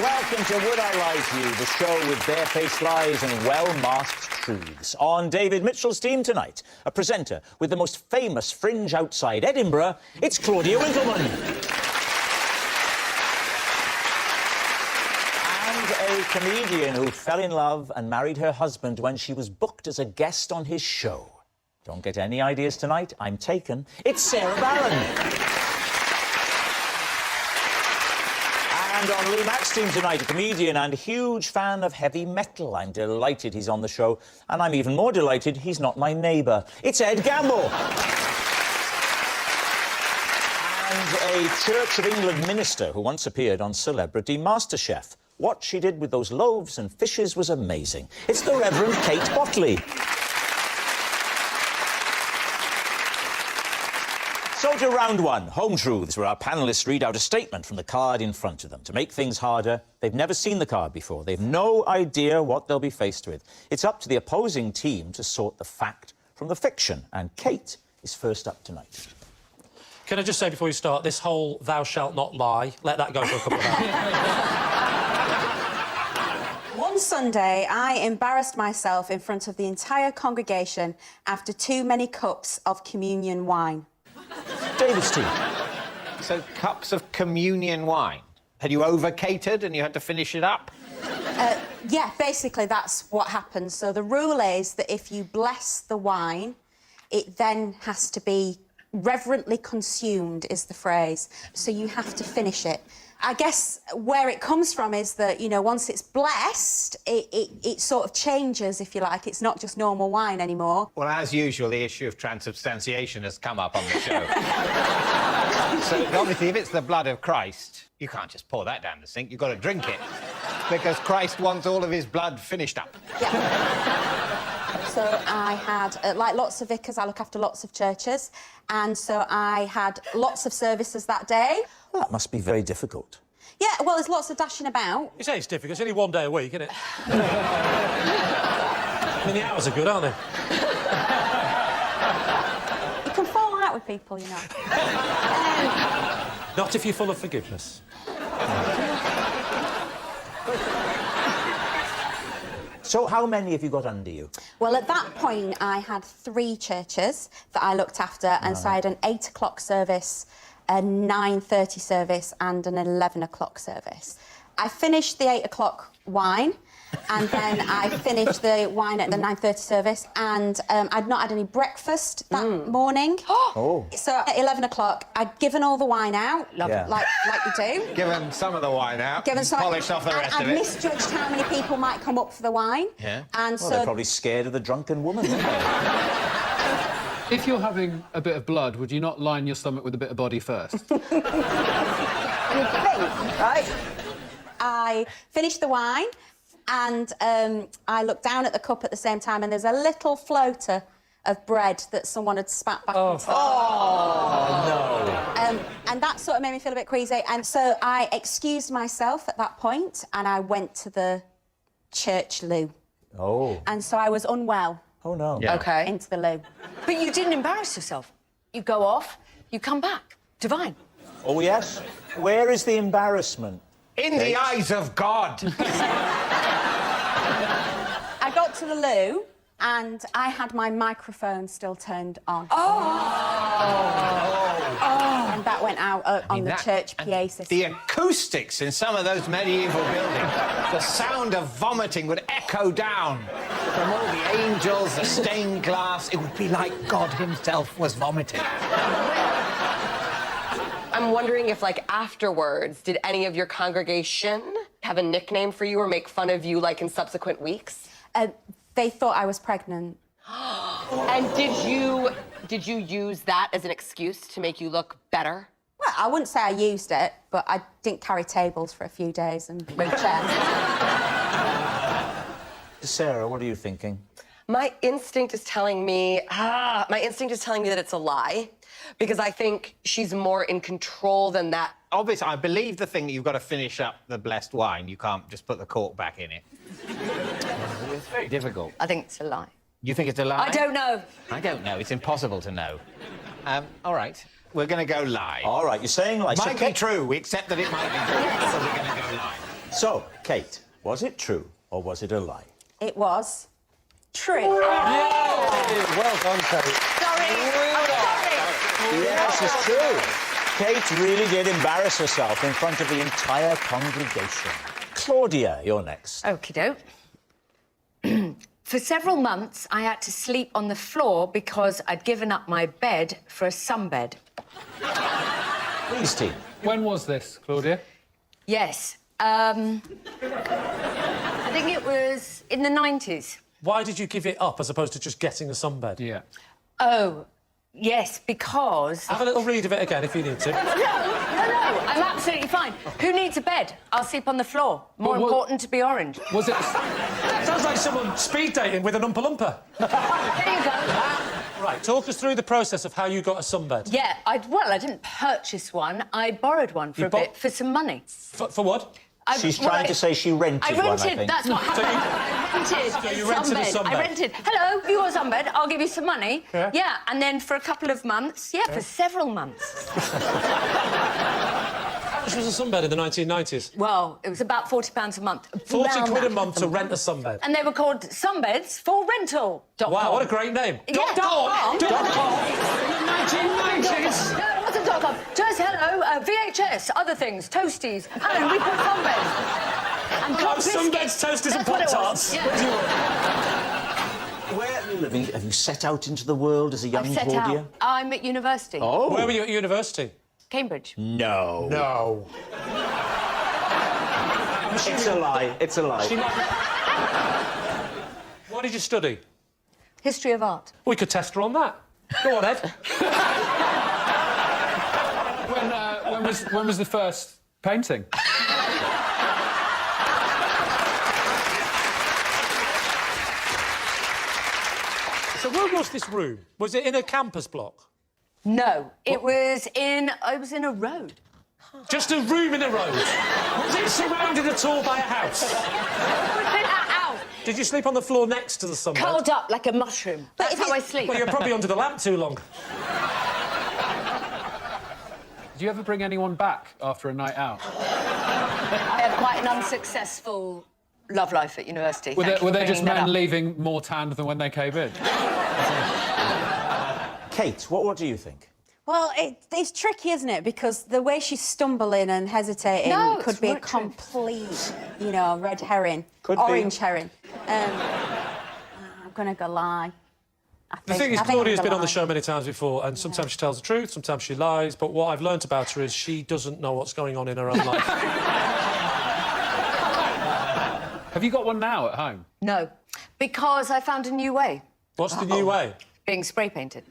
Welcome to Would I Lie to You, the show with barefaced lies and well-masked truths. On David Mitchell's team tonight, a presenter with the most famous fringe outside Edinburgh, it's Claudia Winkleman. And a comedian who fell in love and married her husband when she was booked as a guest on his show. Don't get any ideas tonight, I'm taken. It's Sarah Barron. And on Lee Mack's team tonight, a comedian and huge fan of heavy metal. I'm delighted he's on the show, and I'm even more delighted he's not my neighbour. It's Ed Gamble. And a Church of England minister who once appeared on Celebrity MasterChef. What she did with those loaves and fishes was amazing. It's the Reverend Kate Botley. So to round one, Home Truths, where our panellists read out a statement from the card in front of them. To make things harder, they've never seen the card before. They've no idea what they'll be faced with. It's up to the opposing team to sort the fact from the fiction. And Kate is first up tonight. Can I just say before you start, this whole thou shalt not lie, let that go for a couple of hours. Sunday, I embarrassed myself in front of the entire congregation after too many cups of communion wine. David's team. So, cups of communion wine. Had you over-catered and you had to finish it up? Yeah, basically that's what happens. So the rule is that if you bless the wine, it then has to be reverently consumed, is the phrase. So you have to finish it. I guess where it comes from is that, you know, once it's blessed, it sort of changes, if you like. It's not just normal wine anymore. Well, as usual, the issue of transubstantiation has come up on the show. So, obviously, if it's the blood of Christ, you can't just pour that down the sink. You've got to drink it. Because Christ wants all of his blood finished up. Yeah. So I had, like lots of vicars, I look after lots of churches, and so I had lots of services that day. Well, that must be very difficult. Yeah, well, there's lots of dashing about. You say it's difficult. It's only one day a week, isn't it? I mean, the hours are good, aren't they? You can fall out with people, you know. Not if you're full of forgiveness. So how many have you got under you? Well, at that point, I had 3 churches that I looked after, and so I had an 8 o'clock service, a 9:30 service and an 11 o'clock service. I finished the 8 o'clock wine, and then I finished the wine at the 9:30 service, and I'd not had any breakfast that morning. Oh. So at 11 o'clock, I'd given all the wine out, like you do. Given some of the wine out, Given some, polished off the rest I'd of it. misjudged how many people might come up for the wine. Yeah. And Well, so they're probably scared of the drunken woman, aren't they? If you're having a bit of blood, would you not line your stomach with a bit of body first? Right. I finished the wine, and I looked down at the cup at the same time, and there's a little floater of bread that someone had spat back into the no. And that sort of made me feel a bit queasy, and so I excused myself at that point, and I went to the church loo. Oh. And so I was unwell. Oh, no. Yeah. OK. Into the loo. But you didn't embarrass yourself. You go off, you come back. Divine. Oh, yes? Where is the embarrassment? In the eyes of God. I got to the loo, and I had my microphone still turned on. And that went out on the church PA system. The acoustics in some of those medieval buildings, the sound of vomiting would echo down from all the angels, the stained glass. It would be like God himself was vomiting. I'm wondering if, like, afterwards, did any of your congregation have a nickname for you or make fun of you, like, in subsequent weeks? They thought I was pregnant. And did you use that as an excuse to make you look better? Well, I wouldn't say I used it, but I didn't carry tables for a few days and move chairs. Sarah, what are you thinking? My instinct is telling me that it's a lie, because I think she's more in control than that. Obviously, I believe the thing that you've got to finish up the blessed wine. You can't just put the cork back in it. It's very difficult. I think it's a lie. You think it's a lie? I don't know. I don't know. It's impossible to know. All right. We're going to go lie. All right, you're saying lie. Might be true. We accept that it might be true. So we're going to go lie. So, Kate, was it true or was it a lie? It was true. Well done, Kate. Sorry. Yes, it's true. Kate really did embarrass herself in front of the entire congregation. Claudia, you're next. Okie doke. For several months, I had to sleep on the floor because I'd given up my bed for a sunbed. Please, team. When was this, Claudia? Yes. I think it was in the 90s. Why did you give it up as opposed to just getting a sunbed? Yeah. Oh, yes, because... Have a little read of it again if you need to. No, I'm absolutely fine. Who needs a bed? I'll sleep on the floor. More important to be orange. Was it... Sounds like someone speed dating with an Oompa Loompa. There you go. Right, talk us through the process of how you got a sunbed. Yeah, I didn't purchase one. I borrowed one for a bit, for some money. For what? She's trying to say she rented one, I think. That's what happened. I rented. So you rented a sunbed? I rented. Hello, you want a sunbed? I'll give you some money. Yeah, and then for a couple of months, for several months. How much was a sunbed in the 1990s? Well, it was about £40 a month. 40 Around quid a that. month to rent a sunbed. And they were called Sunbeds for Rental. Wow, what a great name. Yeah, .com. .com. In the 1990s. No, it wasn't .com. Just hello, VHS, other things, toasties. And we put sunbeds. And sunbeds, toasties and Pop-Tarts. Where are you living? Have you set out into the world as a young Claudia? I'm at university. Oh. Where were you at university? Cambridge. No. No. It's a lie. It's a lie. What did you study? History of art. We could test her on that. Go on, Ed. When was the first painting? So where was this room? Was it in a campus block? No, it was in a road. Just a room in a road? Was it surrounded at all by a house? Did you sleep on the floor next to the sunbed? Curled up like a mushroom. That's how I sleep. Well, you're probably under the lamp too long. Do you ever bring anyone back after a night out? I had quite an unsuccessful love life at university. Were they just men leaving more tanned than when they came in? Kate, what do you think? Well, it's tricky, isn't it? Because the way she's stumbling and hesitating could be a complete, red herring. Orange herring. I'm going to go lie. The thing is, Claudia's been on the show many times before, and sometimes she tells the truth, sometimes she lies, but what I've learnt about her is she doesn't know what's going on in her own life. Have you got one now at home? No, because I found a new way. What's the new way? Being spray painted.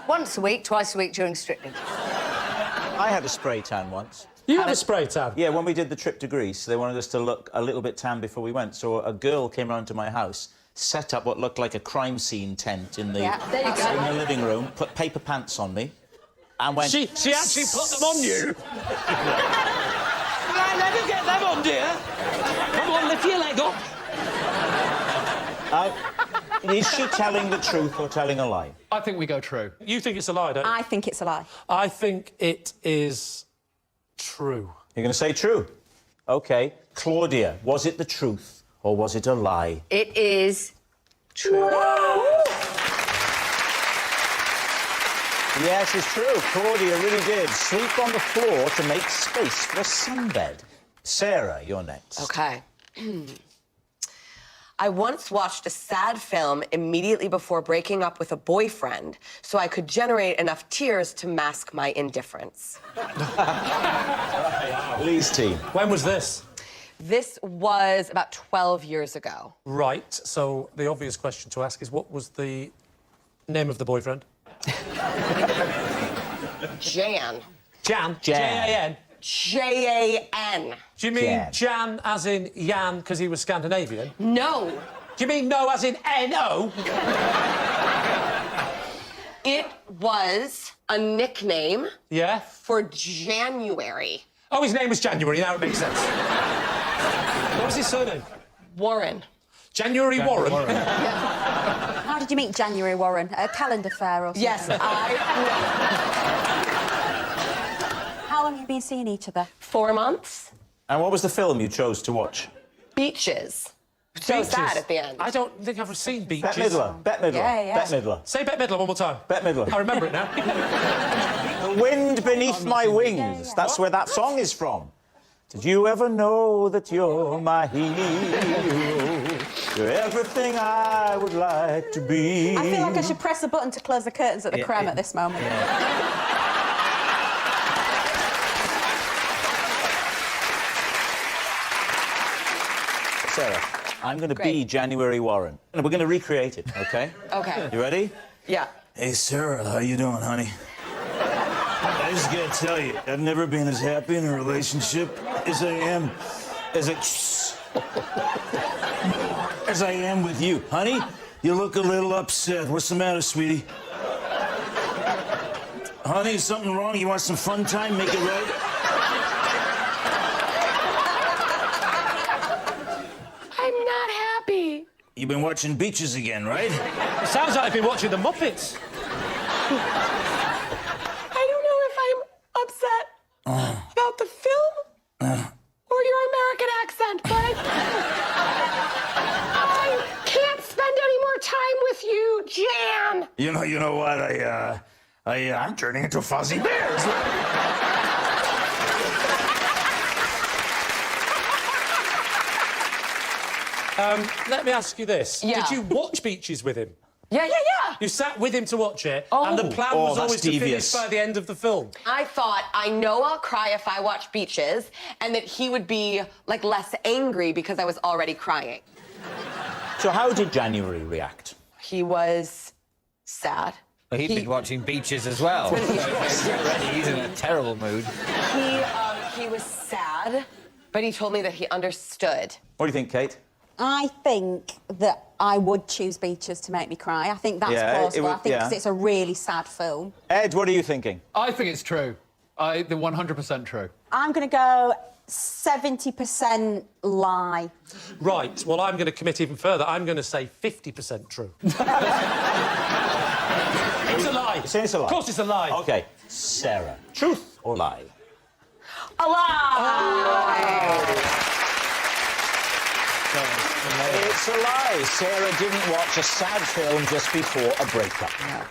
Once a week, twice a week during Strictly. I had a spray tan once. You had a spray tan? Yeah, when we did the trip to Greece, they wanted us to look a little bit tan before we went, so a girl came round to my house, set up what looked like a crime scene tent in the, there you go. in the living room, put paper pants on me, and went... She actually put them on you? Well, I never get them on, dear. Come on, lift your leg up. Is she telling the truth or telling a lie? I think we go true. You think it's a lie, don't you? I think it's a lie. I think it is true. You're going to say true? OK. Claudia, was it the truth or was it a lie? It is true. Yes, it's true. Claudia really did sleep on the floor to make space for a sunbed. Sarah, you're next. Okay. I once watched a sad film immediately before breaking up with a boyfriend so I could generate enough tears to mask my indifference. Lee's team. When was this? This was about 12 years ago. Right, so the obvious question to ask is what was the name of the boyfriend? Jan. Jan? Jan. J-A-N? J-A-N. Do you mean Jan as in Jan because he was Scandinavian? No. Do you mean no as in N-O? It was a nickname. Yeah? For January. Oh, his name was January, now it makes sense. What was his surname? Warren. January Warren? How did you meet January Warren? At a calendar fair or something? Yes, How long have you been seeing each other? 4 months. And what was the film you chose to watch? Beaches. So Beaches? sad at the end. I don't think I've ever seen Beaches. Bette Midler. Bette Midler. Yeah. Bette Midler. Say Bette Midler one more time. Bette Midler. I remember it now. The wind beneath my wings. That's where that song is from. Did you ever know that you're my hero? You're everything I would like to be. I feel like I should press a button to close the curtains at the creme at this moment. Sarah, I'm going to be January Warren. And we're going to recreate it, OK? Okay. You ready? Yeah. Hey, Sarah, how you doing, honey? I just gotta tell you, I've never been as happy in a relationship as I am with you. Honey, you look a little upset. What's the matter, sweetie? Honey, is something wrong? You want some fun time? Make it right? I'm not happy. You've been watching Beaches again, right? It sounds like I've been watching the Muppets. I don't know if I'm upset about the film you know what? I'm turning into Fuzzy Bears. Let me ask you this. Yeah. Did you watch Beaches with him? Yeah. You sat with him to watch it, Oh. and the plan was that's always to devious. finish by the end of the film. I thought, I know I'll cry if I watch Beaches, and that he would be, like, less angry because I was already crying. So how did January react? He was sad. Well, he'd been watching Beaches as well. He's in a terrible mood. He was sad, but he told me that he understood. What do you think, Kate? I think that I would choose Beaches to make me cry. I think that's Yeah, plausible. I think yeah. 'cause it's a really sad film. Ed, what are you thinking? I think it's true. The 100% true. I'm going to go 70% lie. Right, well, I'm going to commit even further. I'm going to say 50% true. It's a lie. You're saying it's a lie? Of course it's a lie. OK, Sarah, truth or lie? A lie! It's a lie. Sarah didn't watch a sad film just before a breakup. No.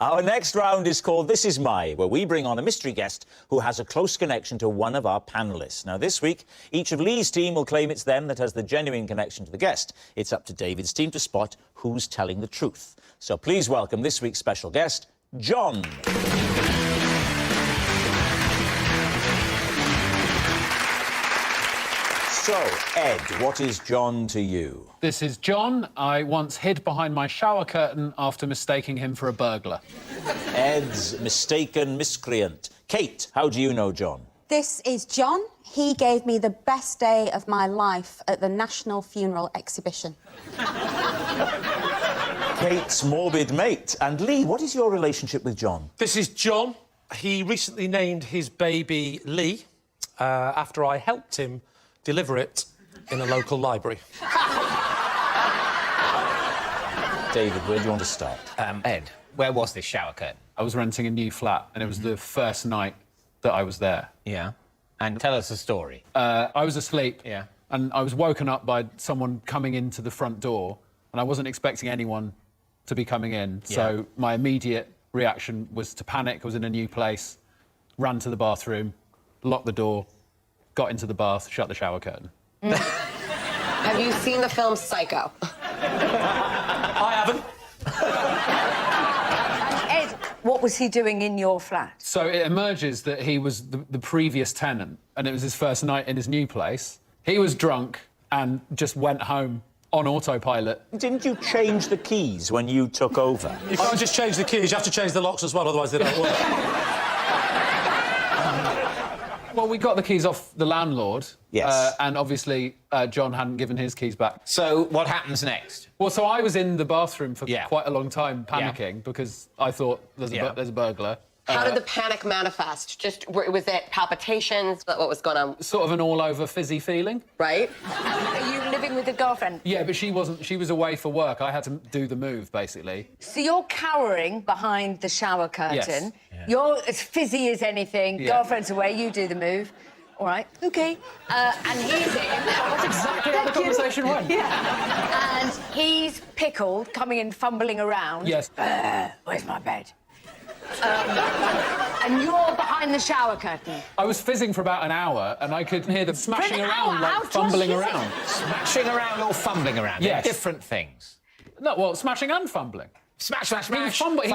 Our next round is called This Is My, where we bring on a mystery guest who has a close connection to one of our panellists. Now, this week, each of Lee's team will claim it's them that has the genuine connection to the guest. It's up to David's team to spot who's telling the truth. So please welcome this week's special guest, John. So, Ed, what is John to you? This is John. I once hid behind my shower curtain after mistaking him for a burglar. Ed's mistaken miscreant. Kate, how do you know John? This is John. He gave me the best day of my life at the National Funeral Exhibition. Kate's morbid mate. And Lee, what is your relationship with John? This is John. He recently named his baby Lee after I helped him deliver it in a local library. David, where do you want to start? Ed, where was this shower curtain? I was renting a new flat, and it was the first night that I was there. Yeah. And tell us a story. I was asleep. Yeah. And I was woken up by someone coming into the front door, and I wasn't expecting anyone to be coming in. Yeah. So my immediate reaction was to panic. I was in a new place, ran to the bathroom, locked the door, got into the bath, shut the shower curtain. Have you seen the film Psycho? I haven't. Ed, what was he doing in your flat? So it emerges that he was the previous tenant, and it was his first night in his new place. He was drunk and just went home on autopilot. Didn't you change the keys when you took over? You can't just change the keys, you have to change the locks as well, otherwise they don't work. Well, we got the keys off the landlord. Yes. And obviously, John hadn't given his keys back. So what happens next? Well, so I was in the bathroom for quite a long time panicking because I thought there's a burglar. How did the panic manifest? Was it palpitations? What was going on? Sort of an all-over fizzy feeling. Right? Are you living with a girlfriend? Yeah, but she wasn't. She was away for work. I had to do the move, basically. So you're cowering behind the shower curtain. Yes. Yeah. You're as fizzy as anything. Yeah. Girlfriend's away, you do the move. All right, OK. And he's in. That's exactly how the conversation went. Yeah. And he's pickled, coming in, fumbling around. Yes. Where's my bed? And you're behind the shower curtain. I was fizzing for about an hour, and I could hear them smashing For an around, hour? like fumbling How around. Smashing around or fumbling around? Yes. They're different things. No, well, smashing and fumbling. Smash, smash, smash. He fumbled.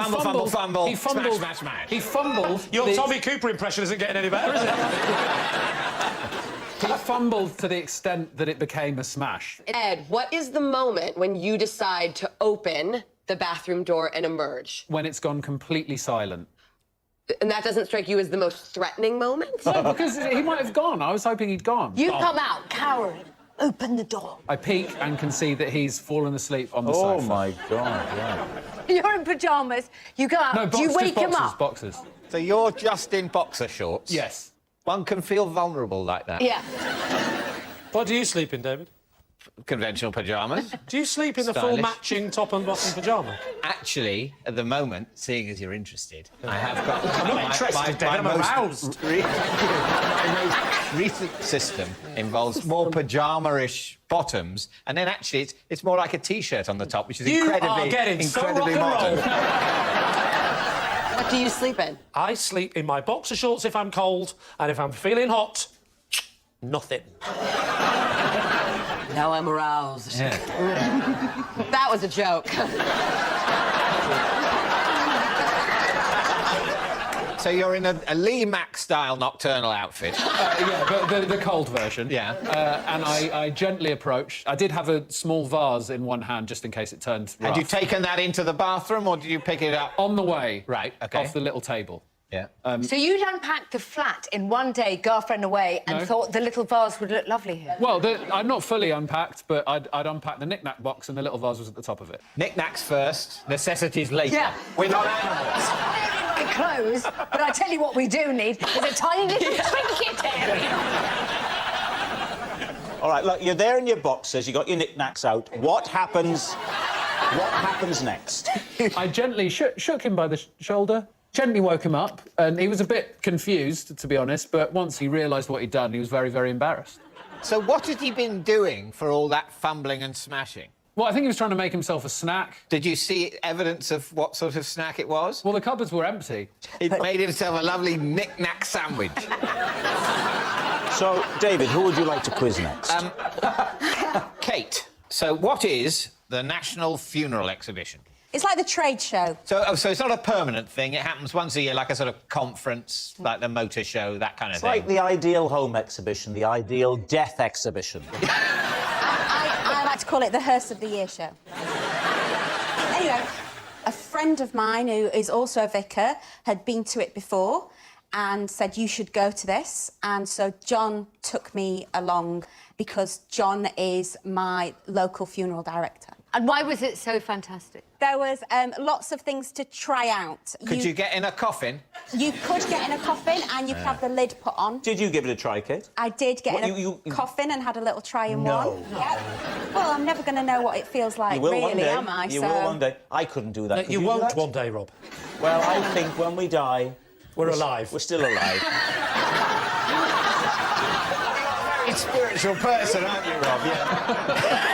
Fumble. He fumbled. Smash, smash, smash. He fumbled. Your the- Tommy Cooper impression isn't getting any better, is it? He fumbled to the extent that it became a smash. Ed, what is the moment when you decide to open the bathroom door and emerge? When it's gone completely silent. And that doesn't strike you as the most threatening moment? No, because he might have gone. I was hoping he'd gone. You come out, cowering. Open the door. I peek and can see that he's fallen asleep on the sofa. Oh, my God, yeah. You're in pyjamas. You go out. No, Do you wake him up? boxers. So you're just in boxer shorts? Yes. One can feel vulnerable like that. Yeah. What do you sleep in, David? conventional pyjamas. Do you sleep in the full Stylish. matching top and bottom pyjama? Actually, at the moment, seeing as you're interested, I have got... I'm not interested, David, I'm aroused. My most recent system involves more pyjama-ish bottoms, and then actually it's more like a T-shirt on the top, which is incredibly modern. What do you sleep in? I sleep in my boxer shorts if I'm cold, and if I'm feeling hot, nothing. Now I'm aroused. Yeah. That was a joke. So you're in a Lee Mack-style nocturnal outfit. Yeah, but the cold version. Yeah. And I gently approached. I did have a small vase in one hand just in case it turned rough. Had you taken that into the bathroom, or did you pick it up? On the way. Right, OK. Off the little table. Yeah. So you'd unpacked the flat in one day, girlfriend away, and No. thought the little vase would look lovely here. Well, I'd not fully unpacked, but I'd unpacked the knick-knack box and the little vase was at the top of it. Knick-knacks first, necessities later. Yeah. We're not animals. My clothes, but I tell you what we do need is a tiny little trinket area. All right, look, you're there in your boxers, you got your knickknacks out. What happens? What happens next? I gently shook him by the shoulder, gently woke him up, and he was a bit confused, to be honest, but once he realised what he'd done, he was very, very embarrassed. So what had he been doing for all that fumbling and smashing? Well, I think he was trying to make himself a snack. Did you see evidence of what sort of snack it was? Well, the cupboards were empty. He'd made himself a lovely knick-knack sandwich. So, David, who would you like to quiz next? Kate, so what is the National Funeral Exhibition? It's like the trade show. So it's not a permanent thing, it happens once a year, like a sort of conference, like the motor show, that kind of It's thing. like the ideal home exhibition, the ideal death exhibition. I like to call it the Hearse of the Year show. Anyway, a friend of mine who is also a vicar had been to it before and said, you should go to this. And so John took me along because John is my local funeral director. And why was it so fantastic? There was lots of things to try out. Could you get in a coffin? You could get in a coffin and you could have the lid put on. Did you give it a try, Kate? I did get in a coffin and had a little try in one. Yep. Well, I'm never going to know what it feels like, You will really, one day. am I? You will one day. I couldn't do that. Could You do won't that? one day, Rob. Well, I think when we die... We're alive. We're still alive. Very spiritual person, aren't you, Rob? Yeah.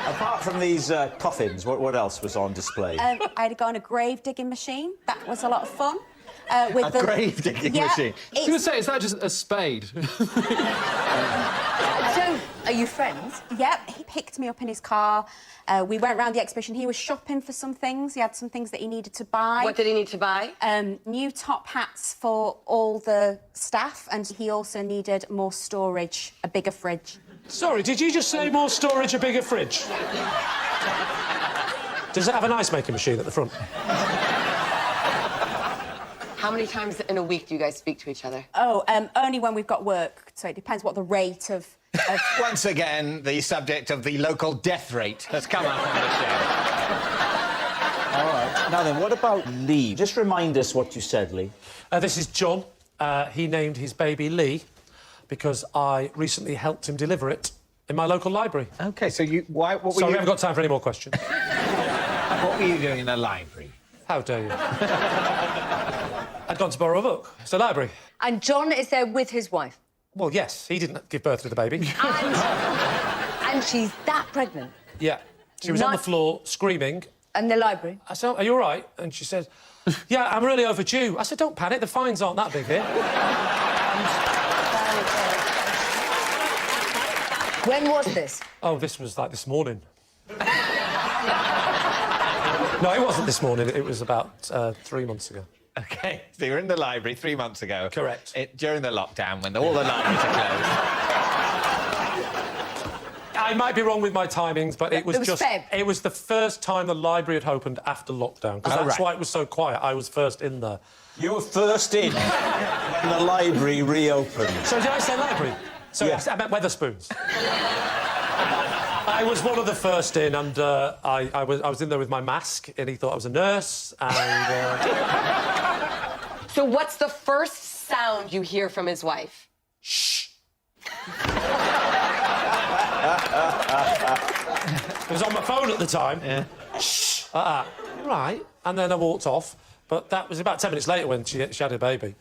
Apart from these coffins, what else was on display? I had to go on a grave digging machine. That was a lot of fun. A grave digging machine? I was going to say, is that just a spade? So, are you friends? Yep, he picked me up in his car. We went round the exhibition. He was shopping for some things. He had some things that he needed to buy. What did he need to buy? New top hats for all the staff, and he also needed more storage, a bigger fridge. Sorry, did you just say more storage, a bigger fridge? Does it have an ice-making machine at the front? How many times in a week do you guys speak to each other? Oh, only when we've got work, so it depends what the rate of... Once again, the subject of the local death rate has come up on the show. All right. Now then, what about Lee? Just remind us what you said, Lee. This is John. He named his baby Lee because I recently helped him deliver it in my local library. OK, so what were Sorry, you... we haven't got time for any more questions. What were you doing in the library? How dare you? I'd gone to borrow a book. It's a library. And John is there with his wife? Well, yes, he didn't give birth to the baby. And she's that pregnant? Yeah. She was on the floor, screaming. In the library? I said, are you all right? And she said, yeah, I'm really overdue. I said, don't panic, the fines aren't that big here. When was this? Oh, this was, like, this morning. No, it wasn't this morning. It was about 3 months ago. OK, so you were in the library 3 months ago. Correct. During the lockdown, when all the libraries are closed. I might be wrong with my timings, but it was was just... Feb. It was the first time the library had opened after lockdown, because that's why it was so quiet. I was first in there. You were first in when the library reopened. So did I say library? So yes, I meant Wetherspoons. I was one of the first in, and I was in there with my mask, and he thought I was a nurse, and... So what's the first sound you hear from his wife? Shh. It was on my phone at the time. Yeah. Shh, like that. Right. And then I walked off. But that was about 10 minutes later when she had a baby.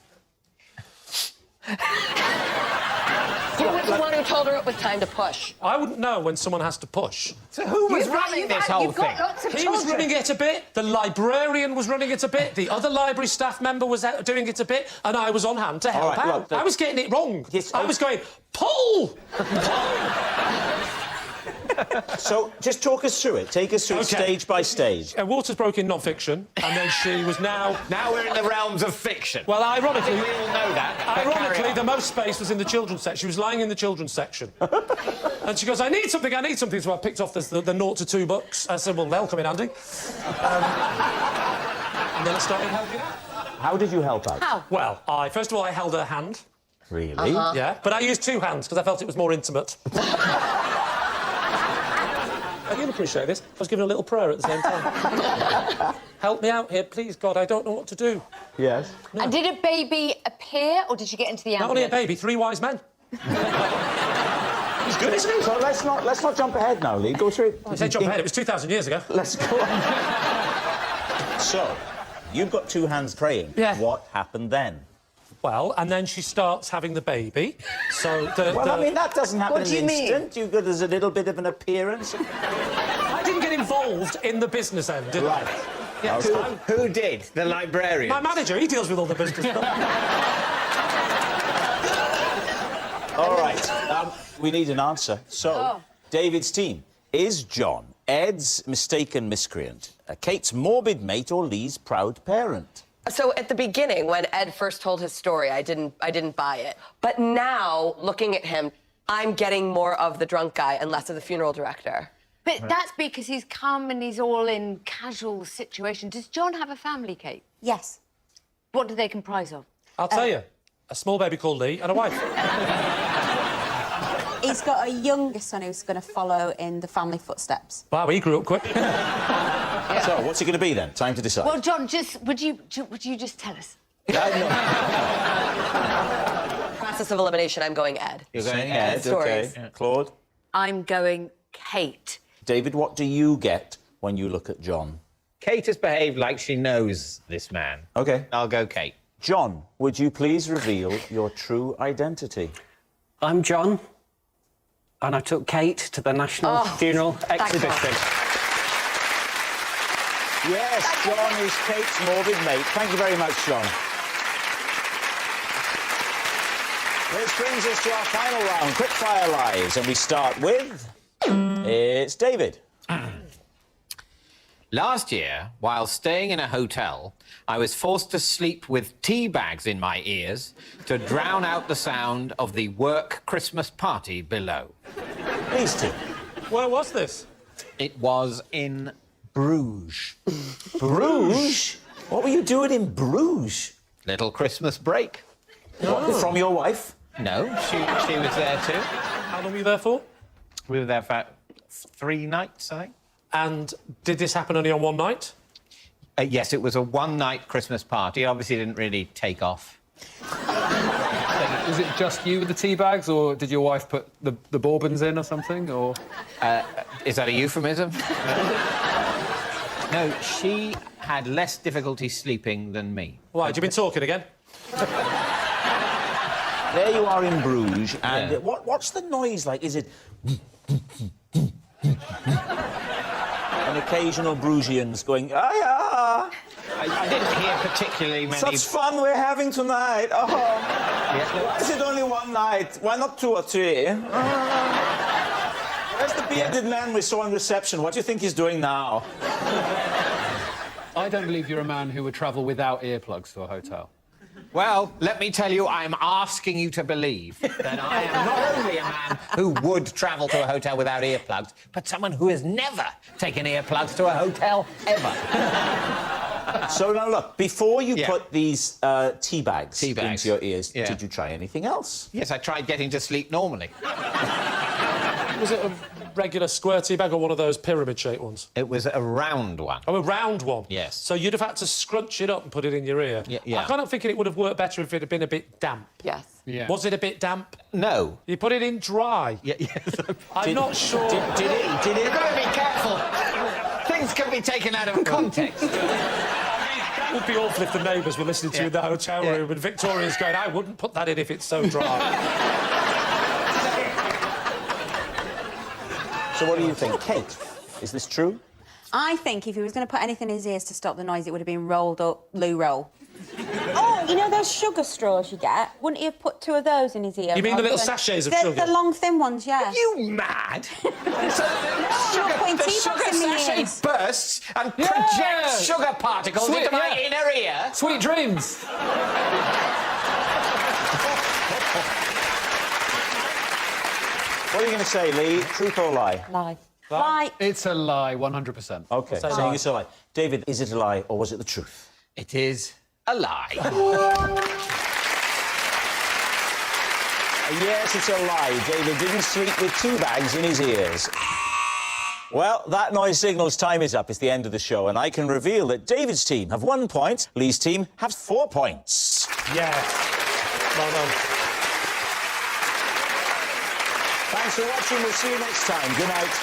Who was the one who told her it was time to push? I wouldn't know when someone has to push. So who was running this whole thing? He was running it a bit, the librarian was running it a bit, the other library staff member was doing it a bit, and I was on hand to help out. I was getting it wrong. Yes, I was going, pull! So, just talk us through it. Take us through it stage by stage. Waters broke in non-fiction, and then she was now... Now we're in the realms of fiction. Well, ironically... we all know that. Ironically, the most space was in the children's section. She was lying in the children's section. And she goes, I need something. So I picked off the 0 to 2 books. I said, well, they'll come in handy. And then I started helping out. How did you help out? How? Well, first of all, I held her hand. Really? Yeah, but I used 2 hands, because I felt it was more intimate. You'll appreciate this. I was giving a little prayer at the same time. Help me out here, please, God, I don't know what to do. Yes. No. And did a baby appear, or did you get into the ambulance? Not only a baby, 3 wise men. It's good, isn't it? So let's not jump ahead now, Lee. Go through it. I say jump ahead, it was 2,000 years ago. Let's go on. So, you've got 2 hands praying. Yeah. What happened then? Well, and then she starts having the baby. So I mean, that doesn't happen What in do an you mean? instant. There's a little bit of an appearance. I didn't get involved in the business end, did I? Yeah, Who did? The librarian? My manager, he deals with all the business stuff. All right, we need an answer. So, David's team, is John Ed's mistaken miscreant, Kate's morbid mate, or Lee's proud parent? So at the beginning, when Ed first told his story, I didn't buy it. But now, looking at him, I'm getting more of the drunk guy and less of the funeral director. But that's because he's come and he's all in casual situation. Does John have a family, Kate? Yes. What do they comprise of? I'll tell you. A small baby called Lee and a wife. He's got a younger son who's going to follow in the family footsteps. Wow, he grew up quick. So, what's it going to be then? Time to decide. Well, John, would you just tell us? Process of elimination, I'm going Ed. You're going Ed, Stories. OK. Claude? I'm going Kate. David, what do you get when you look at John? Kate has behaved like she knows this man. OK. I'll go Kate. John, would you please reveal your true identity? I'm John, and I took Kate to the National Funeral Exhibition. Yes, John is Kate's morbid mate. Thank you very much, John. This brings us to our final round, quickfire lies, and we start with... It's David. Last year, while staying in a hotel, I was forced to sleep with tea bags in my ears to drown out the sound of the work Christmas party below. These two. Where was this? It was in Bruges. Bruges? What were you doing in Bruges? Little Christmas break. What, from your wife? No, she was there too. How long were you there for? We were there for 3 nights, I think. And did this happen only on one night? Yes, it was a one-night Christmas party. It obviously didn't really take off. Was it just you with the tea bags, or did your wife put the bourbons in or something, or...? Is that a euphemism? No, she had less difficulty sleeping than me. Why, had you been talking again? There you are in Bruges, and what's the noise like? Is it... An occasional Brugians going, ah, I didn't hear particularly many... Such fun we're having tonight. Oh. Why is it only one night? Why not 2 or 3? Where's the bearded man we saw in reception? What do you think he's doing now? I don't believe you're a man who would travel without earplugs to a hotel. Well, let me tell you, I'm asking you to believe that I am not only a man who would travel to a hotel without earplugs, but someone who has never taken earplugs to a hotel ever. So now look, before you put these tea bags into your ears, did you try anything else? Yes, I tried getting to sleep normally. Was it a regular square tea bag or one of those pyramid-shaped ones? It was a round one. Oh, a round one? Yes. So you'd have had to scrunch it up and put it in your ear? Yeah. I kind of thinking it would have worked better if it had been a bit damp. Yes. Yeah. Was it a bit damp? No. You put it in dry. Yeah, yes. I'm not sure. Did it? You've got to be careful. Things can be taken out of context. It would be awful if the neighbours were listening to you in the hotel room and Victoria's going, I wouldn't put that in if it's so dry. So what do you think? Kate, is this true? I think if he was going to put anything in his ears to stop the noise, it would have been rolled up loo roll. Oh, you know those sugar straws you get? Wouldn't he have put 2 of those in his ear? You mean the little sachets of sugar? The long, thin ones, yeah. Are you mad? No, the sugar sachet bursts and projects sugar particles into my inner ear. Sweet dreams. What are you going to say, Lee? Truth or lie? Lie. Lie. It's a lie, 100%. OK, so it's a lie. David, is it a lie or was it the truth? It is a lie. Yes, it's a lie. David didn't sleep with 2 bags in his ears. Well, that noise signal's time is up. It's the end of the show, and I can reveal that David's team have 1 point, Lee's team have 4 points. Yes. Well done. Thanks for watching. We'll see you next time. Good night.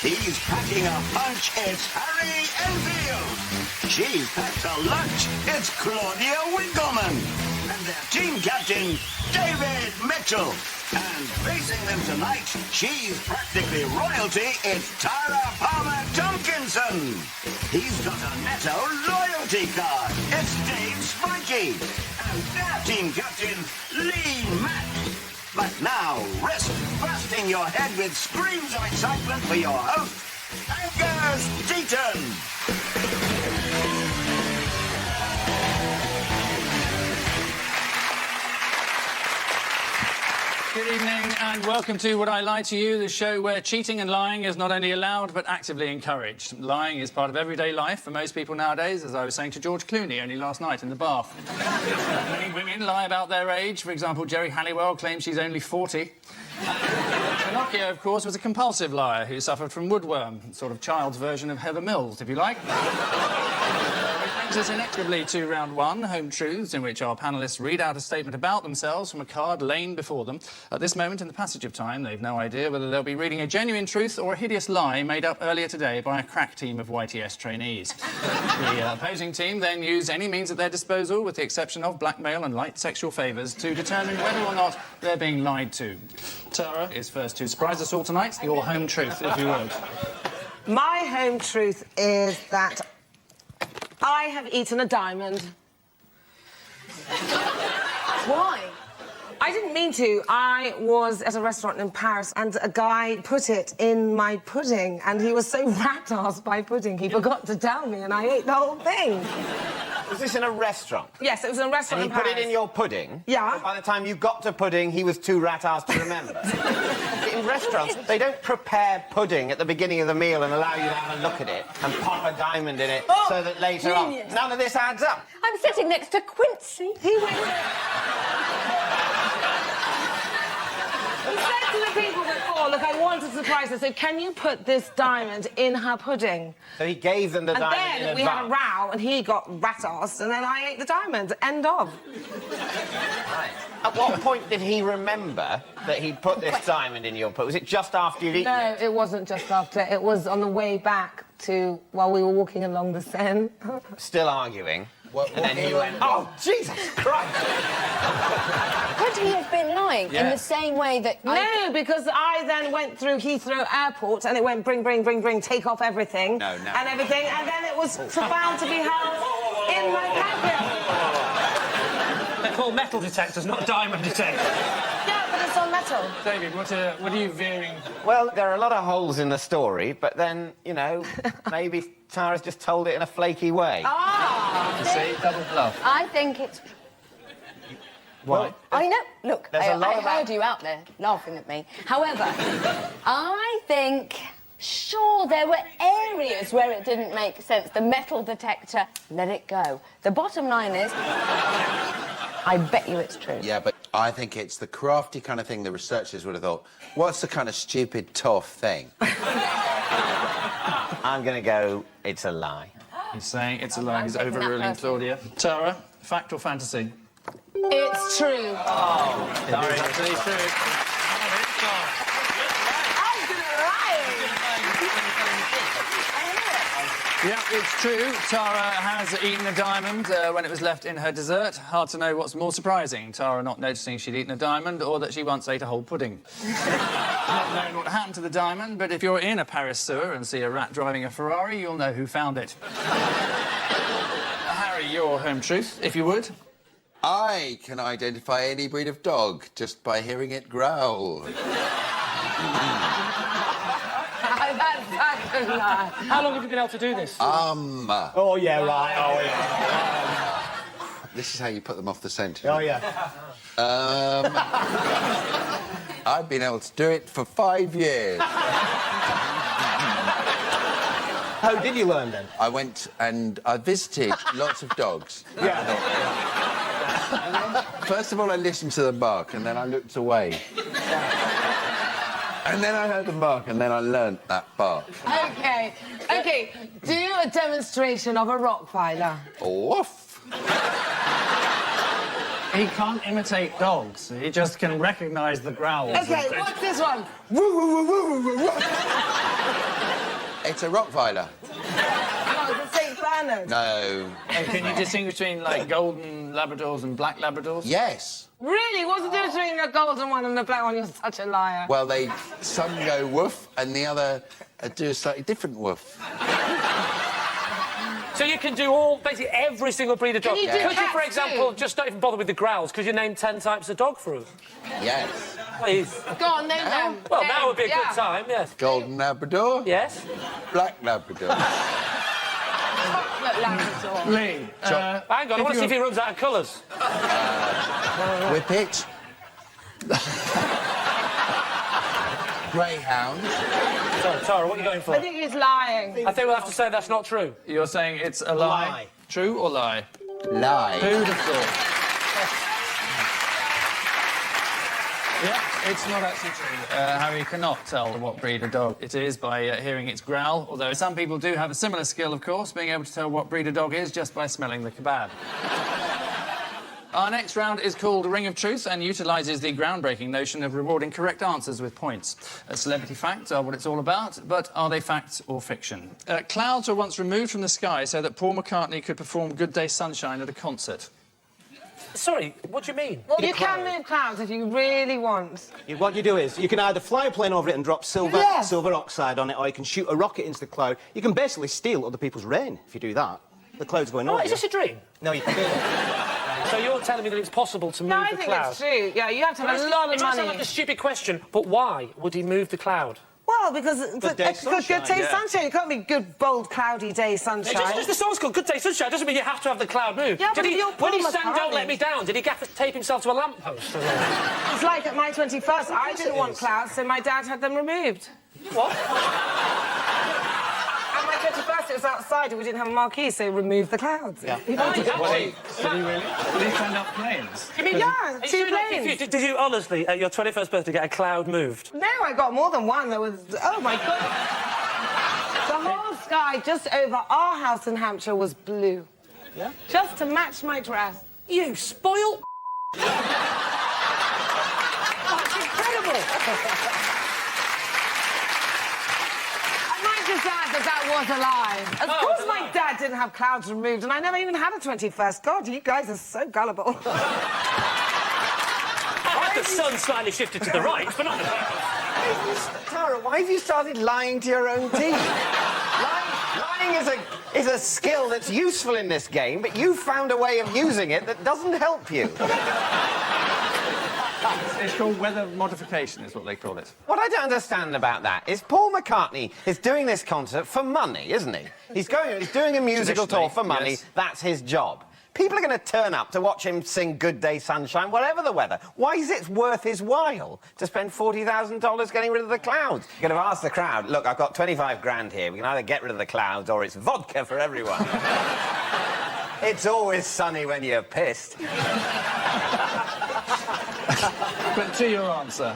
He's packing a punch, it's Harry Enfield. She's packed a lunch, it's Claudia Winkleman. And their team captain, David Mitchell. And facing them tonight, she's practically royalty, it's Tara Palmer-Tompkinson. He's got a Netto loyalty card, it's Dave Spikey. And their team captain, Lee Mack. But now, risk busting your head with screams of excitement for your host, Angus Deaton. Good evening and welcome to Would I Lie to You, the show where cheating and lying is not only allowed but actively encouraged. Lying is part of everyday life for most people nowadays, as I was saying to George Clooney only last night in the bath. Many women lie about their age. For example, Jerry Halliwell claims she's only 40. Pinocchio, of course, was a compulsive liar who suffered from woodworm, sort of child's version of Heather Mills, if you like. Which brings us inexorably to round 1, Home Truths, in which our panellists read out a statement about themselves from a card laying before them. At this moment in the passage of time, they've no idea whether they'll be reading a genuine truth or a hideous lie made up earlier today by a crack team of YTS trainees. The opposing team then use any means at their disposal, with the exception of blackmail and light sexual favours, to determine whether or not they're being lied to. Tara is first to surprise us all tonight. Your home truth, if you would. My home truth is that I have eaten a diamond. Why? I didn't mean to. I was at a restaurant in Paris and a guy put it in my pudding and he was so rat-assed by pudding he forgot to tell me and I ate the whole thing. Was this in a restaurant? Yes, it was in a restaurant And in he put Paris. it in your pudding? Yeah. But by the time you got to pudding, he was too rat-assed to remember. In restaurants, they don't prepare pudding at the beginning of the meal and allow you to have a look at it and pop a diamond in it so that later on... None of this adds up. I'm sitting next to Quincy. He went... He said to the people before, look, I want to surprise her, so can you put this diamond in her pudding? So he gave them the diamond in And then we had a row, and he got rat-assed, and then I ate the diamond. End of. Right. At what point did he remember that he put this diamond in your pudding? Was it just after you'd eaten No, it? it wasn't just after. It was on the way back to while we were walking along the Seine. Still arguing. And then you went, oh, Jesus Christ! Could he have been lying in the same way that No, because I then went through Heathrow Airport and it went bring, bring, bring, bring, take off everything. No. And everything, and then it was found to be held in my packet. called metal detectors, not diamond detectors. Yeah, but it's on metal. David, what are you veering? Well, there are a lot of holes in the story, but then, you know, maybe Tara's just told it in a flaky way. You see, double bluff. I think it's... Why? I know. Look, There's I a lot heard you out there laughing at me. However, I think... Sure, there were areas where it didn't make sense. The metal detector, let it go. The bottom line is, I bet you it's true. Yeah, but I think it's the crafty kind of thing the researchers would have thought, what's the kind of stupid, tough thing? I'm going to go, it's a lie. He's saying it's a lie. He's overruling Claudia. Tara, fact or fantasy? It's true. Oh, Tara, it's actually true. Yeah, it's true. Tara has eaten a diamond when it was left in her dessert. Hard to know what's more surprising, Tara not noticing she'd eaten a diamond or that she once ate a whole pudding. Not knowing what happened to the diamond, but if you're in a Paris sewer and see a rat driving a Ferrari, you'll know who found it. Harry, your home truth, if you would. I can identify any breed of dog just by hearing it growl. How long have you been able to do this? Oh, yeah, right. Oh, yeah. This is how you put them off the scent. Oh, yeah. I've been able to do it for 5 years. How did you learn, then? I went and I visited lots of dogs. Yeah. First of all, I listened to them bark, and then I looked away. And then I heard them bark, and then I learnt that bark. OK, do a demonstration of a Rottweiler. Woof. He can't imitate dogs. He just can recognise the growls. OK, what's this one? It's a Rottweiler. No, it's a St. Bernard. No. And can you distinguish between, like, golden Labradors and black Labradors? Yes. Really? What's the difference between a golden one and a black one? You're such a liar. Well, some go woof, and the other do a slightly different woof. So you can do basically every single breed of dog. Can you do Could you, for cats example, too? just not even bother with the growls? Could you name 10 types of dog for us? Yes. Please. Go on, name them. Well, now would be a good time, yes. Golden Labrador. Yes. Black Labrador. Lee, hang on, I want to see if he runs out of colours. Whippet. Greyhound. Sorry, Tara, what are you going for? I think he's lying. I think we'll have to say that's not true. You're saying it's a lie. True or lie? Lie. Who'd have thought? Yeah, it's not actually true. Harry cannot tell what breed of dog it is by hearing its growl, although some people do have a similar skill, of course, being able to tell what breed of dog is just by smelling the kebab. Our next round is called Ring of Truth and utilises the groundbreaking notion of rewarding correct answers with points. Celebrity facts are what it's all about, but are they facts or fiction? Clouds were once removed from the sky so that Paul McCartney could perform Good Day Sunshine at a concert. Sorry, what do you mean? Well, you can move clouds if you really want. What you do is, you can either fly a plane over it and drop silver oxide on it, or you can shoot a rocket into the cloud. You can basically steal other people's rain if you do that. The cloud's going over. Is this a dream? No, you can do it. So you're telling me that it's possible to move No, the I think cloud? it's true. Yeah, you have to have a lot of It might sound money. like a stupid question, but why would he move the cloud? Well, because Good day sunshine. Good day sunshine. It can't be good, bold, cloudy day sunshine. Just the song's called Good Day Sunshine. Doesn't mean you have to have the cloud moved. Yeah, but Did if you're when he Paul sang Don't Let McCartney- Me Down, did he gaffer tape himself to a lamppost? It's like at my 21st, I didn't want clouds, so my dad had them removed. What? At my 21st, it was outside and we didn't have a marquee, so removed the clouds. Yeah. Did he really? Did he send up planes? You mean, Yeah, are you 2 like, planes. did you honestly, at your 21st birthday, get a cloud moved? No, I got more than one. There was... Oh, my God. The whole sky just over our house in Hampshire was blue. Yeah? Just to match my dress. You spoilt... That's incredible! I might just add that was a lie. Of course my dad didn't have clouds removed, and I never even had a 21st. God, you guys are so gullible. The sun slightly shifted to the right, but not the back. Tara, why have you started lying to your own teeth? Lying Lying is a skill that's useful in this game, but you've found a way of using it that doesn't help you. It's called weather modification, is what they call it. What I don't understand about that is Paul McCartney is doing this concert for money, isn't he? He's doing a musical tour for money. Yes. That's his job. People are going to turn up to watch him sing Good Day Sunshine, whatever the weather. Why is it worth his while to spend $40,000 getting rid of the clouds? You're going to ask the crowd, look, I've got 25 grand here. We can either get rid of the clouds or it's vodka for everyone. It's always sunny when you're pissed. But to your answer.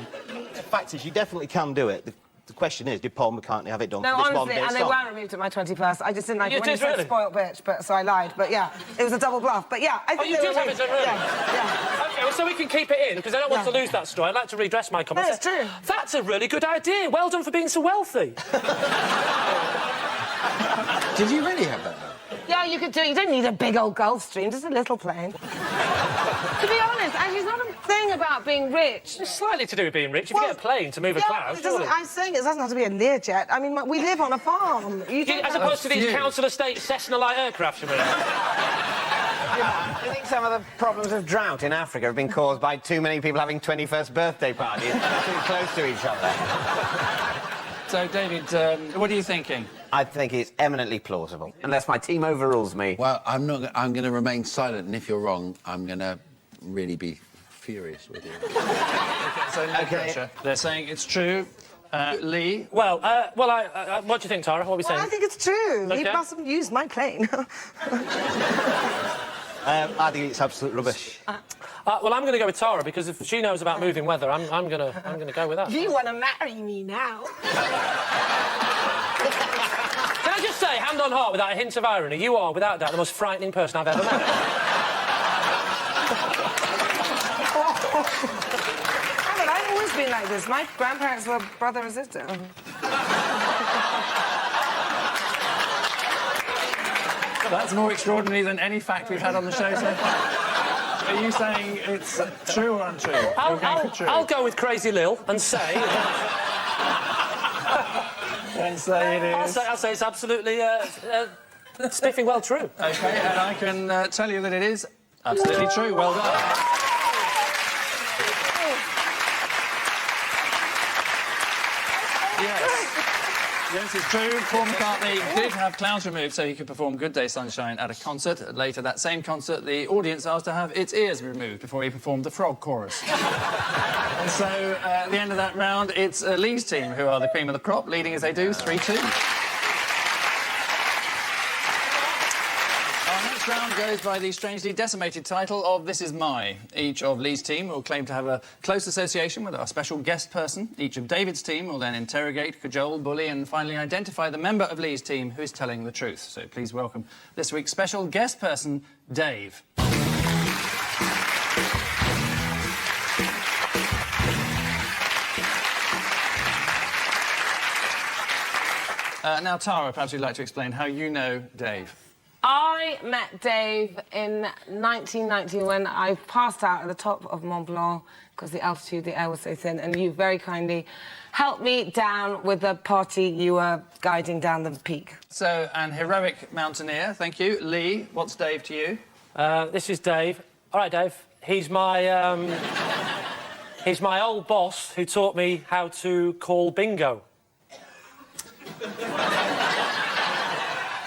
The fact is, you definitely can do it. The question is, did Paul McCartney have it done No, for this one honestly, bit and they song? were removed at my 21st. I just didn't like You it when did, you said really? spoiled bitch, but so I lied. But yeah, it was a double bluff. But yeah, I think you they did were have it removed. done, really? Yeah. OK, well, so we can keep it in, because I don't want to lose that story. I'd like to redress my comments. No, it's true. That's a really good idea. Well done for being so wealthy. Did you really have that? Yeah, you could do it. You don't need a big old Gulfstream, just a little plane. To be honest, actually, it's not a thing about being rich. It's slightly to do with being rich. If you get a plane to move a cloud, surely. I'm saying it doesn't have to be a Learjet. I mean, we live on a farm. As opposed to these council estate Cessna-like aircraft, you mean? I think some of the problems of drought in Africa have been caused by too many people having 21st birthday parties too close to each other. So, David, what are you thinking? I think it's eminently plausible, unless my team overrules me. Well, I'm going to remain silent, and if you're wrong, I'm going to really be furious with you. So, no pressure. They're saying it's true. Lee? Well, what do you think, Tara? What are we saying? I think it's true. Okay. He mustn't use my plane. I think it's absolute rubbish. Well, I'm going to go with Tara, because if she knows about moving weather, I'm going to go with that. You want to marry me now? Can I just say, hand on heart, without a hint of irony, you are, without doubt, the most frightening person I've ever met. I've always been like this. My grandparents were brother and sister. That's more extraordinary than any fact we've had on the show so far. Are you saying it's true or untrue? I'll go with Crazy Lil and say... And say it is. I'll say it's absolutely spiffing well true. OK, and I can tell you that it is absolutely true. Well done. Yes, it's true. Paul McCartney did have clouds removed so he could perform Good Day Sunshine at a concert. Later that same concert, the audience asked to have its ears removed before he performed the frog chorus. And so, at the end of that round, it's Lee's team who are the cream of the crop, leading as they do, 3-2. Our next round goes by the strangely decimated title of This Is My. Each of Lee's team will claim to have a close association with our special guest person. Each of David's team will then interrogate, cajole, bully and finally identify the member of Lee's team who is telling the truth. So please welcome this week's special guest person, Dave. Now, Tara, perhaps you'd like to explain how you know Dave. I met Dave in 1990 when I passed out at the top of Mont Blanc because the altitude, the air was so thin, and you very kindly helped me down with the party you were guiding down the peak. So, an heroic mountaineer, thank you. Lee, what's Dave to you? This is Dave. All right, Dave. He's my old boss who taught me how to call bingo.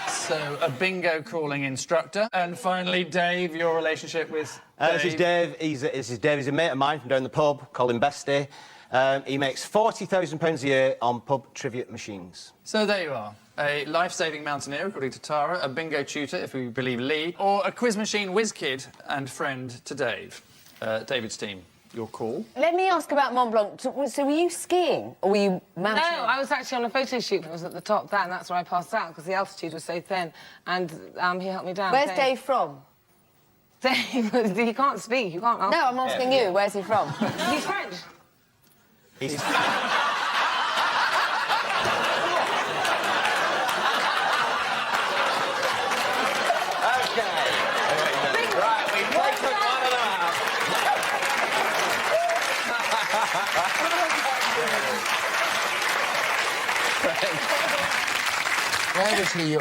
So, a bingo calling instructor. And finally, Dave, your relationship with Dave. This is Dave. He's a mate of mine from down the pub, call him Bestie. He makes £40,000 a year on pub trivia machines. So there you are. A life-saving mountaineer, according to Tara, a bingo tutor, if we believe Lee, or a quiz machine whiz kid and friend to Dave. David's team, your call. Let me ask about Mont Blanc. So were you skiing or were you mountaineering? No, I was actually on a photo shoot and I was at the top there, and that's where I passed out because the altitude was so thin, and he helped me down. Where's Dave from? Dave, he can't speak. You can't ask. No, I'm asking you. Where's he from? He's French. He's...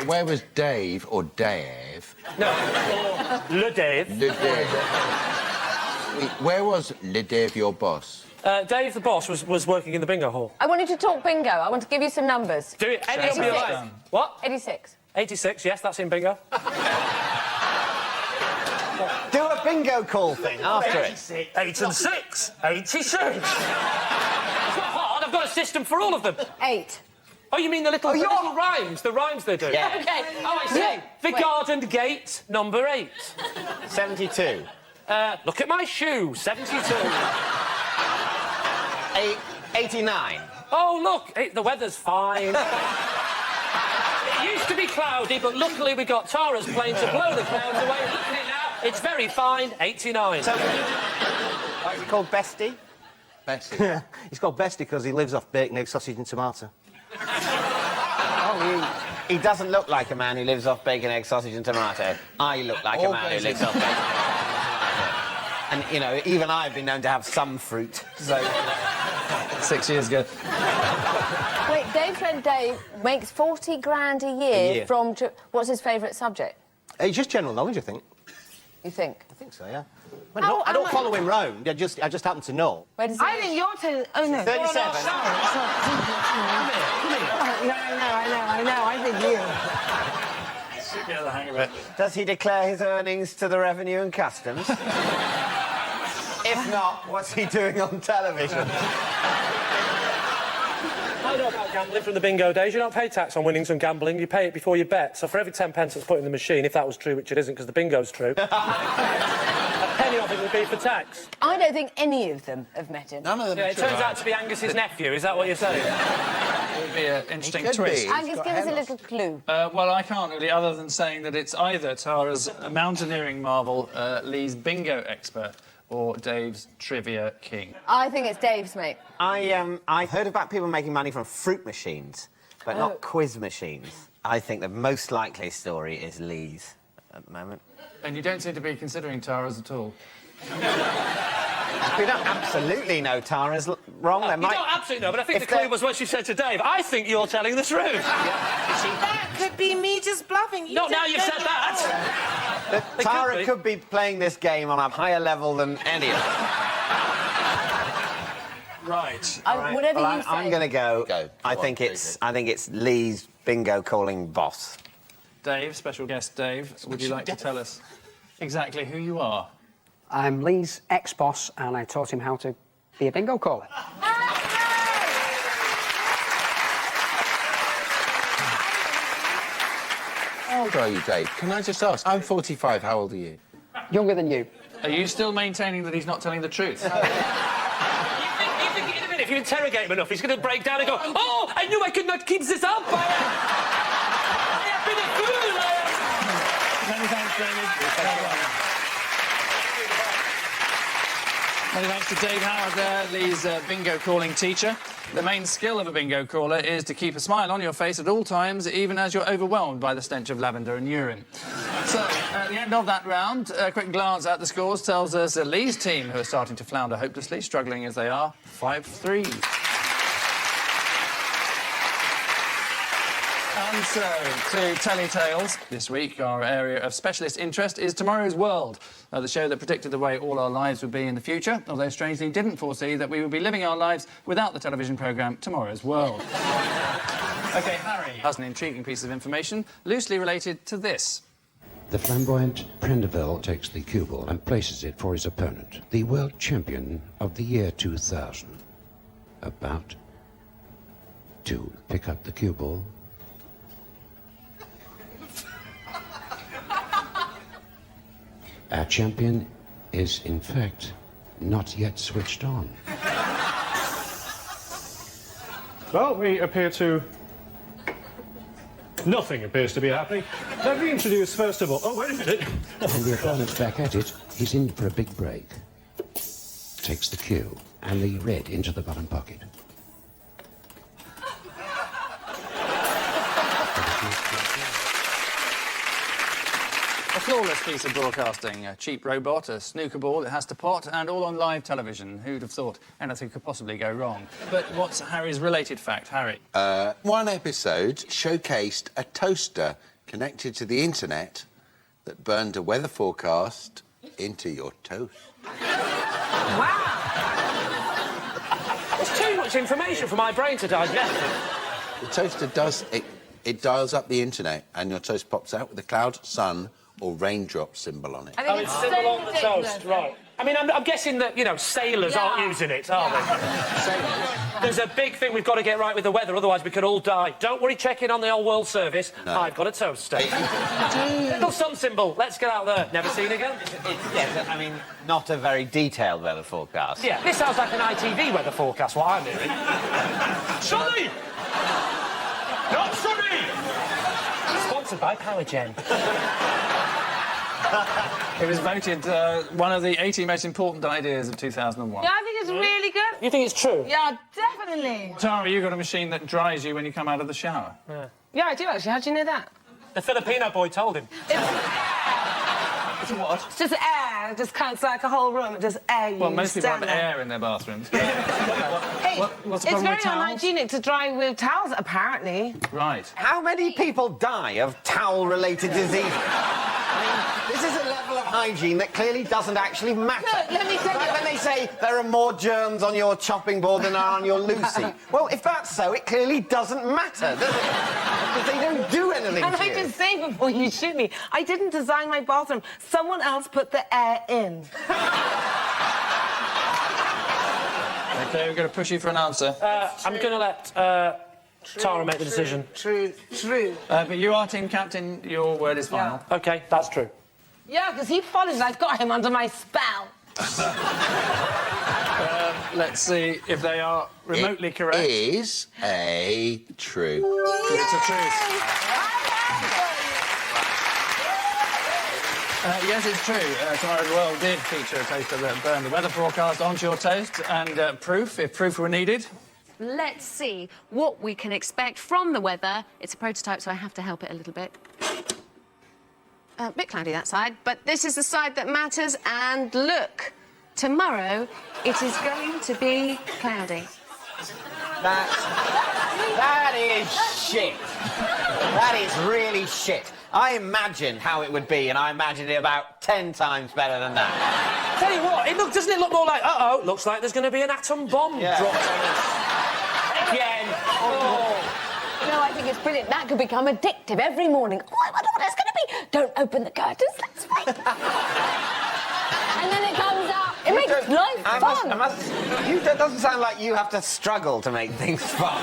Where was Dave or Dave? No, or Le Dave. Le Dave. Wait, where was Le Dave, your boss? Dave, the boss, was working in the bingo hall. I wanted to talk bingo. I want to give you some numbers. Do it any of your life. What? 86. 86, yes, that's in bingo. Do a bingo call thing after it. 8 and 6. 86. It's not hard. I've got a system for all of them. 8. Oh, you mean the little rhymes? The rhymes they do? Yeah. Okay. Oh, I see. The garden gate, number 8. 72. Look at my shoe, 72. 89. Oh, look, the weather's fine. It used to be cloudy, but luckily we got Tara's plane to blow the clouds away. Look at it now. It's very fine, 89. So, is he called Bestie? Bessie. Yeah, he's called Bestie because he lives off bacon, egg, sausage and tomato. Oh, he doesn't look like a man who lives off bacon, egg, sausage and tomato. I look like a man who lives off bacon, egg, sausage and, you know, even I've been known to have some fruit, so... 6 years ago. Wait, Dave's friend Dave makes 40 grand a year from... What's his favourite subject? It's just general knowledge, I think. You think? I think so, yeah. I don't follow him round. I just happen to know. Where does I think you're telling... Oh, no. 37. I know. I think you. Get the hang of it. Does he declare his earnings to the Revenue and Customs? If not, what's he doing on television? I know about gambling from the bingo days. You don't pay tax on winnings and gambling, you pay it before you bet. So for every 10 pence that's put in the machine, if that was true, which it isn't because the bingo's true, a penny of it would be for tax. I don't think any of them have met him. None of them. Yeah, it turns out to be Angus's nephew, is that what you're saying? It would be an interesting twist. Angus, give us a little clue. Well, I can't really, other than saying that it's either Tara's mountaineering marvel, Lee's bingo expert, or Dave's trivia king. I think it's Dave's, mate. I heard about people making money from fruit machines, but not quiz machines. I think the most likely story is Lee's at the moment. And you don't seem to be considering Tara's at all. We don't absolutely know Tara's wrong. You don't absolutely know, but I think the clue was what she said to Dave. I think you're telling the truth. That could be me just bluffing. Not now you've said that. Tara could be playing this game on a higher level than any of us. Right. Whatever you say. I'm going to go. I think it's Lee's bingo calling boss. Dave, special guest Dave, would you like to tell us exactly who you are? I'm Lee's ex-boss, and I taught him how to be a bingo caller. How old are you, Dave? Can I just ask? I'm 45. How old are you? Younger than you. Are you still maintaining that he's not telling the truth? You think in a minute, if you interrogate him enough, he's going to break down and go, "Oh, I knew I could not keep this up. I have been a fool. Many thanks, David. Many thanks to Dave Howard there, Lee's bingo calling teacher. The main skill of a bingo caller is to keep a smile on your face at all times, even as you're overwhelmed by the stench of lavender and urine. So, at the end of that round, a quick glance at the scores tells us Lee's team, who are starting to flounder hopelessly, struggling as they are, 5-3. And so, to Telly Tales, this week our area of specialist interest is Tomorrow's World, the show that predicted the way all our lives would be in the future, although strangely didn't foresee that we would be living our lives without the television programme Tomorrow's World. OK, Harry has an intriguing piece of information loosely related to this. The flamboyant Prendeville takes the cue ball and places it for his opponent, the world champion of the year 2000. About to pick up the cue ball. Our champion is, in fact, not yet switched on. Well, we appear to... Nothing appears to be happening. Let me introduce, first of all... Oh, wait a minute. And the opponent's back at it. He's in for a big break. Takes the cue and the red into the bottom pocket. flawless piece of broadcasting. A cheap robot, a snooker ball, it has to pot, and all on live television. Who'd have thought anything could possibly go wrong? But what's Harry's related fact, Harry? One episode showcased a toaster connected to the internet that burned a weather forecast into your toast. It's too much information for my brain to digest. The toaster does... It dials up the internet and your toast pops out with a cloud, sun or raindrop symbol on it. Oh, it's symbol on the toast, right. I mean, I'm guessing that, you know, sailors aren't using it, are they? Sailors. There's a big thing we've got to get right with the weather, otherwise we could all die. Don't worry, check in on the old World Service. No. I've got a toaster. Little sun symbol. Let's get out there. Never seen again? Yes, I mean, not a very detailed weather forecast. Yeah, this sounds like an ITV weather forecast, what I'm hearing. Sunny! Not sunny! Sponsored by Powergen. It was voted one of the 80 most important ideas of 2001. Yeah, I think it's really good. You think it's true? Yeah, definitely. Tara, you got a machine that dries you when you come out of the shower. Yeah, I do actually. How do you know that? The Filipino boy told him. It's what? It's just air. It just counts like a whole room. It's just air. Well, most people have air in their bathrooms. Hey, what's the it's problem very with towels? unhygienic to dry with towels, apparently. Right. How many people die of towel-related disease? I mean, this is a level of hygiene that clearly doesn't actually matter. Look, let me tell you. Like when they say there are more germs on your chopping board than are on your Lucy. Well, if that's so, it clearly doesn't matter, does it? Because they don't do anything And to I you. just say before you shoot me, I didn't design my bathroom. Someone else put the air in. OK, we're going to push you for an answer. I'm going to let Tara make the decision. True. But you are team captain. Your word is final. OK, that's true. Yeah, because he follows. I've got him under my spell. Let's see if they are remotely correct. It is a true. It's a truth. Yes, it's true. Tomorrow's World did feature a toaster that burned the weather forecast onto your toast, and proof, if proof were needed. Let's see what we can expect from the weather. It's a prototype, so I have to help it a little bit. A bit cloudy that side, but this is the side that matters, and look, tomorrow it is going to be cloudy. That is shit. That is really shit. I imagined how it would be, and I imagined it about 10 times better than that. Tell you what, doesn't it look more like, uh-oh, looks like there's going to be an atom bomb dropped on us. Again. Oh. No, I think it's brilliant. That could become addictive every morning. Oh, I wonder what it's going to be. Don't open the curtains, let's wait. And then it comes out. It makes life fun. That doesn't sound like you have to struggle to make things fun.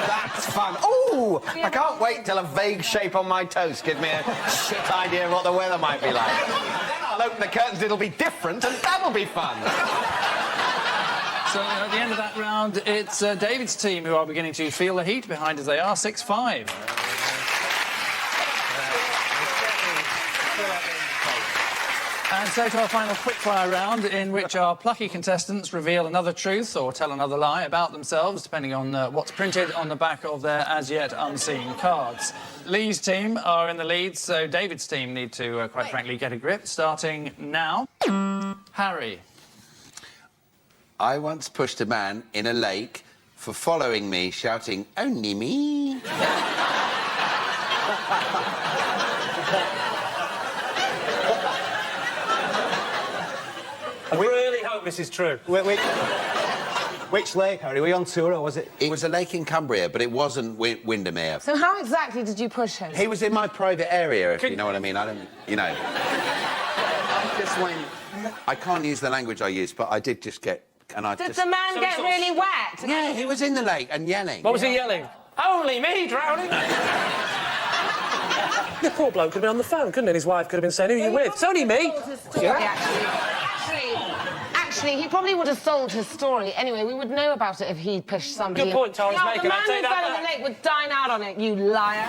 That's fun. Ooh, I can't wait till a vague shape on my toast gives me a shit idea of what the weather might be like. Then I'll open the curtains, it'll be different, and that'll be fun. So at the end of that round, it's David's team who are beginning to feel the heat behind as they are 6-5. And so to our final quickfire round, in which our plucky contestants reveal another truth or tell another lie about themselves, depending on what's printed on the back of their as-yet unseen cards. Lee's team are in the lead, so David's team need to, quite frankly, get a grip, starting now. Harry. I once pushed a man in a lake for following me, shouting, "Only me." I really hope this is true. Which lake, Harry? Were you on tour, or was it? It was a lake in Cumbria, but it wasn't Windermere. So how exactly did you push him? He was in my private area, if you know what I mean. I don't, you know. I just went... I can't use the language I use, but I did just get... And I Did the man get really wet? Yeah, he was in the lake and yelling. What was he yelling? Only me drowning. The poor bloke could have been on the phone, couldn't he? His wife could have been saying, who are you with? It's only me. Actually, he probably would have sold his story. Anyway, we would know about it if he pushed somebody. Good point, Tara's making. The man who fell in the lake would dine out on it, you liar.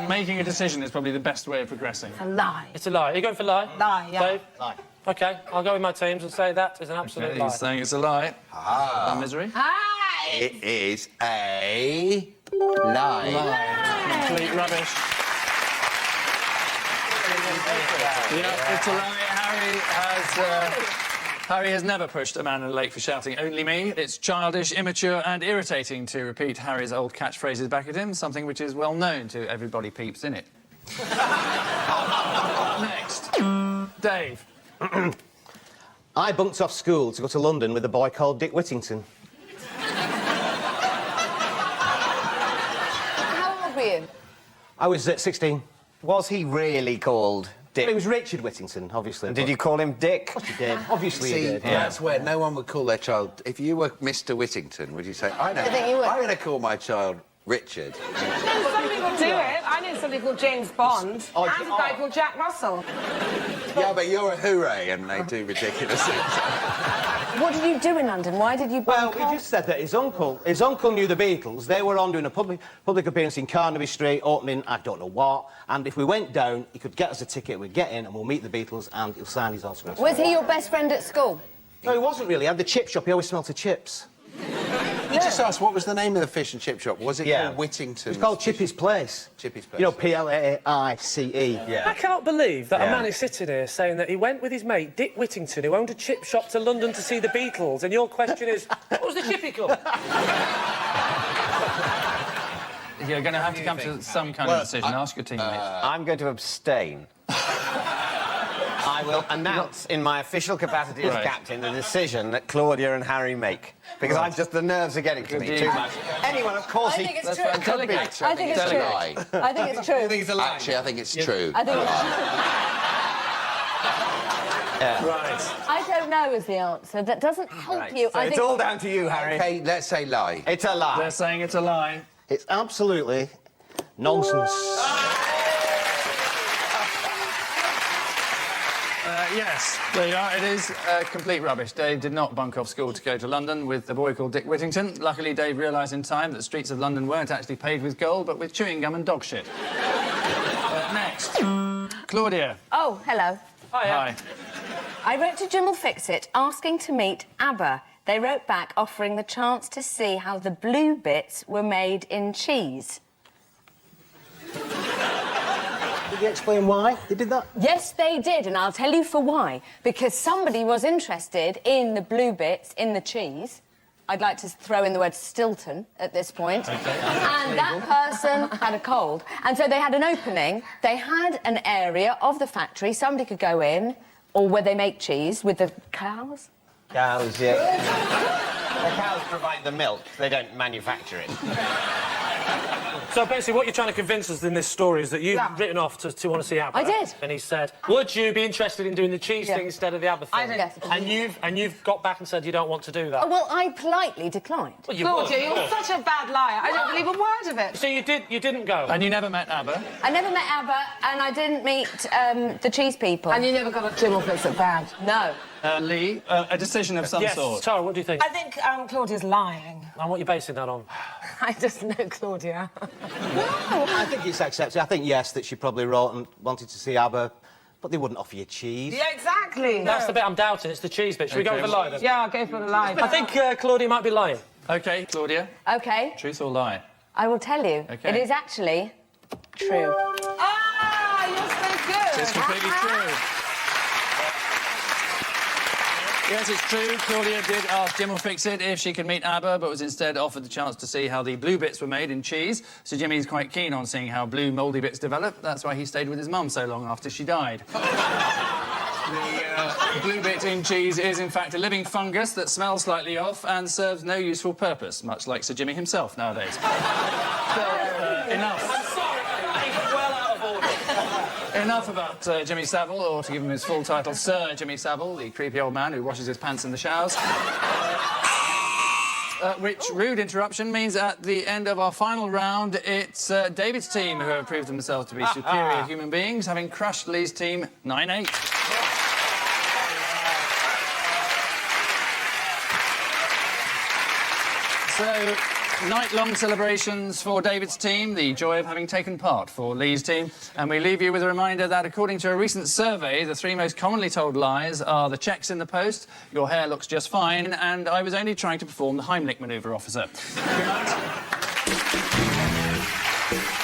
Making a decision is probably the best way of progressing. A lie. It's a lie. Are you going for lie? Lie, yeah. Dave? Lie. OK, I'll go with my teams and say that is an absolute lie. He's saying it's a lie. Ah. Misery. Hi! It is a lie. Complete rubbish. Yeah, it's a lie. Harry has never pushed a man in a lake for shouting, "Only me." It's childish, immature and irritating to repeat Harry's old catchphrases back at him, something which is well known to everybody peeps in it. Next. Dave. I bunked off school to go to London with a boy called Dick Whittington. How old were you? I was 16. Was he really called Dick? It was Richard Whittington, obviously. And did you call him Dick? Of course you did. Obviously See, you did. that's where no one would call their child... If you were Mr. Whittington, would you say, I think you would. I'm going to call my child Richard? No, some people do it. I knew somebody called James Bond and a guy called Jack Russell. Yeah, but you're a hooray and they do ridiculous things. What did you do in London? Why did you bunk Well, he just said that his uncle knew the Beatles. They were on doing a public appearance in Carnaby Street, opening I don't know what, and if we went down, he could get us a ticket, we'd get in and we'll meet the Beatles and he'll sign his autograph. Was he your best friend at school? No, he wasn't really. He had the chip shop, he always smelt of chips. You just asked what was the name of the fish and chip shop. Was it called Whittington? It's called Chippy's Place. Chippy's Place. You know, Plaice. Yeah. I can't believe that Yeah. a man is sitting here saying that he went with his mate, Dick Whittington, who owned a chip shop, to London to see the Beatles, and your question is, what was the Chippy Club? You're going to have to come to some kind of decision. Ask your teammates. I'm going to abstain. I will announce in my official capacity as captain the decision that Claudia and Harry make. Because the nerves are getting to me too much. Anyone, of course, I think it's true. I think it's true. I think it's true. I think it's a lie. Actually, I think it's true. I think Right. I don't know is the answer. That doesn't help you. So I it's think... all down to you, Harry. Okay, let's say lie. It's a lie. They're saying it's a lie. It's absolutely nonsense. Yes, there you are. It is complete rubbish. Dave did not bunk off school to go to London with a boy called Dick Whittington. Luckily, Dave realised in time that the streets of London weren't actually paved with gold, but with chewing gum and dog shit. Next. Claudia. Oh, hello. Hi. I wrote to Jim Will Fix It asking to meet ABBA. They wrote back offering the chance to see how the blue bits were made in cheese. Did you explain why they did that? Yes, they did, and I'll tell you for why. Because somebody was interested in the blue bits in the cheese. I'd like to throw in the word Stilton at this point. Okay. And that person had a cold. And so they had an opening. They had an area of the factory somebody could go in, or where they make cheese, with the cows. Cows, yeah. The cows provide the milk. They don't manufacture it. So basically what you're trying to convince us in this story is that you've written off to want to see ABBA. I did. And he said, would you be interested in doing the cheese thing instead of the ABBA thing? I did. Yes. And you've got back and said you don't want to do that. Oh, well, I politely declined. Well, you Claudia, would. you're such a bad liar. I don't believe a word of it. So you didn't go? And you never met ABBA? I never met ABBA, and I didn't meet the cheese people. And you never got a Jim Will Fix It bad. No. Lee, a decision of some sort. Tara, what do you think? I think Claudia's lying. And what are you basing that on? I just know Claudia. I think it's accepted. I think, yes, that she probably wrote and wanted to see ABBA, but they wouldn't offer you cheese. Yeah, exactly. That's the bit I'm doubting. It's the cheese bit. Should we go with the lie then? Yeah, I'll go for the lie. I think Claudia might be lying. OK, Claudia. OK. Truth or lie? I will tell you. OK. It is actually true. Ah, you're so good. It's completely true. Yes, it's true. Claudia did ask Jim Will Fix It if she could meet ABBA, but was instead offered the chance to see how the blue bits were made in cheese. So Jimmy's quite keen on seeing how blue mouldy bits develop. That's why he stayed with his mum so long after she died. The blue bit in cheese is, in fact, a living fungus that smells slightly off and serves no useful purpose, much like Sir Jimmy himself nowadays. Enough. I'm sorry, he's well out of order. Enough about Jimmy Savile, or to give him his full title, Sir Jimmy Savile, the creepy old man who washes his pants in the showers. Which rude interruption means at the end of our final round, it's David's team who have proved themselves to be superior human beings, having crushed Lee's team 9-8. So, night-long celebrations for David's team, the joy of having taken part for Lee's team. And we leave you with a reminder that, according to a recent survey, the 3 most commonly told lies are the cheques in the post, your hair looks just fine, and I was only trying to perform the Heimlich manoeuvre, officer. Good night.